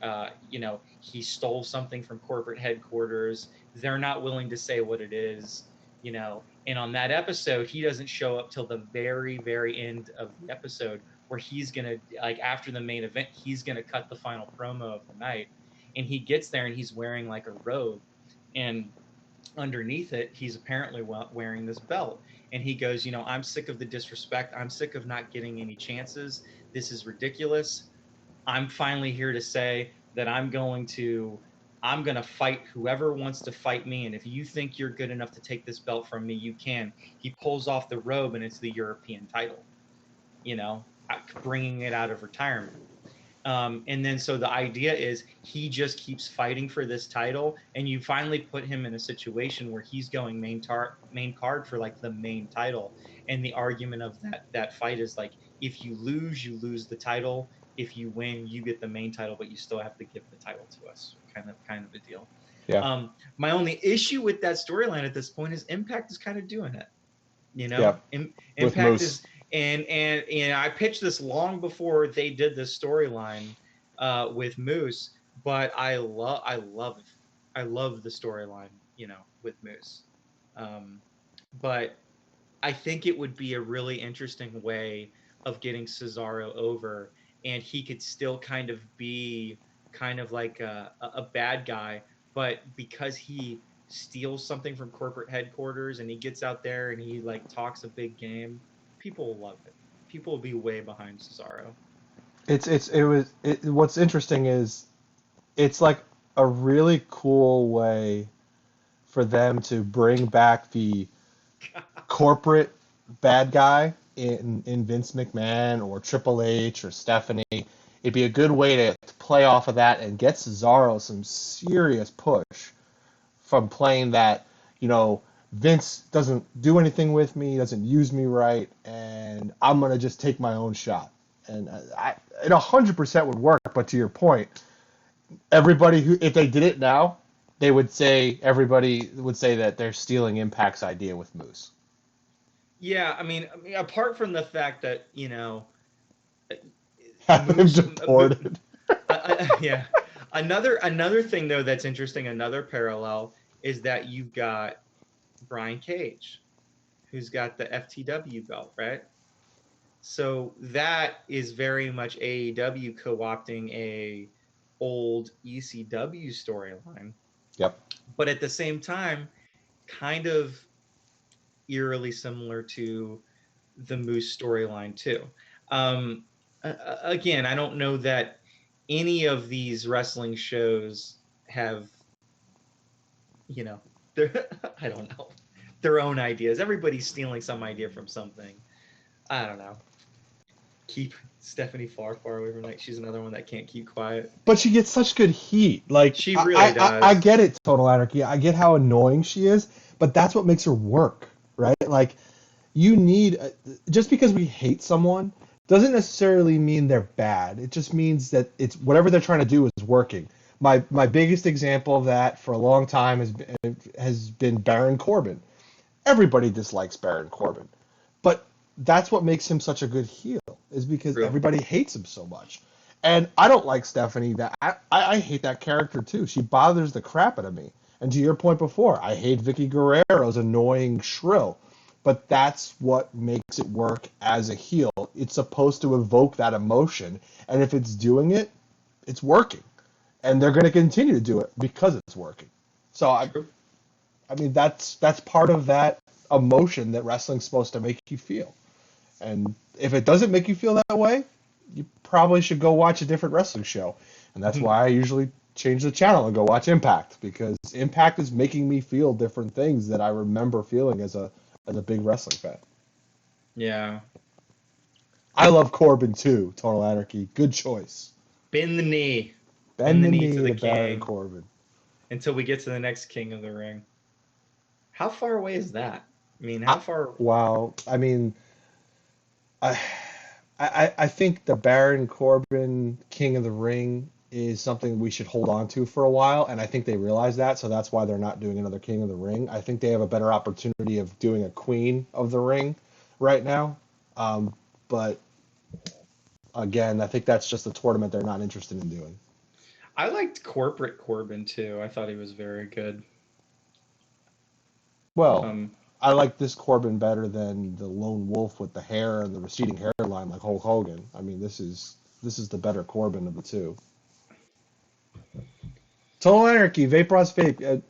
You know, he stole something from corporate headquarters. They're not willing to say what it is, you know. And on that episode, he doesn't show up till the very, very end of the episode, where he's gonna, like, after the main event, he's gonna cut the final promo of the night. And he gets there and he's wearing like a robe, and underneath it, he's apparently wearing this belt. And he goes, you know, I'm sick of the disrespect. I'm sick of not getting any chances. This is ridiculous. I'm finally here to say that I'm going to fight whoever wants to fight me. And if you think you're good enough to take this belt from me, you can. He pulls off the robe, and it's the European title, you know, bringing it out of retirement. And then so the idea is he just keeps fighting for this title, and you finally put him in a situation where he's going main card for like the main title. And the argument of that fight is like, if you lose the title. If you win, you get the main title, but you still have to give the title to us. Kind of a deal. Yeah. My only issue with that storyline at this point is Impact is kind of doing it. You know, Yeah. Impact is, and I pitched this long before they did this storyline with Moose, but I love the storyline, you know, with Moose. But I think it would be a really interesting way of getting Cesaro over, and he could still kind of be kind of like a bad guy, but because he steals something from corporate headquarters and he gets out there and he like talks a big game, people will love it. People will be way behind Cesaro. What's interesting is it's like a really cool way for them to bring back the corporate bad guy in Vince McMahon or Triple H or Stephanie. It'd be a good way to play off of that and get Cesaro some serious push from playing that, you know, Vince doesn't do anything with me, doesn't use me right, and I'm going to just take my own shot. And it 100% would work, but to your point, everybody if they did it now, everybody would say that they're stealing Impact's idea with Moose. Yeah, I mean, apart from the fact that, you know, have him deported. Yeah. Another thing though that's interesting, another parallel, is that you've got Brian Cage, who's got the FTW belt, right? So that is very much AEW co-opting a old ECW storyline. Yep. But at the same time, kind of eerily similar to the Moose storyline too. Again, I don't know that any of these wrestling shows have, you know, I don't know, their own ideas. Everybody's stealing some idea from something. I don't know. Keep Stephanie far away from, like, she's another one that can't keep quiet. But she gets such good heat. Like, she really does. I get it, Total Anarchy. I get how annoying she is, but that's what makes her work, right? Like, you need, just because we hate someone doesn't necessarily mean they're bad. It just means that it's whatever they're trying to do is working. My biggest example of that for a long time has been Baron Corbin. Everybody dislikes Baron Corbin, but that's what makes him such a good heel, is because everybody hates him so much. And I don't like Stephanie. That I hate that character too. She bothers the crap out of me. And to your point before, I hate Vicky Guerrero's annoying shrill. But that's what makes it work as a heel. It's supposed to evoke that emotion, and if it's doing it, it's working. And they're going to continue to do it because it's working. So I mean, that's part of that emotion that wrestling's supposed to make you feel. And if it doesn't make you feel that way, you probably should go watch a different wrestling show. And that's why I usually change the channel and go watch Impact, because Impact is making me feel different things that I remember feeling as a big wrestling fan. Yeah. I love Corbin too, Total Anarchy. Good choice. Bend the knee. Bend the knee to Baron Corbin. Until we get to the next King of the Ring. How far away is that? I mean, how far? Wow. I mean, I, I think the Baron Corbin King of the Ring is something we should hold on to for a while, and I think they realize that, so that's why they're not doing another King of the Ring. I think they have a better opportunity of doing a Queen of the Ring right now. But again, I think that's just a tournament they're not interested in doing. I liked Corporate Corbin too. I thought he was very good. Well, I like this Corbin better than the lone wolf with the hair and the receding hairline like Hulk Hogan. I mean, this is the better Corbin of the two. Total Anarchy, Vape Bros Vape.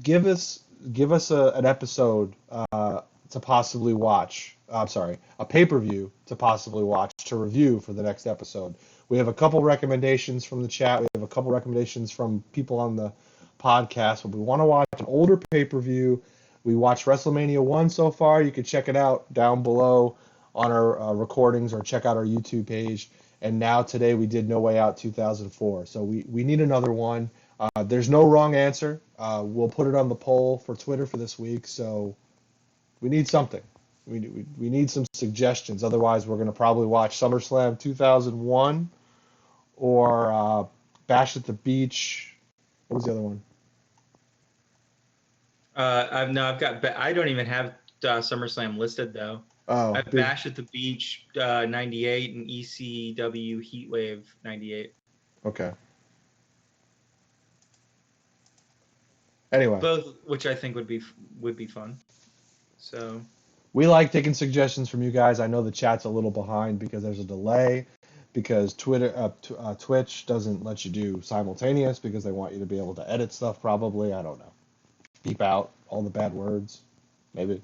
Give us an episode to possibly watch. I'm sorry, a pay-per-view to possibly watch to review for the next episode. We have a couple recommendations from the chat. We have a couple recommendations from people on the podcast. But we want to watch an older pay-per-view. We watched WrestleMania 1 so far. You can check it out down below on our recordings or check out our YouTube page. And now today we did No Way Out 2004. So we need another one. There's no wrong answer. We'll put it on the poll for Twitter for this week. So we need something. We need some suggestions. Otherwise, we're going to probably watch SummerSlam 2001 or Bash at the Beach. What was the other one? I've got. I don't even have SummerSlam listed though. Oh, I have Bash at the Beach 98 and ECW Heatwave 98. Okay. Anyway, both, which I think would be fun. So we like taking suggestions from you guys. I know the chat's a little behind because there's a delay, because Twitch doesn't let you do simultaneous because they want you to be able to edit stuff. Probably, I don't know. Beep out all the bad words, maybe.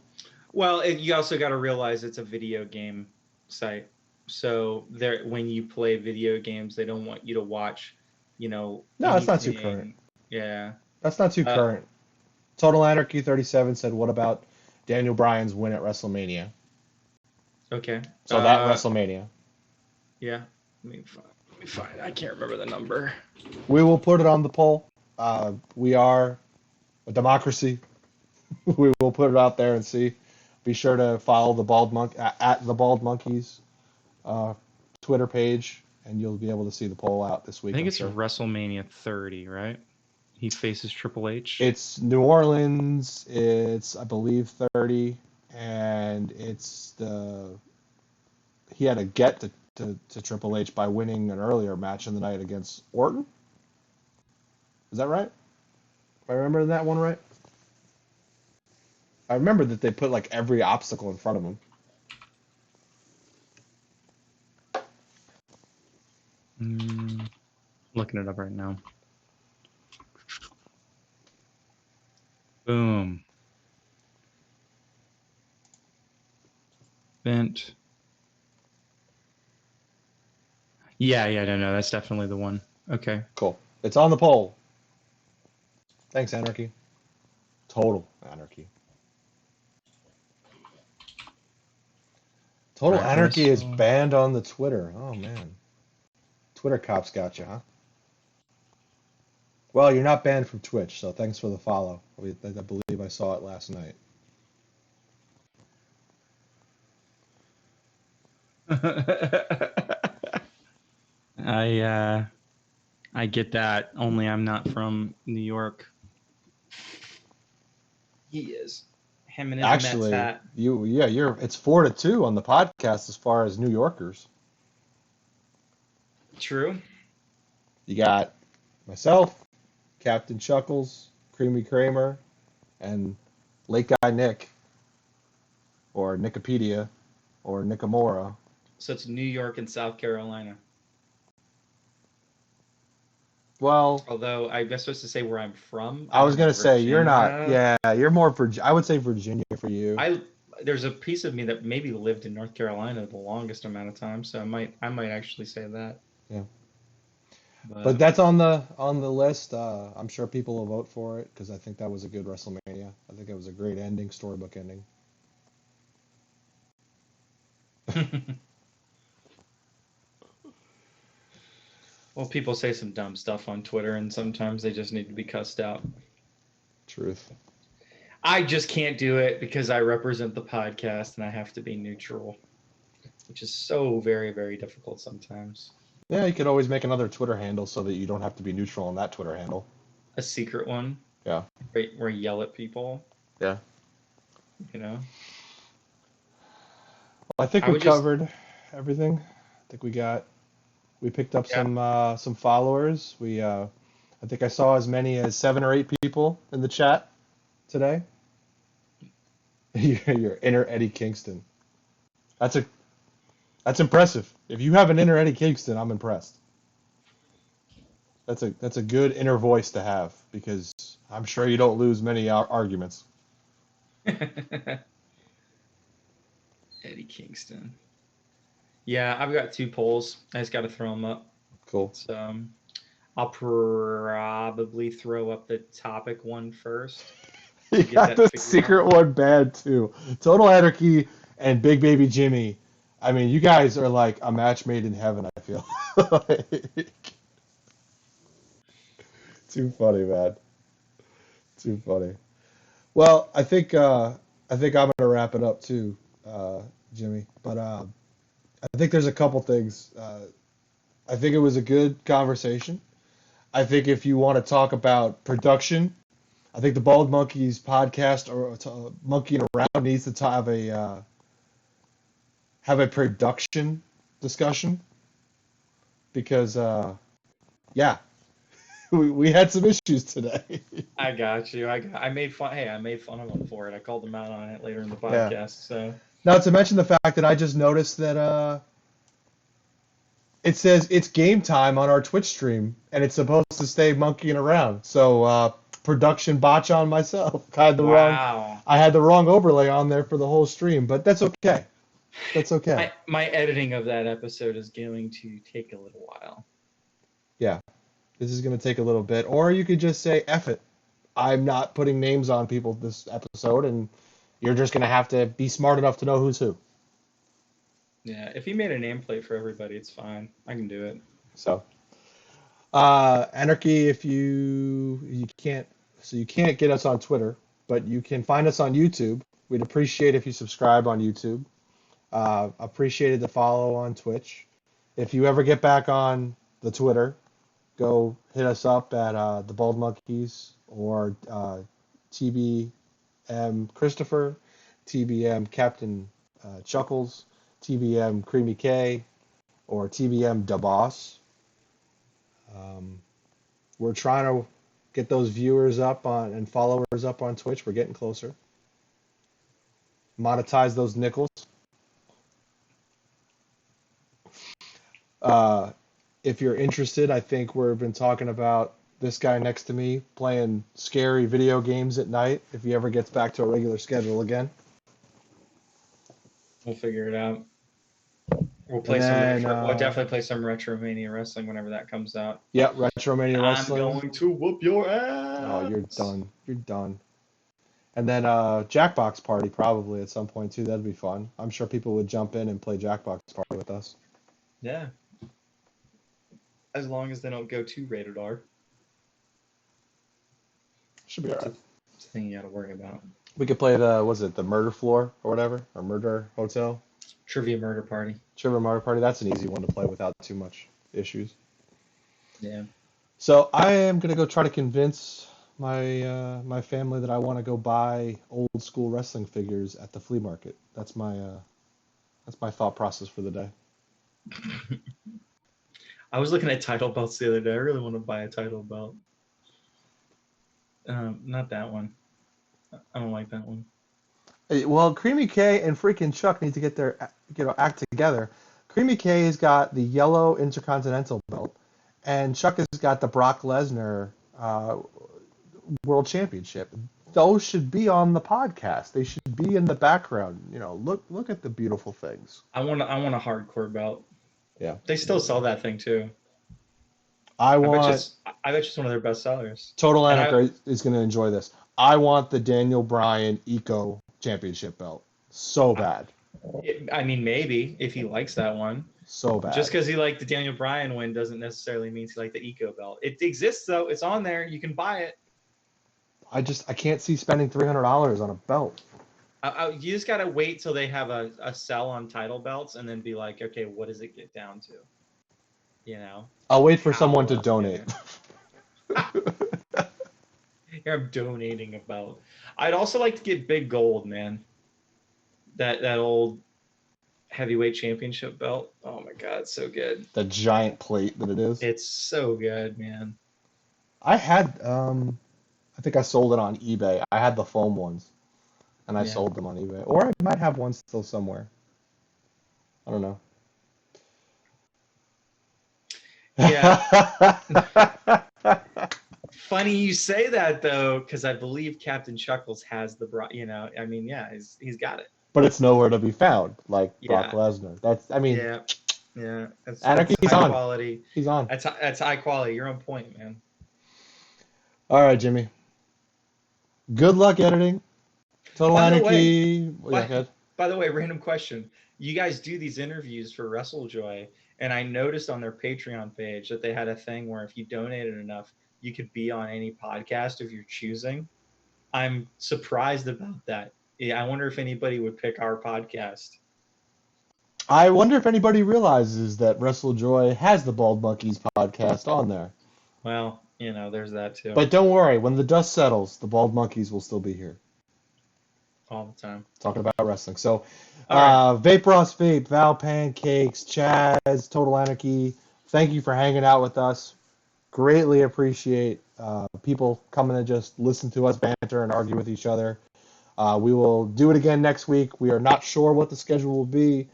Well, you also got to realize it's a video game site. So when you play video games, they don't want you to watch, No, that's not too current. Yeah. That's not too current. Total Anarchy 37 said, what about Daniel Bryan's win at WrestleMania? Okay. So that WrestleMania. Yeah. Let me find. I can't remember the number. We will put it on the poll. We are a democracy. We will put it out there and see. Be sure to follow the Bald at the Bald Monkeys Twitter page, and you'll be able to see the poll out this week. I think it's WrestleMania 30, right? He faces Triple H. It's New Orleans. It's, I believe, 30, and he had a get to Triple H by winning an earlier match in the night against Orton. Is that right? If I remember that one right? I remember that they put like every obstacle in front of him. Looking it up right now. Boom. Bent. Yeah, no, that's definitely the one. Okay. Cool. It's on the poll. Thanks, Anarchy. Total Anarchy. Total Anarchy is banned on the Twitter. Oh, man. Twitter cops got you, huh? Well, you're not banned from Twitch, so thanks for the follow. I believe I saw it last night. I get that. Only I'm not from New York. He is. Him and his Actually, Mets hat. It's 4-2 on the podcast as far as New Yorkers. True. You got myself, Captain Chuckles, Creamy Kramer, and Lake Guy Nick, or Nickopedia, or Nickamora. So it's New York and South Carolina. Well, although I'm supposed to say where I'm from. I was gonna say you're not. Yeah, you're more I would say Virginia for you. There's a piece of me that maybe lived in North Carolina the longest amount of time, so I might actually say that. Yeah. But that's on the list. I'm sure people will vote for it because I think that was a good WrestleMania. I think it was a great ending, storybook ending. Well, people say some dumb stuff on Twitter, and sometimes they just need to be cussed out. Truth. I just can't do it because I represent the podcast and I have to be neutral, which is so very, very difficult sometimes. Yeah, you could always make another Twitter handle so that you don't have to be neutral on that Twitter handle. A secret one. Yeah. Where you yell at people. Yeah. You know? Well, I think we covered everything. I think we picked up some followers. I think I saw as many as 7 or 8 people in the chat today. Your inner Eddie Kingston. That's impressive. If you have an inner Eddie Kingston, I'm impressed. That's a good inner voice to have, because I'm sure you don't lose many arguments. Eddie Kingston. Yeah, I've got 2 polls. I just got to throw them up. Cool. So I'll probably throw up the topic one first. You got the secret one bad too. Total Anarchy and Big Baby Jimmy. I mean, you guys are like a match made in heaven, I feel. Too funny, man. Too funny. Well, I think I'm gonna wrap it up too, Jimmy. But I think there's a couple things. I think it was a good conversation. I think if you want to talk about production, I think the Bald Monkeys podcast or Monkeying Around needs to have a production discussion, because we had some issues today. I got you. I made fun. Hey, I made fun of them for it. I called them out on it later in the podcast. Yeah. So Not to mention the fact that I just noticed that it says it's game time on our Twitch stream, and it's supposed to stay monkeying around. So production botch on myself. I had the wrong overlay on there for the whole stream, but that's okay. That's okay. My editing of that episode is going to take a little while. Yeah, this is going to take a little bit. Or you could just say, F it. I'm not putting names on people this episode, and you're just going to have to be smart enough to know who's who. Yeah, if you made a nameplate for everybody, it's fine. I can do it. So, Anarchy, if you can't get us on Twitter, but you can find us on YouTube. We'd appreciate if you subscribe on YouTube. Appreciated the follow on Twitch. If you ever get back on the Twitter, go hit us up at the Bald Monkeys or TBM Christopher, TBM Captain Chuckles, TBM Creamy K, or TBM Da Boss. We're trying to get those viewers up on and followers up on Twitch. We're getting closer. Monetize those nickels. If you're interested, I think we've been talking about this guy next to me playing scary video games at night, if he ever gets back to a regular schedule again. We'll figure it out. We'll definitely play some Retromania Wrestling whenever that comes out. Yeah, Retromania Wrestling. I'm going to whoop your ass. Oh, you're done. You're done. And then Jackbox Party probably at some point too. That'd be fun. I'm sure people would jump in and play Jackbox Party with us. Yeah. As long as they don't go too rated R. Should be alright. It's a thing you got to worry about. We could play the Murder Floor or whatever, or Murder Hotel. Trivia Murder Party. Trivia Murder Party. That's an easy one to play without too much issues. Yeah. So I am gonna go try to convince my family that I want to go buy old school wrestling figures at the flea market. That's my thought process for the day. I was looking at title belts the other day. I really want to buy a title belt. Not that one. I don't like that one. Hey, well, Creamy K and freaking Chuck need to get their act together. Creamy K has got the yellow Intercontinental belt, and Chuck has got the Brock Lesnar World Championship. Those should be on the podcast. They should be in the background. Look at the beautiful things. I want a hardcore belt. Yeah. They still sell that thing too. I bet it's one of their best sellers. Total Anarchy is going to enjoy this. I want the Daniel Bryan Eco Championship belt so bad. I mean, maybe if he likes that one. So bad. Just because he liked the Daniel Bryan win doesn't necessarily mean he liked the Eco belt. It exists though. It's on there. You can buy it. I can't see spending $300 on a belt. You just gotta wait till they have a sell on title belts, and then be like, okay, what does it get down to? You know. I'll wait for someone to donate. Here I'm donating a belt. I'd also like to get big gold, man. That old heavyweight championship belt. Oh my god, it's so good. The giant plate that it is. It's so good, man. I had I think I sold it on eBay. I had the foam ones, and I sold them on eBay. Or I might have one still somewhere. I don't know. Yeah. Funny you say that though, because I believe Captain Chuckles has the I mean, yeah, he's got it. But it's nowhere to be found, like Brock Lesnar. That's yeah. That's Anarchy's high on. Quality. He's on. That's high quality. You're on point, man. All right, Jimmy. Good luck editing. Total Anarchy. By the way, random question. You guys do these interviews for Wrestle Joy, and I noticed on their Patreon page that they had a thing where if you donated enough, you could be on any podcast if you're choosing. I'm surprised about that. Yeah, I wonder if anybody would pick our podcast. I wonder if anybody realizes that Wrestle Joy has the Bald Monkeys podcast on there. Well, there's that too. But don't worry, when the dust settles, the Bald Monkeys will still be here. All the time. Talking about wrestling. So, Vape Ross Vape, Val Pancakes, Chaz, Total Anarchy, thank you for hanging out with us. Greatly appreciate people coming to just listen to us banter and argue with each other. We will do it again next week. We are not sure what the schedule will be,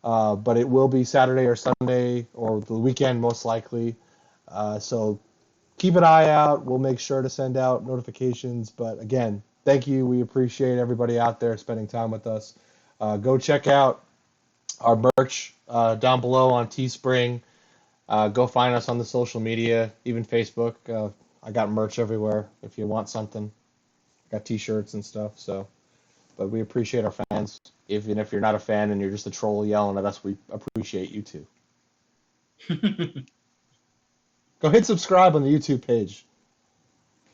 but it will be Saturday or Sunday or the weekend most likely. So keep an eye out. We'll make sure to send out notifications. But again, thank you. We appreciate everybody out there spending time with us. Go check out our merch down below on Teespring. Go find us on the social media, even Facebook. I got merch everywhere if you want something. Got T-shirts and stuff. So, but we appreciate our fans. Even if you're not a fan and you're just a troll yelling at us, we appreciate you too. Go hit subscribe on the YouTube page.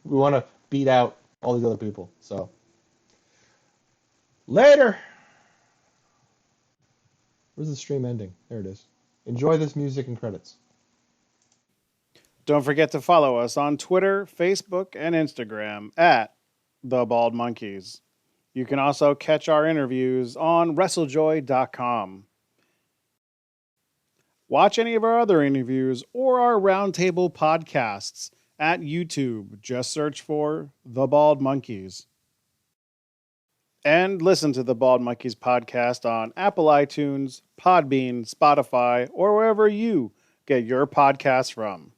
We want to beat out all these other people. So, later. Where's the stream ending? There it is. Enjoy this music and credits. Don't forget to follow us on Twitter, Facebook, and Instagram at The Bald Monkeys. You can also catch our interviews on WrestleJoy.com. Watch any of our other interviews or our roundtable podcasts at YouTube. Just search for The Bald Monkeys. And listen to the Bald Monkeys podcast on Apple iTunes, Podbean, Spotify, or wherever you get your podcasts from.